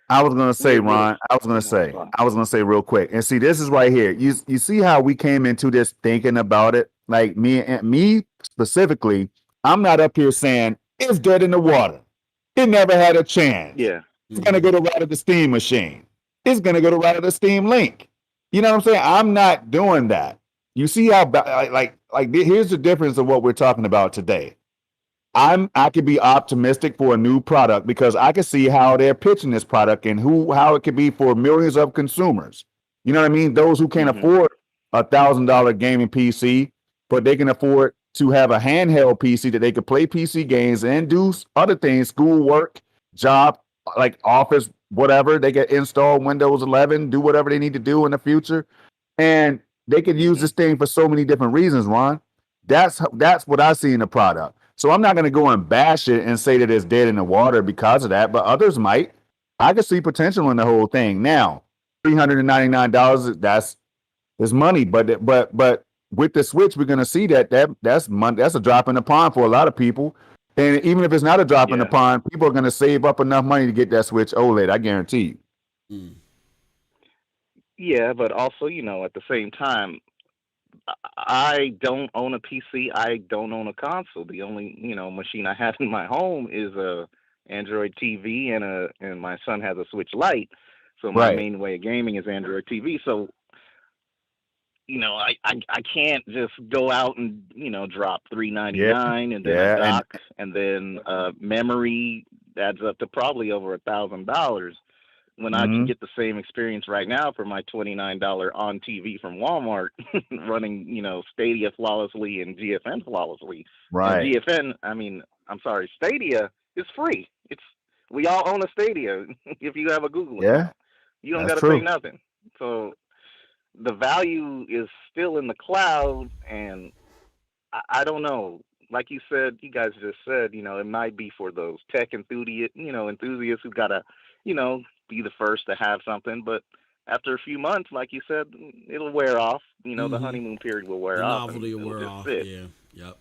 I was gonna say, Ron. I was gonna say real quick. And see, this is right here. You see how we came into this thinking about it? Like me specifically, I'm not up here saying it's dead in the water. It never had a chance. Yeah. It's gonna go to route of the Steam machine. It's gonna go to route of the Steam Link. You know what I'm saying? I'm not doing that. You see how here's the difference of what we're talking about today. I could be optimistic for a new product because I can see how they're pitching this product and how it could be for millions of consumers. You know what I mean? Those who can't afford $1,000 gaming PC, but they can afford to have a handheld PC that they could play PC games and do other things, schoolwork, job, like office, whatever. They can install Windows 11, do whatever they need to do in the future, and they could use this thing for so many different reasons. Ron, that's what I see in the product. So I'm not going to go and bash it and say that it's dead in the water because of that, but others might. I could see potential in the whole thing. Now, $399, that's money, but with the Switch, we're going to see that's money. That's a drop in the pond for a lot of people. And even if it's not a drop in the pond, people are going to save up enough money to get that Switch OLED. I guarantee you. Yeah, but also, at the same time, I don't own a PC. I don't own a console. The only, machine I have in my home is a Android TV, and my son has a Switch Lite. So my main way of gaming is Android TV. So, I can't just go out and drop $399 and then a dock and then memory adds up to probably over $1,000. When I can get the same experience right now for my $29 on TV from Walmart, running, Stadia flawlessly and GFN flawlessly. Right. And Stadia is free. We all own a Stadia if you have a Google account. You don't got to pay nothing. So the value is still in the cloud, and I don't know. Like you guys just said, it might be for those tech enthusiasts who gotta, be the first to have something, but after a few months, like you said, it'll wear off. The honeymoon period will wear off. The novelty will wear off. Yeah. Yep.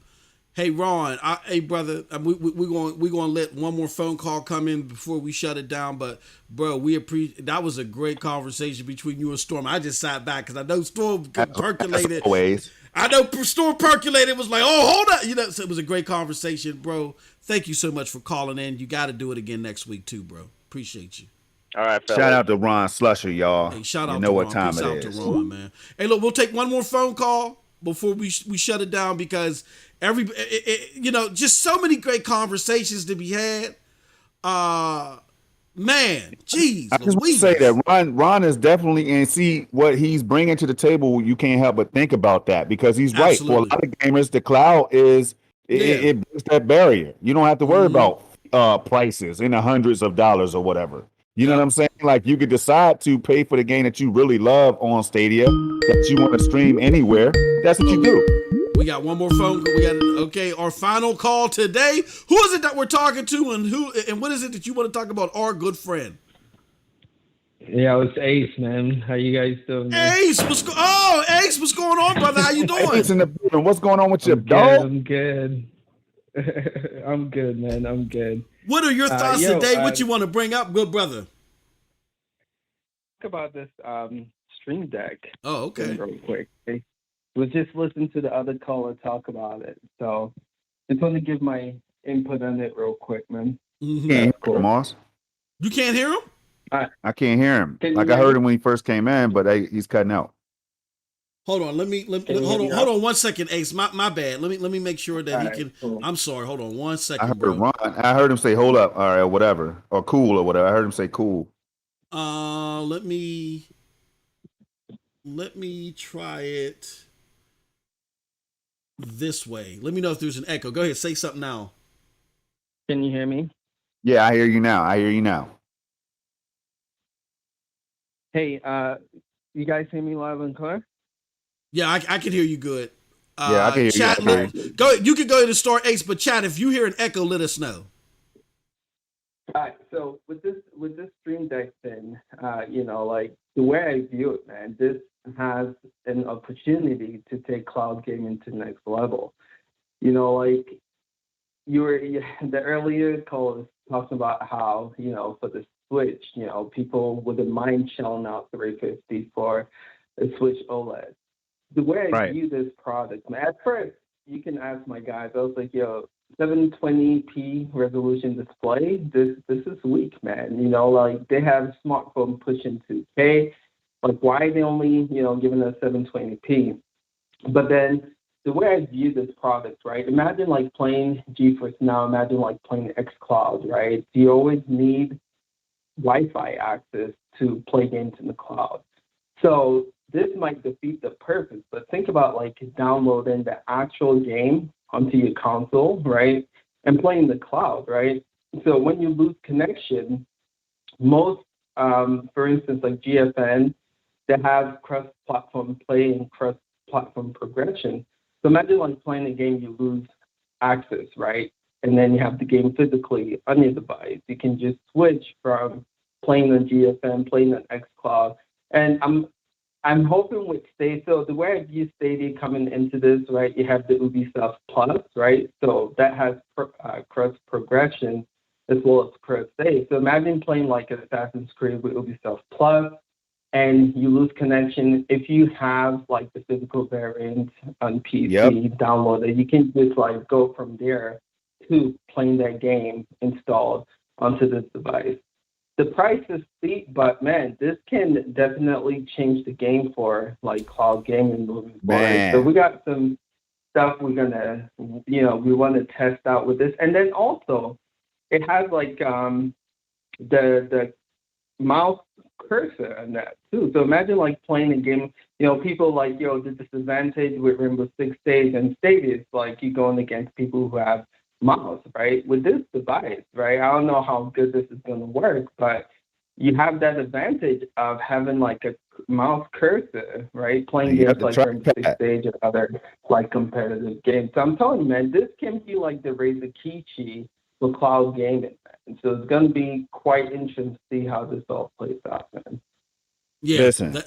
Hey, Ron. Hey, brother. We're gonna let one more phone call come in before we shut it down. But, bro, that was a great conversation between you and Storm. I just sat back because I know Storm percolated. Always. I know Storm percolated. Was like, oh, hold on. So it was a great conversation, bro. Thank you so much for calling in. You got to do it again next week too, bro. Appreciate you. All right, fellas. Shout out to Ron Slusher, y'all. Hey, shout out to Ron. What time Peace it out is. to Ron, man. Hey, look, we'll take one more phone call before we shut it down because just so many great conversations to be had. Man, jeez. I just want to say that Ron is definitely, and see what he's bringing to the table. You can't help but think about that because he's right. For a lot of gamers, the cloud is it breaks that barrier. You don't have to worry about prices in the hundreds of dollars or whatever. You know what I'm saying? Like you could decide to pay for the game that you really love on Stadia, that you want to stream anywhere. That's what you do. We got one more phone. We got our final call today. Who is it that we're talking to, and what is it that you want to talk about? Our good friend. Yeah, it's Ace, man. How you guys doing? Man? Ace, Ace, what's going on, brother? How you doing? Ace in the building. What's going on with your dog? I'm good. I'm good, man. I'm good. What are your thoughts today? What you want to bring up, good brother? Talk about this Stream Deck. Oh, okay. Real quick. Okay? Was just listening to the other caller talk about it, so just want to give my input on it real quick, man. Cool. Moss. You can't hear him? I can't hear him. Like I heard him when he first came in, but he's cutting out. Hold on, hold on 1 second, Ace. My bad. Let me make sure that he can. Cool. I'm sorry. Hold on 1 second, bro. I heard him say "hold up," all right, or whatever, or "cool" or whatever. I heard him say "cool." Let me try it this way. Let me know if there's an echo. Go ahead, say something now. Can you hear me? Yeah, I hear you now. Hey, you guys hear me loud and clear? Yeah, I can hear you good. Yeah, I can hear chat, you. Go. You can go ahead and start, Ace, but chat, if you hear an echo, let us know. All right, so with this Stream Deck thing, like the way I view it, man, this has an opportunity to take cloud gaming to the next level. Like the earlier call was talking about how, for the Switch, people wouldn't mind shelling out $350 for a Switch OLED. The way I view this product, man, at first, you can ask my guys, I was like, 720p resolution display, this is weak, man. Like they have a smartphone pushing 2K. Like, why are they only, giving us 720p? But then the way I view this product, right? Imagine like playing GeForce Now, imagine like playing xCloud, right? You always need Wi-Fi access to play games in the cloud. So this might defeat the purpose, but think about like downloading the actual game onto your console, right? And playing the cloud, right? So when you lose connection, most, for instance, like GFN, they have cross-platform play and cross-platform progression. So imagine like playing a game, you lose access, right? And then you have the game physically on your device. You can just switch from playing on GFN, playing on xCloud. And I'm hoping with Stadia, so the way I view Stadia coming into this, right, you have the Ubisoft Plus, right? So that has cross progression as well as cross save. So imagine playing like Assassin's Creed with Ubisoft Plus, and you lose connection. If you have like the physical variant on PC downloaded, you can just like go from there to playing that game installed onto this device. The price is steep, but man, this can definitely change the game for like cloud gaming moving forward. So we got some stuff we're gonna, we want to test out with this, and then also it has like the mouse cursor on that too. So imagine like playing a game. People like the disadvantage with Rainbow Six Siege and Stadia is like you going against people who have mouse, right? With this device, right? I don't know how good this is going to work, but you have that advantage of having like a mouse cursor, right? Playing games like Rainbow Six Siege or other like competitive games. So I'm telling you, man, this can be like the Razer Kichi for cloud gaming, man. So it's going to be quite interesting to see how this all plays out, man. Yeah. Listen,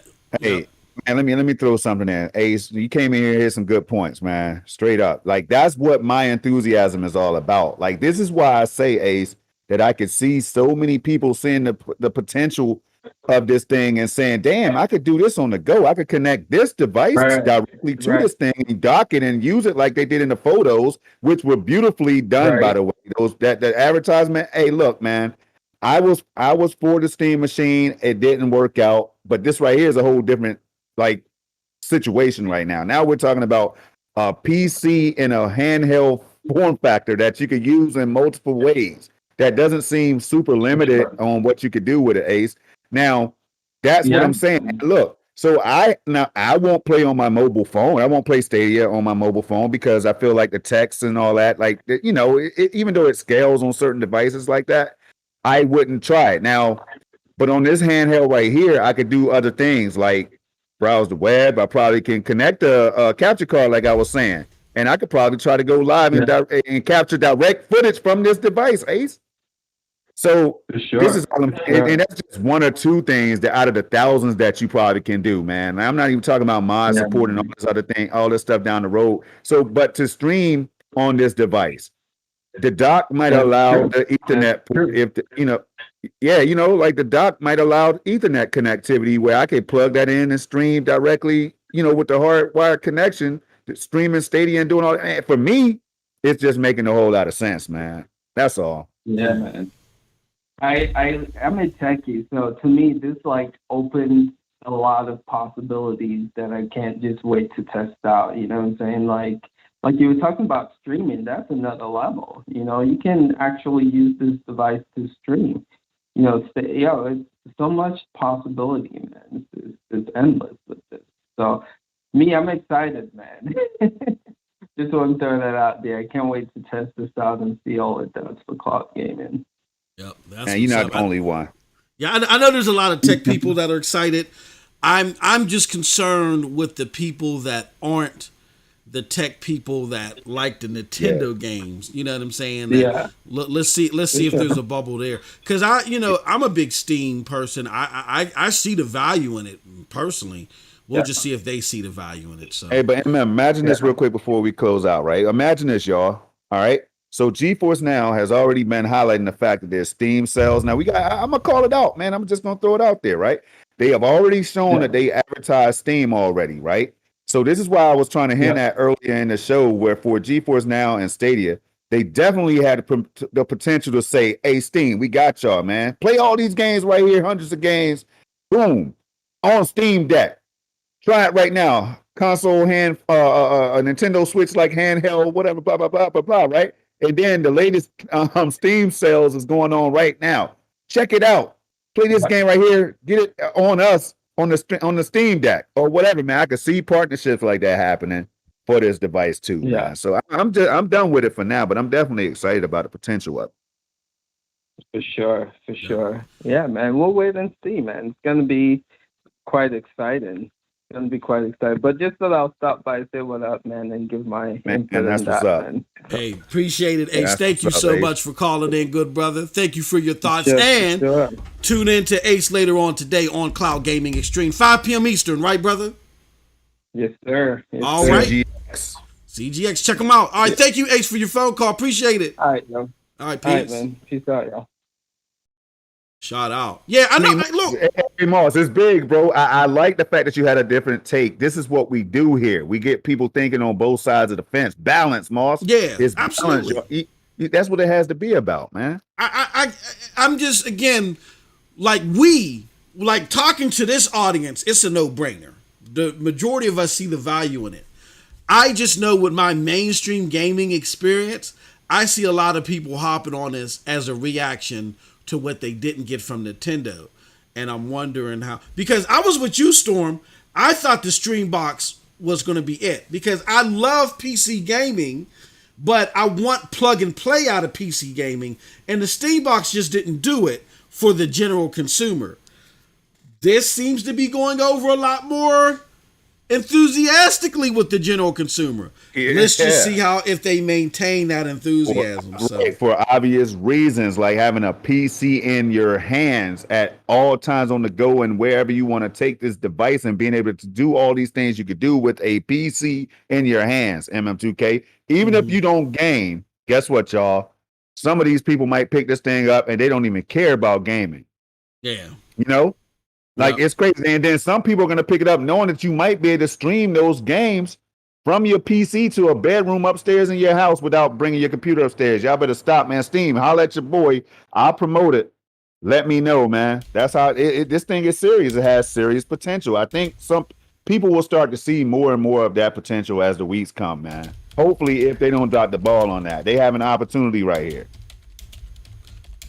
hey. Man, let me throw something in. Ace, you came in here some good points, man. Straight up. Like, that's what my enthusiasm is all about. Like, this is why I say, Ace, that I could see so many people seeing the potential of this thing and saying, damn, I could do this on the go. I could connect this device directly to this thing and dock it and use it like they did in the photos, which were beautifully done, by the way. That advertisement. Hey, look, man. I was for the Steam machine. It didn't work out, but this right here is a whole different like situation right now. Now we're talking about a PC in a handheld form factor that you could use in multiple ways. That doesn't seem super limited on what you could do with it, Ace. Now, that's what I'm saying. And look, so I won't play on my mobile phone. I won't play Stadia on my mobile phone because I feel like the text and all that, like, even though it scales on certain devices like that, I wouldn't try it. Now, but on this handheld right here, I could do other things like browse the web. I probably can connect a capture card, like I was saying, and I could probably try to go live and capture direct footage from this device, Ace. So this is all and that's just one or two things that out of the thousands that you probably can do, man. I'm not even talking about mod support and all this other thing, all this stuff down the road. So, but to stream on this device, the dock might allow the Ethernet like the dock might allow Ethernet connectivity where I could plug that in and stream directly, with the hardwired connection, streaming Stadia and doing all that. And for me, it's just making a whole lot of sense, man. That's all. Yeah, man. I'm a techie, so to me, this like opens a lot of possibilities that I can't just wait to test out. You know what I'm saying? Like you were talking about streaming, that's another level. You can actually use this device to stream. It's so much possibility, man. It's endless with this. So, I'm excited, man. Just want to throw that out there. I can't wait to test this out and see all it does for cloud gaming. Yep, and you're not the only one. Yeah, I know there's a lot of tech people that are excited. I'm just concerned with the people that aren't the tech people that like the Nintendo games. You know what I'm saying? Let's see if there's a bubble there. Because I'm a big Steam person. I see the value in it personally. We'll just see if they see the value in it. So hey, but imagine this real quick before we close out, right? Imagine this, y'all. All right. So GeForce Now has already been highlighting the fact that there's Steam sales. Now I'm gonna call it out, man. I'm just gonna throw it out there, right? They have already shown that they advertise Steam already, right? So this is why I was trying to hint at earlier in the show, where for GeForce Now and Stadia, they definitely had the potential to say, "Hey, Steam, we got y'all, man. Play all these games right here, hundreds of games, boom, on Steam Deck. Try it right now. Console, hand, a Nintendo Switch like handheld, whatever, blah blah blah blah blah, right?" And then the latest Steam sales is going on right now. Check it out. Play this game right here. Get it on us on the Steam Deck or whatever, man. I could see partnerships like that happening for this device too. Yeah. Man. So I'm done with it for now, but I'm definitely excited about the potential of it. For sure. Yeah, man. We'll wait and see, man. It's gonna be quite exciting. But just that I'll stop by, say what up, man, and give my input on that, man. Hey, appreciate it. Ace, thank you so much for calling in, good brother. Thank you for your thoughts. And tune in to Ace later on today on Cloud Gaming Extreme, 5 p.m. Eastern, right, brother? Yes, sir. All right. CGX, check them out. All right, thank you, Ace, for your phone call. Appreciate it. All right, yo. All right, peace. All right, man. Peace out, y'all. Shout out. Yeah, I know. Look. Hey, Moss, it's big, bro. I like the fact that you had a different take. This is what we do here. We get people thinking on both sides of the fence. Balance, Moss. Yeah, it's absolutely. Balance. That's what it has to be about, man. I'm just, again, like talking to this audience, it's a no-brainer. The majority of us see the value in it. I just know with my mainstream gaming experience, I see a lot of people hopping on this as a reaction to what they didn't get from Nintendo. And I'm wondering how, because I was with you, Storm. I thought the Stream Box was going to be it because I love PC gaming, but I want plug and play out of PC gaming. And the Steam Box just didn't do it for the general consumer. This seems to be going over a lot more enthusiastically with the general consumer. Let's just see how if they maintain that enthusiasm. For obvious reasons, like having a PC in your hands at all times on the go and wherever you want to take this device and being able to do all these things you could do with a PC in your hands, MM2K. Even if you don't game, guess what, y'all? Some of these people might pick this thing up and they don't even care about gaming. Yeah. You know? Like, it's crazy. And then some people are going to pick it up knowing that you might be able to stream those games from your PC to a bedroom upstairs in your house without bringing your computer upstairs. Y'all better stop, man. Steam, holla at your boy. I'll promote it. Let me know, man. That's how this thing is serious. It has serious potential. I think some people will start to see more and more of that potential as the weeks come, man. Hopefully, if they don't drop the ball on that. They have an opportunity right here.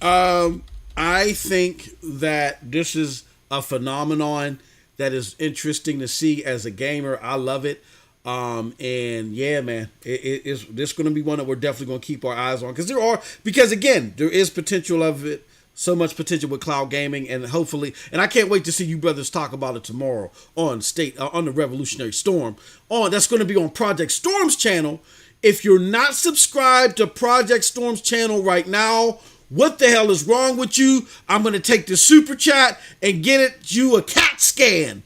I think that this is a phenomenon that is interesting to see as a gamer. I love it. And yeah, man, it's this going to be one that we're definitely going to keep our eyes on because again, there is potential of it. So much potential with cloud gaming, and hopefully, and I can't wait to see you brothers talk about it tomorrow on on the Revolutionary Storm. That's going to be on Project Storm's channel. If you're not subscribed to Project Storm's channel right now, what the hell is wrong with you? I'm going to take the super chat and get you a CAT scan.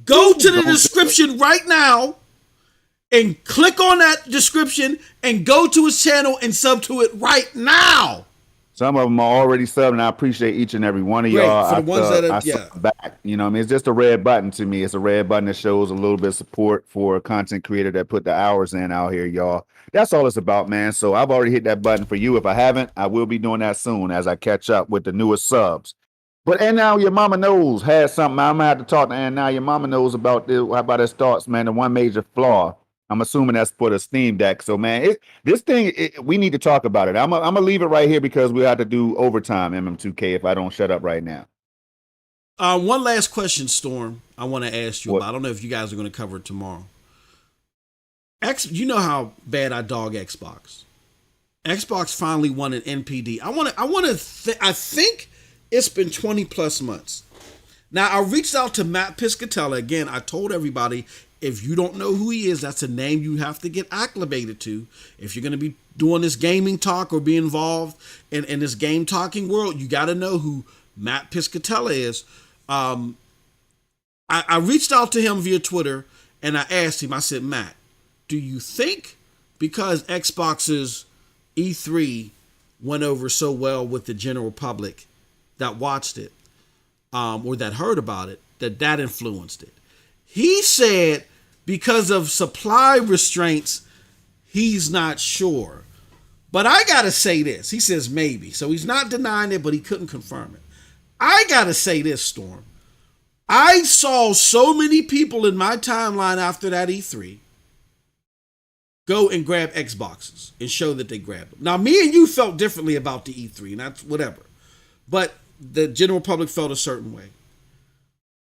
Go to the description right now and click on that description and go to his channel and sub to it right now. Some of them are already subbed, and I appreciate each and every one of y'all. For the ones that are, back. You know what I mean? It's just a red button to me. It's a red button that shows a little bit of support for a content creator that put the hours in out here, y'all. That's all it's about, man. So I've already hit that button for you. If I haven't, I will be doing that soon as I catch up with the newest subs. But And Now Your Mama Knows has something. I'm going to have to talk to And Now Your Mama Knows about his thoughts, man. The one major flaw. I'm assuming that's for the Steam Deck. So, man, this thing, we need to talk about it. I'm going to leave it right here because we have to do overtime, MM2K, if I don't shut up right now. One last question, Storm, I want to ask you about. I don't know if you guys are going to cover it tomorrow. You know how bad I dog Xbox. Xbox finally won an NPD. I think it's been 20 plus months. Now, I reached out to Matt Piscatella. Again, I told everybody, if you don't know who he is, that's a name you have to get acclimated to. If you're going to be doing this gaming talk or be involved in this game talking world, you got to know who Matt Piscatella is. I reached out to him via Twitter and I asked him, I said, Matt, do you think because Xbox's E3 went over so well with the general public that watched it, or that heard about it, that influenced it. He said because of supply restraints, he's not sure. But I gotta say this. He says maybe. So he's not denying it, but he couldn't confirm it. I gotta say this, Storm. I saw so many people in my timeline after that E3 go and grab Xboxes and show that they grabbed them. Now, me and you felt differently about the E3, and that's whatever. But the general public felt a certain way.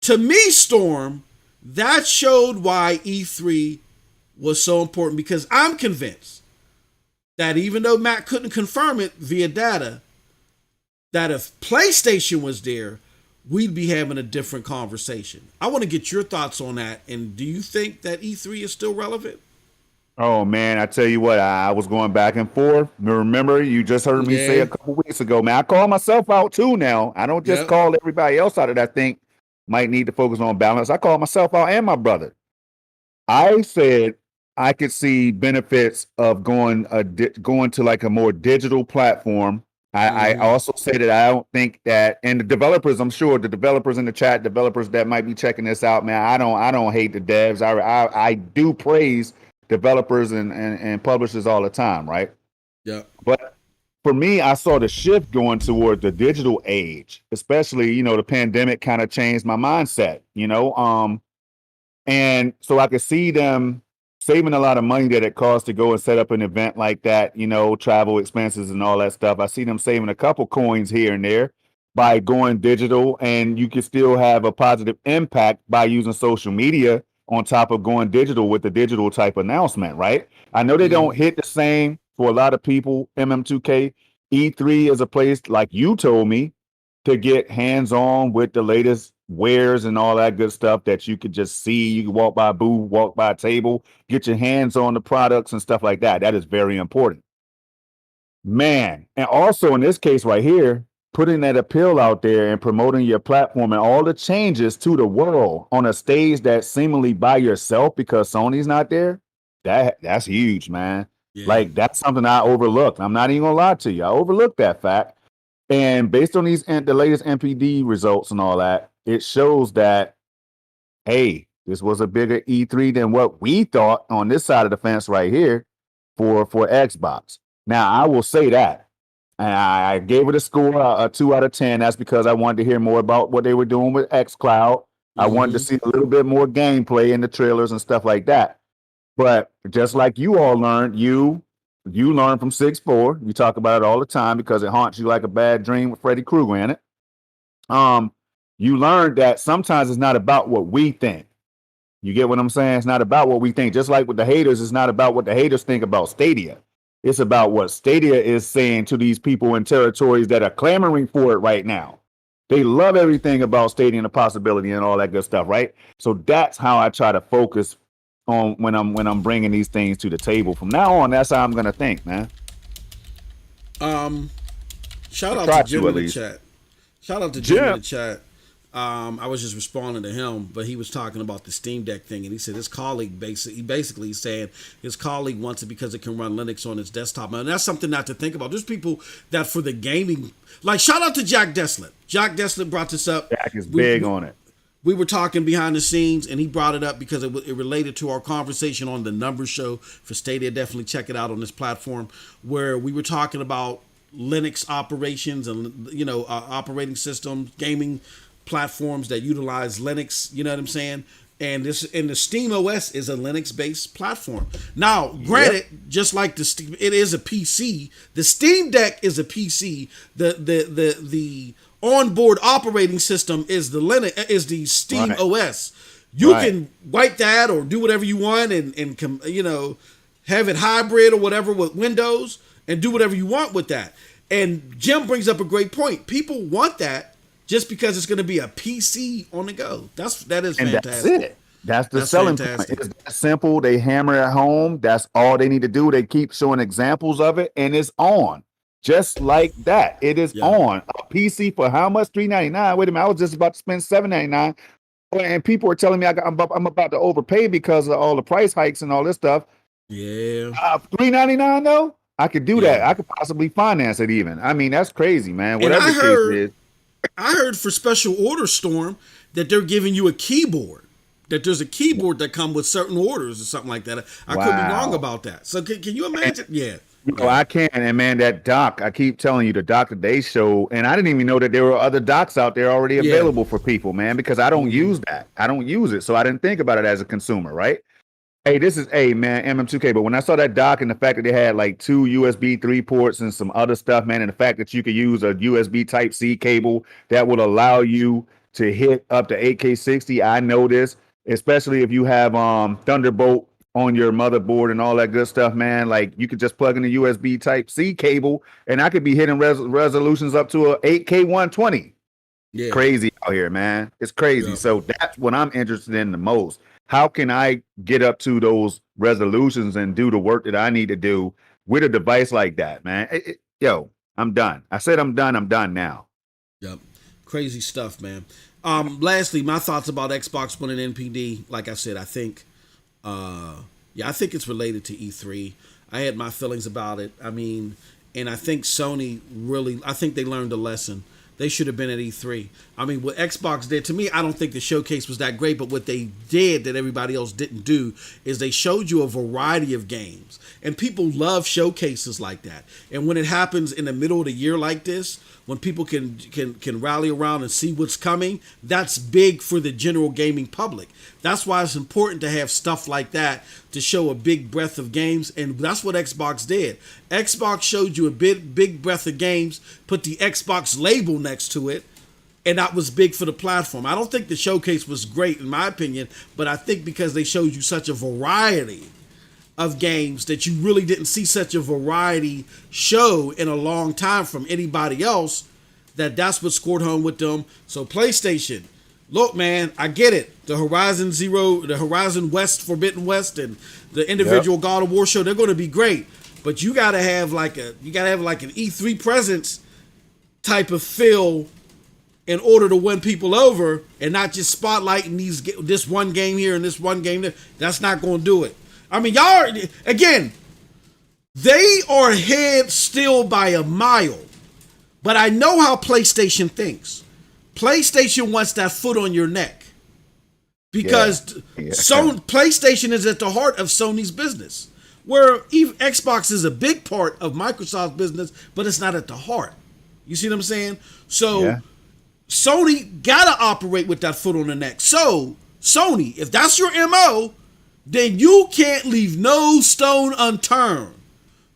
To me, Storm, that showed why E3 was so important, because I'm convinced that even though Matt couldn't confirm it via data, that if PlayStation was there, we'd be having a different conversation. I want to get your thoughts on that. And do you think that E3 is still relevant? Oh man, I tell you what, I was going back and forth. Remember, you just heard me say a couple weeks ago, man, I call myself out too now. I don't just call everybody else out that I think might need to focus on balance. I call myself out and my brother. I said I could see benefits of going to like a more digital platform. I also say that I don't think that, and the developers, I'm sure the developers in the chat, developers that might be checking this out, man, I don't hate the devs. I do praise developers and publishers all the time, right? Yeah. But for me, I saw the shift going toward the digital age, especially, the pandemic kind of changed my mindset, and so I could see them saving a lot of money that it costs to go and set up an event like that, travel expenses and all that stuff. I see them saving a couple coins here and there by going digital, and you can still have a positive impact by using social media on top of going digital with the digital type announcement, right? I know they don't hit the same for a lot of people. MM2K, E3 is a place, like you told me, to get hands-on with the latest wares and all that good stuff that you could just see. You can walk by a booth, walk by a table, get your hands on the products and stuff like that. That is very important. Man, and also in this case right here, putting that appeal out there and promoting your platform and all the changes to the world on a stage that's seemingly by yourself because Sony's not there, that's huge, man. Yeah. Like, that's something I overlooked. I'm not even gonna lie to you. I overlooked that fact. And based on the latest NPD results and all that, it shows that, hey, this was a bigger E3 than what we thought on this side of the fence right here for Xbox. Now, I will say that. And I gave it a score, a 2 out of 10. That's because I wanted to hear more about what they were doing with xCloud. I wanted to see a little bit more gameplay in the trailers and stuff like that. But just like you all learned, you learn from 6-4. You talk about it all the time because it haunts you like a bad dream with Freddy Krueger in it. You learned that sometimes it's not about what we think. You get what I'm saying? It's not about what we think. Just like with the haters, it's not about what the haters think about Stadia. It's about what Stadia is saying to these people in territories that are clamoring for it right now. They love everything about Stadia and the possibility and all that good stuff, right? So that's how I try to focus on when I'm bringing these things to the table. From now on, that's how I'm gonna think, man. Shout out to Jim in the chat. Shout out to Jim in the chat. I was just responding to him, but he was talking about the Steam Deck thing, and he said his colleague basically saying his colleague wants it because it can run Linux on his desktop. And that's something not to think about. There's people that for the gaming, like shout out to Jack Deslett. Jack Deslett brought this up. Jack is big on it. We were talking behind the scenes, and he brought it up because it related to our conversation on the Numbers Show for Stadia. Definitely check it out on this platform, where we were talking about Linux operations and operating systems, gaming platforms that utilize Linux. You know what I'm saying? And the Steam OS is a Linux-based platform. Now, granted, just like it is a PC, the Steam Deck is a PC. The onboard operating system is the Steam OS. You can wipe that or do whatever you want and have it hybrid or whatever with Windows and do whatever you want with that. And Jim brings up a great point. People want that just because it's going to be a PC on the go. That is fantastic. That's it. That's the selling point. It's that simple. They hammer it home. That's all they need to do. They keep showing examples of it, and it's on. Just like that. It is on. A PC for how much? $399. Wait a minute. I was just about to spend $799. And people are telling me I'm about to overpay because of all the price hikes and all this stuff. Yeah. $399 though? I could do that. I could possibly finance it even. I mean, that's crazy, man. Whatever the case is. I heard for special order, Storm, that they're giving you a keyboard. That there's a keyboard that comes with certain orders or something like that. I could be wrong about that. So can you imagine? Yeah. No, I can. And man, that doc, I keep telling you, the doc that they show, and I didn't even know that there were other docs out there already available for people, man, because I don't use that. I don't use it. So I didn't think about it as a consumer, right? Hey, this is man, MM2K. But when I saw that doc and the fact that they had like 2 USB 3 ports and some other stuff, man, and the fact that you could use a USB Type-C cable that would allow you to hit up to 8K60, I know this, especially if you have Thunderbolt on your motherboard and all that good stuff, man. Like you could just plug in the USB Type-C cable, and I could be hitting resolutions up to a 8K 120. Yeah, crazy out here, man. It's crazy. Yeah. So that's what I'm interested in the most. How can I get up to those resolutions and do the work that I need to do with a device like that, man? Yo, I'm done. I said I'm done. I'm done now. Yep. Crazy stuff, man. Lastly, my thoughts about Xbox One and NPD. Like I said, I think it's related to E3. I had my feelings about it. I mean, and I think Sony I think they learned a lesson. They should have been at E3. I mean, what Xbox did, to me, I don't think the showcase was that great, but what they did that everybody else didn't do is they showed you a variety of games. And people love showcases like that. And when it happens in the middle of the year like this, when people can rally around and see what's coming, that's big for the general gaming public. That's why it's important to have stuff like that to show a big breadth of games, and that's what Xbox did. Xbox showed you a big breadth of games, put the Xbox label next to it, and that was big for the platform. I don't think the showcase was great, in my opinion, but I think because they showed you such a variety of games that you really didn't see such a variety show in a long time from anybody else, that's what scored home with them. So PlayStation, look, man, I get it. The Horizon Zero, the Horizon West, Forbidden West, and the individual God of War show, they're going to be great. But you gotta have like an E3 presence type of feel in order to win people over, and not just spotlighting this one game here and this one game there. That's not going to do it. I mean, y'all, again, they are ahead still by a mile. But I know how PlayStation thinks. PlayStation wants that foot on your neck. Because PlayStation is at the heart of Sony's business. Where even Xbox is a big part of Microsoft's business, but it's not at the heart. You see what I'm saying? So Sony got to operate with that foot on the neck. So, Sony, if that's your MO, then you can't leave no stone unturned.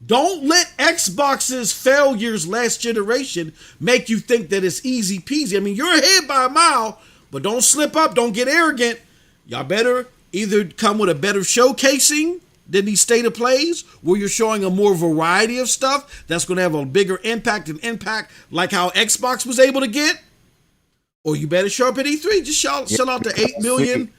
Don't let Xbox's failures last generation make you think that it's easy peasy. I mean, you're ahead by a mile, but don't slip up. Don't get arrogant. Y'all better either come with a better showcasing than these state of plays, where you're showing a more variety of stuff that's going to have a bigger impact like how Xbox was able to get, or you better show up at E3. Just sell out the 8 million.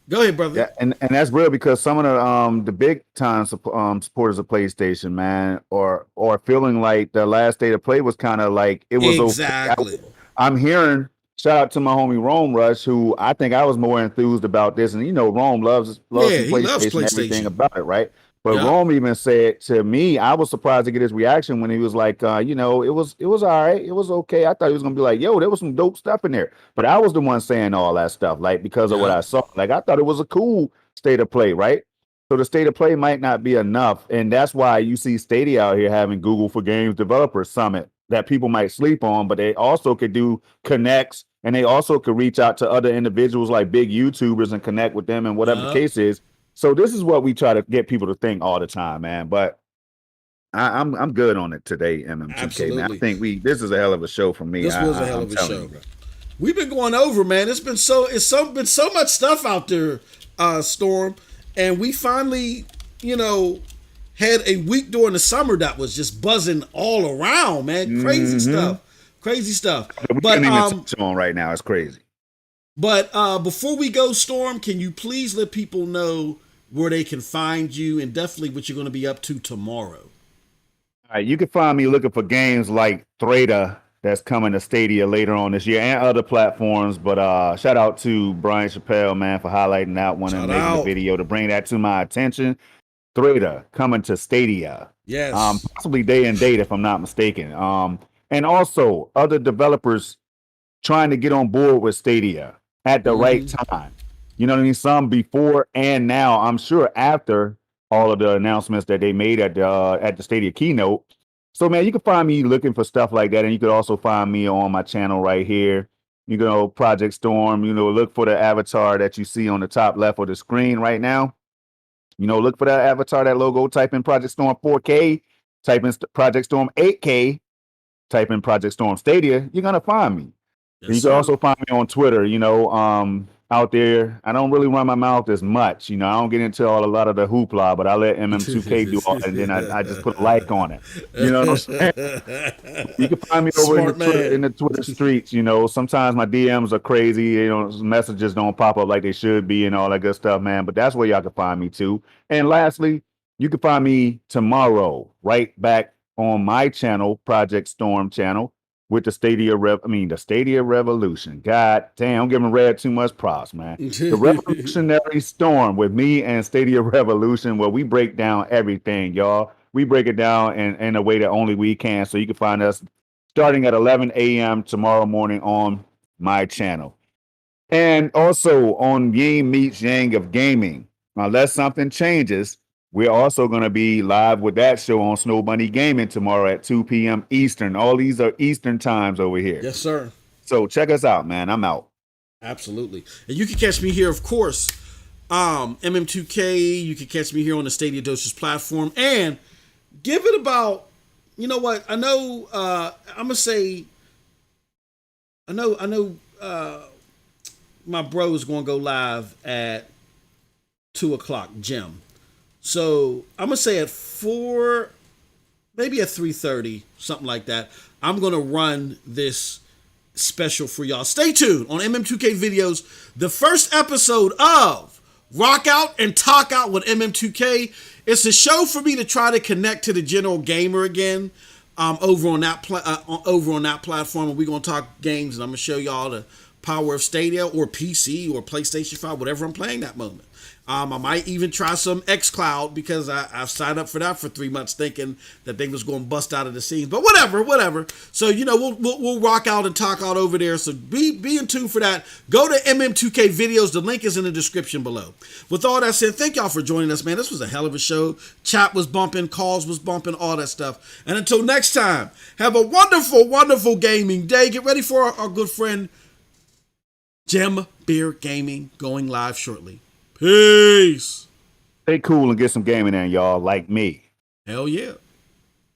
Go ahead, brother. Yeah, and that's real, because some of the big time supporters of PlayStation, man, or feeling like the last state of play was kind of like it was exactly. Okay. I'm hearing, shout out to my homie Rome Rush, who I think I was more enthused about this, and Rome loves PlayStation and everything about it, right? But Rome even said to me, I was surprised to get his reaction when he was like, it was all right. It was okay. I thought he was going to be like, yo, there was some dope stuff in there. But I was the one saying all that stuff, like, because of what I saw. Like, I thought it was a cool state of play, right? So the state of play might not be enough. And that's why you see Stadia out here having Google for Games Developers Summit that people might sleep on, but they also could do connects, and they also could reach out to other individuals like big YouTubers and connect with them and whatever the case is. So this is what we try to get people to think all the time, man. But I'm good on it today, MM2K, man. I think this is a hell of a show for me. This was a hell of a show. We've been going over, man. It's been so much stuff out there, Storm, and we finally, had a week during the summer that was just buzzing all around, man. Crazy stuff. We can't even touch on right now. It's crazy. But before we go, Storm, can you please let people know where they can find you, and definitely what you're going to be up to tomorrow? All right, you can find me looking for games like Stadia that's coming to Stadia later on this year, and other platforms. But shout out to Brian Chappelle, man, for highlighting that one and making the video to bring that to my attention. Stadia coming to Stadia Yes. Possibly day and date if I'm not mistaken. And also other developers trying to get on board with Stadia at the right time. You know what I mean? Some before and now. I'm sure after all of the announcements that they made at the Stadia keynote. So man, you can find me looking for stuff like that, and you could also find me on my channel right here. You know, Project Storm. You know, look for the avatar that you see on the top left of the screen right now. You know, look for that avatar, that logo. Type in Project Storm 4K. Type in Project Storm 8K. Type in Project Storm Stadia. You're gonna find me. And Yes, you can sir. also find me on Twitter, you know, out there. I don't really run my mouth as much, you know. I don't get into a lot of the hoopla, but I let MM2K do all that, and then I just put a like on it. You know what I'm saying? You can find me over Smart man. in the Twitter streets, you know. Sometimes my DMs are crazy, you know, messages don't pop up like they should be and all that good stuff, man. But that's where y'all can find me too. And lastly, you can find me tomorrow, right back on my channel, Project Storm channel, with the the Stadia Revolution. God damn, I'm giving Red too much props, man. The Revolutionary Storm with me and Stadia Revolution, where we break down everything, y'all. We break it down in a way that only we can. So you can find us starting at 11 a.m. tomorrow morning on my channel. And also on Yang Meets Yang of Gaming. Unless something changes, we're also going to be live with that show on Snow Bunny Gaming tomorrow at 2 p.m. Eastern. All these are Eastern times over here. Yes, sir. So check us out, man. I'm out. Absolutely. And you can catch me here, of course, MM2K. You can catch me here on the Stadia Dosage platform. And give it about, you know what? I know, I'm going to say, I know, my bro is going to go live at 2 o'clock, Jim. So I'm going to say at 4, maybe at 3:30, something like that. I'm going to run this special for y'all. Stay tuned on MM2K videos. The first episode of Rock Out and Talk Out with MM2K. It's a show for me to try to connect to the general gamer again. Over on that platform, and we're gonna talk games, and I'm gonna show y'all the power of Stadia or PC or PlayStation 5, whatever I'm playing that moment. I might even try some xCloud because I've signed up for that for 3 months, thinking that they was going to bust out of the scenes. But whatever. So you know, we'll rock out and talk out over there. So be in tune for that. Go to MM2K videos. The link is in the description below. With all that said, thank y'all for joining us, man. This was a hell of a show. Chat was bumping, calls was bumping, all that stuff. And until next time, have a wonderful, wonderful gaming day. Get ready for our good friend Gem Beer Gaming going live shortly. Peace. Stay cool and get some gaming in, y'all, like me. Hell yeah.